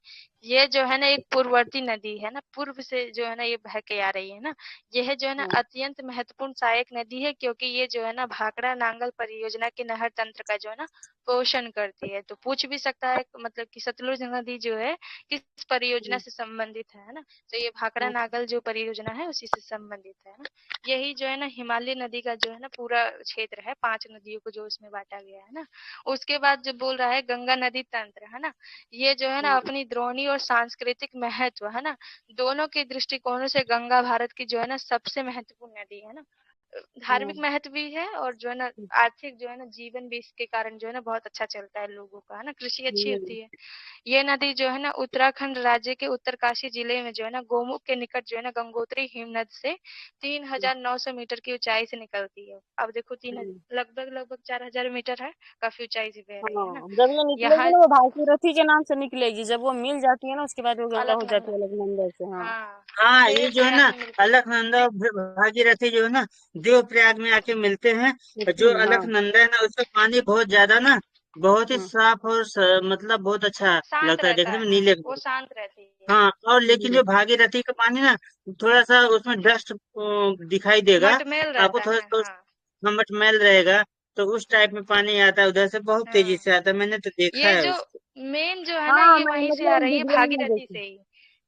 ये जो है ना एक पूर्ववर्ती नदी है ना, पूर्व से जो है ना ये बह के आ रही है ना। यह जो है ना अत्यंत महत्वपूर्ण सहायक नदी है, क्योंकि ये जो है ना भाखड़ा नांगल परियोजना के नहर तंत्र का जो है ना पोषण करती है। तो पूछ भी सकता है मतलब कि सतलुज नदी जो है किस परियोजना से संबंधित है ना। तो ये भाखड़ा नागल जो परियोजना है उसी से संबंधित है ना। यही जो है ना हिमालय नदी का जो है ना पूरा क्षेत्र है, 5 नदियों को जो उसमें बांटा गया है ना। उसके बाद जो बोल रहा है गंगा नदी तंत्र, है ना। ये जो है ना अपनी द्रोणी और सांस्कृतिक महत्व, है ना, दोनों के दृष्टिकोणों से गंगा भारत की जो है ना सबसे महत्वपूर्ण नदी है ना। धार्मिक महत्व भी है और जो है ना आर्थिक जो है ना जीवन भी इसके कारण जो है ना बहुत अच्छा चलता है लोगों का, है ना, कृषि अच्छी होती है। ये नदी जो है ना उत्तराखंड राज्य के उत्तरकाशी जिले में जो है ना गोमुख के निकट जो है ना गंगोत्री हिमनद से 3900 मीटर की ऊंचाई से निकलती है। अब देखो लगभग 4000 मीटर है, काफी ऊंचाई से बह रही है ना। जब ये निकलेगी यहाँ ना वो भागीरथी के नाम से निकलेगी, जब वो मिल जाती है ना उसके बाद वो गंगा हो जाती अलकनंदा, है अलकनंदा से। हाँ हाँ हाँ, ये देव जो है ना प्रयाग में मिलती है। अलकनंदा और भागीरथी जो है ना देवप्रयाग में आके मिलते हैं। और जो हाँ अलकनंदा है ना उसका पानी बहुत ज्यादा ना बहुत ही हाँ साफ और मतलब बहुत अच्छा शांत लगता है रहता देखने है, में, हाँ नीले वो कलर का। शांत रहती है। हाँ, और लेकिन जो भागीरथी का पानी ना थोड़ा सा उसमें डस्ट दिखाई देगा मटमेल आपको, रहता थोड़ा है, सा हाँ। मटमैल रहेगा। तो उस टाइप में पानी आता है उधर से, बहुत तेजी हाँ से आता है, मैंने तो देखा ये है जो उसको। मेन जो है ना हाँ, ये मैं वहीं से आ मतलब रही है, वीडियो में भागीरथी देखी। से ही।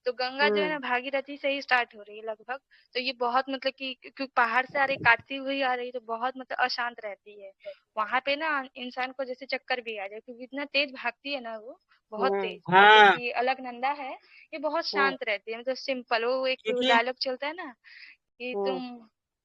तो गंगा जो है ना भागीरथी से ही स्टार्ट हो रही है लगभग। तो ये बहुत मतलब कि क्योंकि पहाड़ से आ रही, काटती हुई आ रही, तो बहुत मतलब अशांत रहती है। वहां पे ना इंसान को जैसे चक्कर भी आ जाए, क्योंकि इतना तेज भागती है ना वो, बहुत तेज। और हाँ, जबकि अलकनंदा है ये बहुत हाँ शांत रहती है, मतलब सिंपल। वो एक क्योंकि डायलॉग चलता है ना कि तुम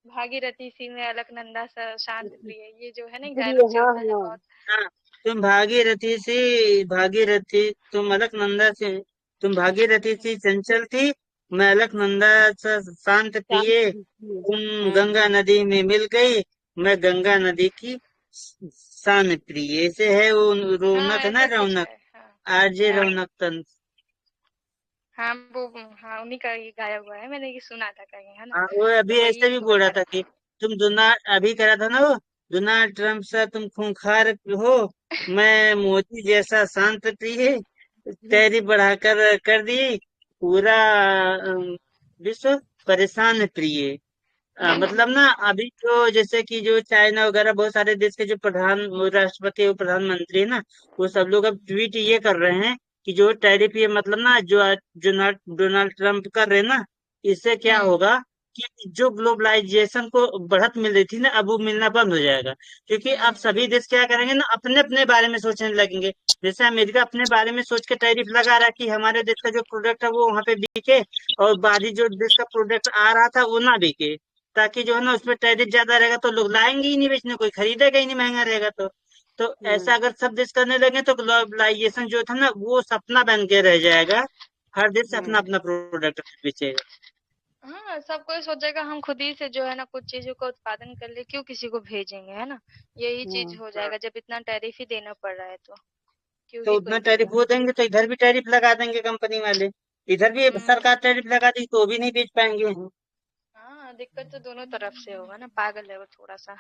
भागीरथी सी में अलकनंदा सा शांत प्रिय, ये जो है ना प्रिय, डायलॉग हाँ चलता है हाँ। बहुत। हाँ, तुम भागीरथी से भागीरथी तुम अलकनंदा से तुम भागीरथी सी चंचल थी, मैं अलकनंदा सा शांत शांत प्रिय, प्रिय। तुम गंगा नदी में मिल गई, मैं गंगा नदी की शान प्रिय। ऐसे है वो हाँ रौनक ना, ऐसे कुछ रौनक है, हाँ। आरजे हाँ रौनक तंत्र। हाँ वो, हाँ उन्हीं का ही गाया हुआ है, मैंने ये सुना था कहीं, है ना। हाँ, वो अभी तो वही ऐसे भी इसको बोल रहा बता था रहा कि तुम डोनाल्ड अभी करा था ना वो, डोनाल्ड ट्रम्प सा तुम खूंखार हो, मैं मोदी जैसा शांत प्रिय, था। तैरी बढ़ाकर कर दी पूरा विश्व परेशान प्रिय। मतलब ना अभी जो जैसे कि जो चाइना वगैरह बहुत सारे देश के जो प्रधान वो राष्ट्रपति और प्रधानमंत्री है ना, वो सब लोग अब ट्वीट ये कर रहे हैं कि जो टैरिफ ये मतलब ना जो डोनाल्ड डोनाल्ड ट्रम्प कर रहे हैं ना, इससे क्या हम्म होगा कि जो ग्लोबलाइजेशन को बढ़त मिल रही थी ना, अब वो मिलना बंद हो जाएगा। क्योंकि अब सभी देश क्या करेंगे ना, अपने अपने बारे में सोचने लगेंगे। जैसे अमेरिका अपने बारे में सोच के टैरिफ लगा रहा है कि हमारे देश का जो प्रोडक्ट है वो वहां पे बिके, और बाहरी जो देश का प्रोडक्ट आ रहा था वो ना बिके। ताकि जो है ना उसमें टैरिफ ज्यादा रहेगा तो लोग लाएंगे ही नहीं बेचने, कोई खरीदेगा ही नहीं महंगा रहेगा तो ऐसा अगर सब देश करने लगे तो ग्लोबलाइजेशन जो था ना वो सपना बन के रह जाएगा। हर देश अपना अपना प्रोडक्ट बेचेगा। हाँ, सब कोई सोचेगा हम खुद ही से जो है ना कुछ चीजों का उत्पादन कर ले, क्यों किसी को भेजेंगे, है ना। यही चीज हो जाएगा जब इतना टैरिफ ही देना पड़ रहा है तो क्यों तो ही उतना कोई टैरिफ देगा। वो देंगे तो इधर भी टैरिफ लगा देंगे कंपनी वाले। इधर भी हम्म। सरकार टैरिफ लगा दी तो भी नहीं बेच पाएंगे। हाँ, दिक्कत तो दोनों तरफ से होगा ना, पागल है वो थोड़ा सा,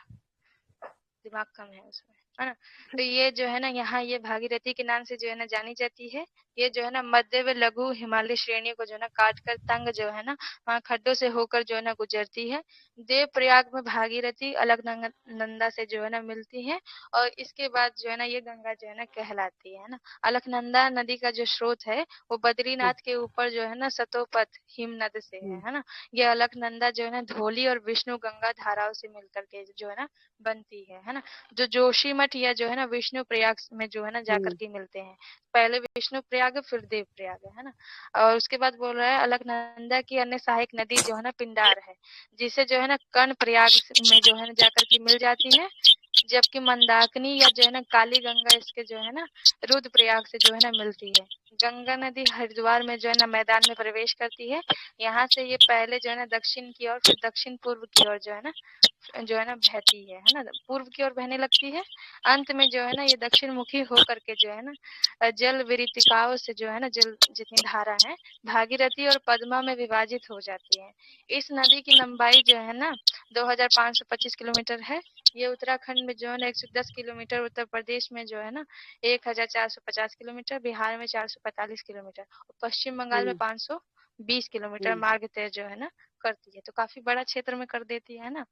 दिमाग कम है उसमें, है ना। तो ये जो है ना यहाँ ये भागीरथी के नाम से जो है ना जानी जाती है। ये जो है ना मध्य व लघु हिमालय श्रेणियों को जो है ना काट कर तंग जो है ना वहाँ खड्डों से होकर जो है ना गुजरती है। देव प्रयाग में भागीरथी अलकनंदा से जो है ना मिलती है, और इसके बाद जो है ना ये गंगा जो है ना कहलाती है ना। अलकनंदा नदी का जो स्रोत है वो बद्रीनाथ के ऊपर जो है ना सतोपथ हिमनद से है ना। ये अलकनंदा जो है ना धौली और विष्णु गंगा धाराओं से मिलकर के जो है ना बनती है ना। जो जोशीमठ या जो है ना विष्णु प्रयाग में जो है ना जाकर के मिलते हैं। पहले विष्णु प्रयाग है, फिर देव प्रयाग है ना। और उसके बाद बोल रहा है अलकनंदा की अन्य सहायक नदी जो है ना पिंडार है, जिसे जो है ना कर्ण प्रयाग में जो है ना जाकर के मिल जाती है। जबकि मंदाकिनी या जो है ना काली गंगा इसके जो है ना रुद्रप्रयाग से जो है ना मिलती है। गंगा नदी हरिद्वार में जो है ना मैदान में प्रवेश करती है। यहाँ से ये पहले जो है ना दक्षिण की ओर, फिर दक्षिण पूर्व की ओर जो है ना बहती है ना, पूर्व की ओर बहने लगती है। अंत में जो है ना ये दक्षिण मुखी होकर के जो है ना जल विरितिकाओं से जो है ना जल जितनी धारा है भागीरथी और पद्मा में विभाजित हो जाती है। इस नदी की लंबाई जो है ना 2525 किलोमीटर है। ये उत्तराखंड में जो है ना 110 किलोमीटर, उत्तर प्रदेश में जो है ना 1450 किलोमीटर, बिहार में 445 किलोमीटर, और पश्चिम बंगाल में 520 किलोमीटर मार्ग तय जो है ना करती है। तो काफी बड़ा क्षेत्र में कर देती है ना।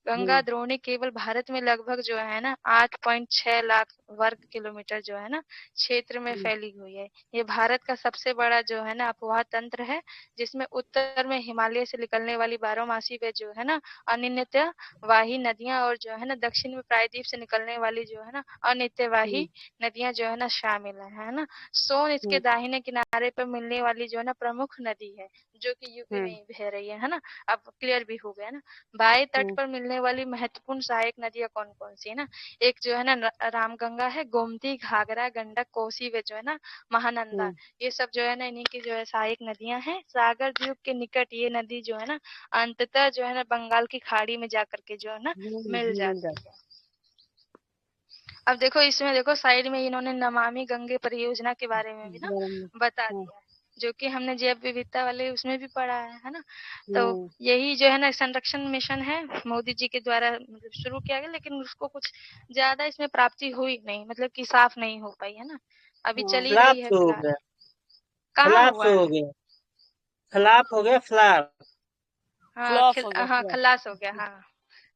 गंगा द्रोणी केवल भारत में लगभग जो है ना 8.6 लाख वर्ग किलोमीटर जो है ना क्षेत्र में फैली हुई है। ये भारत का सबसे बड़ा जो है ना अपवाह तंत्र है, जिसमें उत्तर में हिमालय से निकलने वाली बारहमासी व जो है ना अनियमित वाही नदियां, और जो है ना दक्षिण में प्रायद्वीप से निकलने वाली जो है ना अनित्यवाही नदियां जो है ना शामिल है ना। सोन इसके दाहिने किनारे पर मिलने वाली जो है ना प्रमुख नदी है, जो कि यूपी में ही बह रही है ना। अब क्लियर भी हो गया ना। बाएं तट पर मिलने वाली महत्वपूर्ण सहायक नदियां कौन कौन सी है ना। एक जो है ना रामगंगा है, गोमती, घाघरा, गंडक, कोसी व जो है ना महानंदा। ये सब जो है ना इन्हीं की जो है सहायक नदियां हैं। सागर द्वीप के निकट ये नदी जो है ना अंततः जो है ना बंगाल की खाड़ी में जाकर के जो है ना मिल जाती है। अब देखो इसमें देखो साइड में इन्होंने नमामि गंगे परियोजना के बारे में भी ना बता दिया है, जो कि हमने जैव विविधता वाले उसमें भी पढ़ा है ना। तो यही जो है ना संरक्षण मिशन है, मोदी जी के द्वारा मतलब शुरू किया गया, लेकिन उसको कुछ ज्यादा इसमें प्राप्ति हुई नहीं, मतलब कि साफ नहीं हो पाई है ना। अभी चल ही फ्लॉप रही है हो फिलहाल। गया। कहाँ फ्लॉप हुआ हो है? गया। फ्लॉप हो गया, फ्लॉप। हाँ हाँ खलास हो गया, हाँ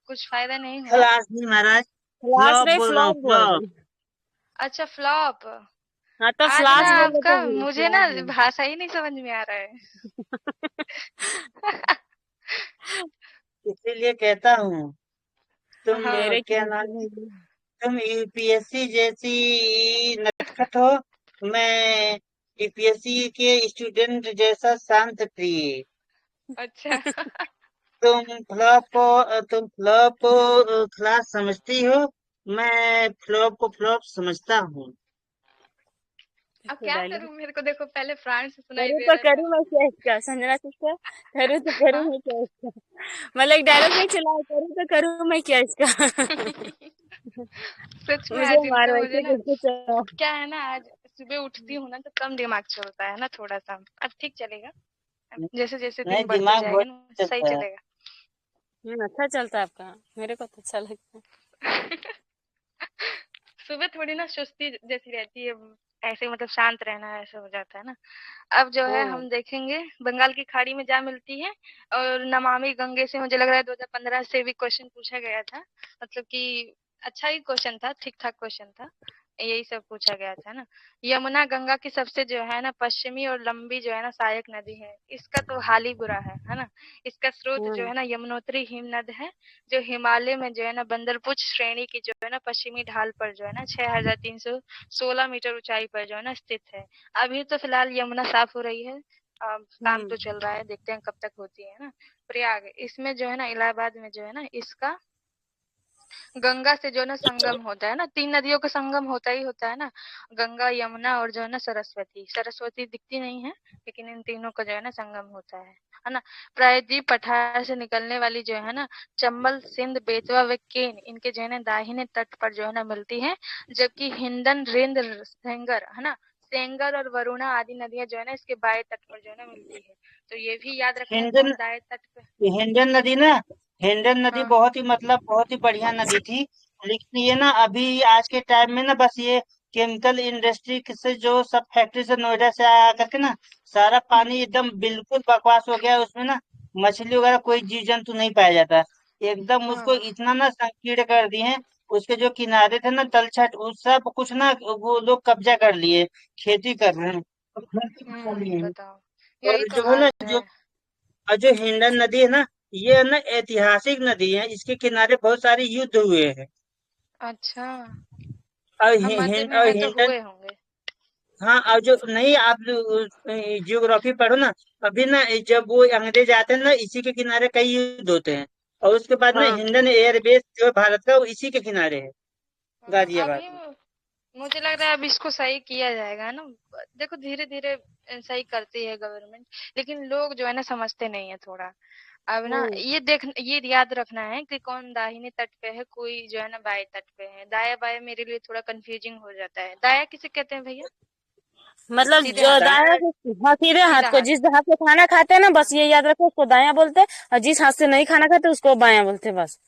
कुछ फायदा नहीं हुआ। खलास नहीं महाराज, फ्लॉस फ्लॉप नहीं बोल रहा हूँ, फ्लॉप बोल फ्लॉप। रहे। अच्छा फ्लॉप। हाँ तो आज ना फ्लॉस बोले आपका तो मुझे फ्लॉप ना बोले। भाषा ही नहीं समझ में आ रहा है। इसीलिए कहता हूँ, तुम हाँ मेरे क्या ख्याल नाम, से तुम यूपीएससी जैसी नटखट हो, मैं यूपीएससी के स्टूडेंट जैसा शांत प्रिय। अच्छा। तुम फ्लॉप को क्लास समझती हो, मैं फ्लॉप को फ्लॉप समझता हूँ। अब इसको क्या डायलॉग करूं, मेरे को देखो पहले फ्रांस से सुनाई करूँ दे तो रहा था। करूँ मैं क्या इसका, संजना सिस्टर। करूँ तो करूँ हाँ। मैं क्या इसका, मतलब एक डायलॉग नहीं चला, करूँ तो करूँ मैं क्या इसका। सच में मुझे आज मार इनका मुझे वैसे ना कैसे चला। क्या है ना, आज सुबह उठती हूँ ना तो कम दिमाग चलता है ना थोड़ा सा। अब ठीक चलेगा, जैसे जैसे नहीं, दिन बढ़ते दिमाग जाएगा बहुत ना सही चलता है। चलेगा। अच्छा चलता है आपका, मेरे को तो अच्छा लगता सुबह थोड़ी ना सुस्ती जैसी रहती है, ऐसे मतलब शांत रहना ऐसा हो जाता है ना। अब जो है है। हम देखेंगे बंगाल की खाड़ी में जा मिलती है। और नमामि गंगे से मुझे लग रहा है 2015 से भी क्वेश्चन पूछा गया था, मतलब कि अच्छा ही क्वेश्चन था, ठीक ठाक क्वेश्चन था। यही सब पूछा गया था ना। यमुना गंगा की सबसे जो है ना पश्चिमी और लंबी जो है ना सहायक नदी है। इसका तो हाल ही बुरा है ना। इसका स्रोत जो है ना यमुनोत्री हिमनद है, जो हिमालय में जो है ना बंदरपुच श्रेणी की जो है ना पश्चिमी ढाल पर जो है ना 6316 मीटर ऊंचाई पर जो है ना स्थित है। अभी तो फिलहाल यमुना साफ हो रही है, काम तो चल रहा है, देखते हैं कब तक होती है ना। प्रयाग, इसमें जो है ना इलाहाबाद में जो है ना इसका गंगा से जो है ना संगम होता है ना, 3 नदियों का संगम होता ही होता है ना, गंगा, यमुना और जो है ना सरस्वती। सरस्वती दिखती नहीं है, लेकिन इन तीनों का जो है ना संगम होता है ना। प्रायद्वीप पठार से निकलने वाली जो है ना चंबल, सिंध, बेतवा व केन इनके जो है ना दाहिने तट पर जो है ना मिलती है, जबकि हिंडन, रिंद, सेंगर है ना, सेंगर और वरुणा आदि नदियां जो है ना इसके बाएं तट पर जो है ना मिलती है। तो ये भी याद रखना है हिंडन कौन दाएं तट पे। हिंडन नदी ना, हिंडन नदी हाँ। बहुत ही मतलब बहुत ही बढ़िया नदी थी। लेकिन ये ना अभी आज के टाइम में ना बस ये केमिकल इंडस्ट्री से जो सब फैक्ट्री से नोएडा से आ करके ना सारा पानी एकदम बिल्कुल बकवास हो गया है। उसमें ना मछली वगैरह कोई जीव जंतु नहीं पाया जाता। एकदम उसको हाँ। इतना ना संकीर्ण कर दिए हैं। उसके जो किनारे थे ना तलछट उस सब कुछ ना वो लोग कब्जा कर लिए, खेती कर रहे हैं, अब खेती कर लिए हैं। बताओ, यही और तो जो है हाल ना है। जो हिंडन नदी है ना, ये है ना ऐतिहासिक नदी है। इसके किनारे बहुत सारे युद्ध हुए हैं। अच्छा। और हम मध्य में और है तो हिंडन, हुए होंगे। हाँ और जो नहीं आप जियोग्राफी पढ़ो ना, अभी ना जब वो अंग्रेज आते हैं ना इसी के किनारे कई युद्ध होते हैं। और उसके बाद ना हाँ। हिंडन एयरबेस जो है भारत का वो इसी के किनारे है, गाजियाबाद अभी में। मुझे लग रहा है अब इसको सही किया जाएगा ना। देखो धीरे धीरे सही करती है गवर्नमेंट, लेकिन लोग जो है ना समझते नहीं है थोड़ा। अब ना ये याद रखना है कि कौन दाहिने तट पे है, कोई जो है ना बाएं तट पे है। दाया बाया मेरे लिए थोड़ा कंफ्यूजिंग हो जाता है। दाया किसे कहते हैं भैया? मतलब सीधे जो हाथ को। दाया हाँ सीधे हाथ सीधा को, हाथ। जिस हाथ से खाना खाते हैं ना बस ये याद रखो उसको दाया बोलते हैं, और जिस हाथ से नहीं खाना खाते उसको बाया बोलते हैं बस।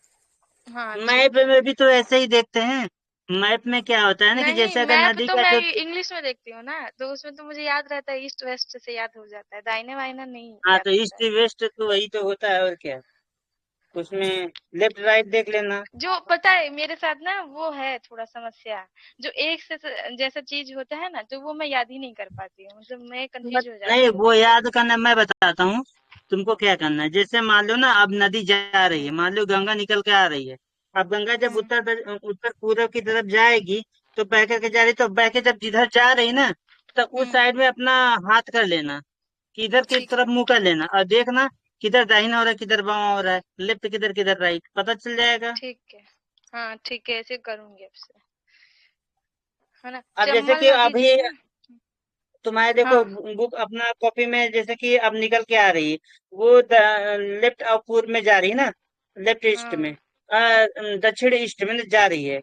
हाँ मैप ठीक है। में भी तो ऐसे ही देखते हैं। मैप में क्या होता है ना कि नहीं, जैसे अगर मैप नदी तो का मैं जो, इंग्लिश में देखती हूँ ना, तो उसमें तो मुझे याद रहता है, ईस्ट वेस्ट से याद हो जाता है, दाहिने वाइने नहीं हाँ याद तो होता ईस्ट है। वेस्ट तो वही तो होता है और क्या। उसमें लेफ्ट राइट देख लेना। जो पता है मेरे साथ ना वो है थोड़ा समस्या, जो एक से जैसा चीज होता है ना, तो वो मैं याद ही नहीं कर पाती हूँ, मतलब मैं कंफ्यूज हो नहीं जाती हूँ। वो याद करना मैं बताता हूँ तुमको क्या करना है। जैसे मान लो ना अब नदी जा रही है, मान लो गंगा निकल के आ रही है। अब गंगा जब हम्म। उत्तर पूर्व की तरफ जाएगी तो बह करके जा रही, तो बह के जब जिधर जा रही ना तो उस हम्म। साइड में अपना हाथ कर लेना, किधर की ठीक तरफ है। मुंह कर लेना और देखना किधर दाहिना हो रहा है किधर बायां हो रहा है, लेफ्ट किधर किधर राइट, पता चल जाएगा। ठीक है। हाँ ठीक है, ऐसे करूंगी अब से, है ना। अब जैसे चंबल कि नदी जो अभी है ना। तुम्हारे देखो हाँ। बुक अपना कॉपी में जैसे कि अब निकल के आ रही है, वो लेफ्ट और पूर्व में जा रही है ना, लेफ्ट ईस्ट में, हाँ। दक्षिण ईस्ट में जा रही है।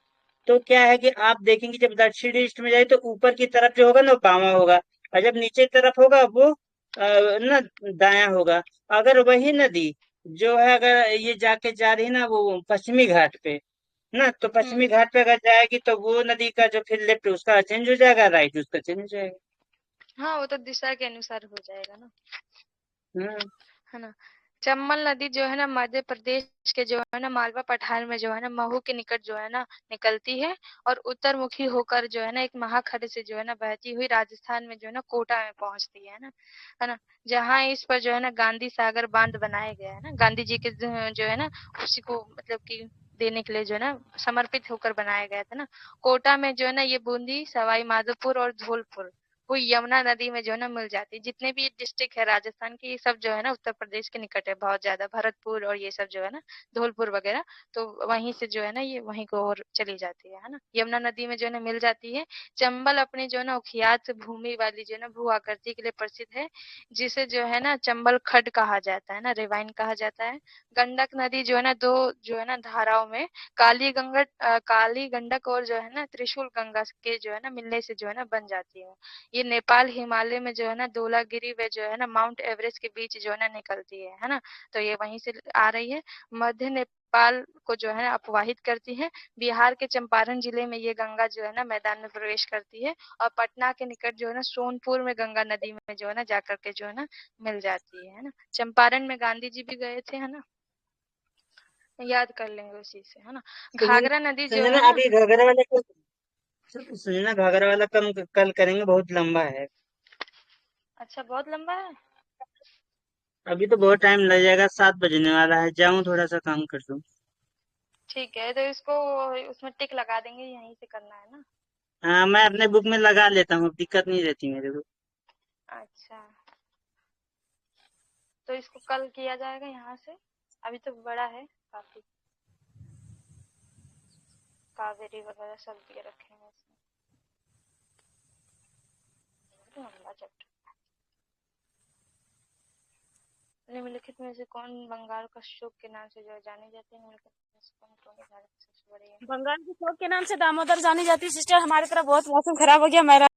तो क्या है कि आप देखेंगे जब दक्षिण ईस्ट में जाए तो ऊपर की तरफ जो होगा ना वो बामा होगा, और जब नीचे की तरफ होगा वो ना दाया होगा। अगर वही नदी जो है अगर ये जाके जा रही है ना वो पश्चिमी घाट पे ना, तो पश्चिमी हम्म। घाट पे अगर जाएगी तो वो नदी का जो फिर लेफ्ट उसका चेंज हो जाएगा, राइट उसका चेंज हो जाएगा। हाँ वो तो दिशा के अनुसार हो जाएगा ना, हम्म। है ना। चंबल नदी जो है ना मध्य प्रदेश के जो है ना मालवा पठार में जो है ना महू के निकट जो है ना निकलती है, और उत्तर मुखी होकर जो है ना एक महाखंड से जो है ना बहती हुई राजस्थान में जो है ना कोटा में पहुंचती है ना। जहाँ इस पर जो है ना गांधी सागर बांध बनाया गया है ना, गांधी जी के जो है ना उसी को मतलब कि देने के लिए जो है ना समर्पित होकर बनाया गया था ना। कोटा में जो है ना ये बूंदी, सवाई माधोपुर और धौलपुर वो यमुना नदी में जो है ना मिल जाती है। जितने भी डिस्ट्रिक्ट है राजस्थान के, ये सब जो है ना उत्तर प्रदेश के निकट है बहुत ज्यादा, भरतपुर और ये सब जो है ना धौलपुर वगैरह, तो वहीं से जो है ना ये वहीं को और चली जाती है ना, यमुना नदी में जो है ना मिल जाती है। चंबल अपने जो है ना उखियात भूमि वाली जो है ना भू आकृति के लिए प्रसिद्ध है, जिसे जो है ना चंबल खड कहा जाता है ना, रिवाइन कहा जाता है। गंडक नदी जो है ना दो जो है ना धाराओं में, काली गंडक और जो है ना त्रिशूल गंगा के जो है ना मिलने से जो है ना बन जाती है। ये नेपाल हिमालय में जो है ना धौलागिरी व जो है ना माउंट एवरेस्ट के बीच जो है ना निकलती है ना। तो ये वहीं से आ रही है, मध्य नेपाल को जो है ना अपवाहित करती है। बिहार के चंपारण जिले में ये गंगा जो है ना मैदान में प्रवेश करती है, और पटना के निकट जो है ना सोनपुर में गंगा नदी में जो है ना जाकर के जो है ना मिल जाती है ना। चंपारण में गांधी जी भी गए थे, है ना, याद कर लेंगे उसी से, है ना। तो ये घाघरा नदी जो समझे है ना ना। अभी घगरा वाले को, सुनना, घाघरा वाला कम कल करेंगे, बहुत लंबा है। अच्छा, बहुत लंबा है। अभी तो बहुत टाइम लग जाएगा, 7 बजने वाला है, जाऊं थोड़ा सा काम कर लूं। ठीक है, तो इसको उसमें टिक लगा देंगे, यहीं से करना है ना। हाँ, मैं अपने बुक में लगा लेता हूँ, दिक्कत नहीं रहती मेरे को। अच्छा, तो इसको कल किया जाएगा यहाँ से। अभी तो बड़ा है काफी, कावेरी वगैरह सब दिए रखे हैं इसमें, तो लंबा चैप्टर। निम्नलिखित में से कौन बंगाल का शोक के नाम से जो है जानी जाती है? निम्नलिखित में से कौन कौन भारत की सबसे बड़ी है? बंगाल के शोक के नाम से दामोदर जानी जाती है। सिस्टर, हमारी तरफ बहुत मौसम खराब हो गया। मैं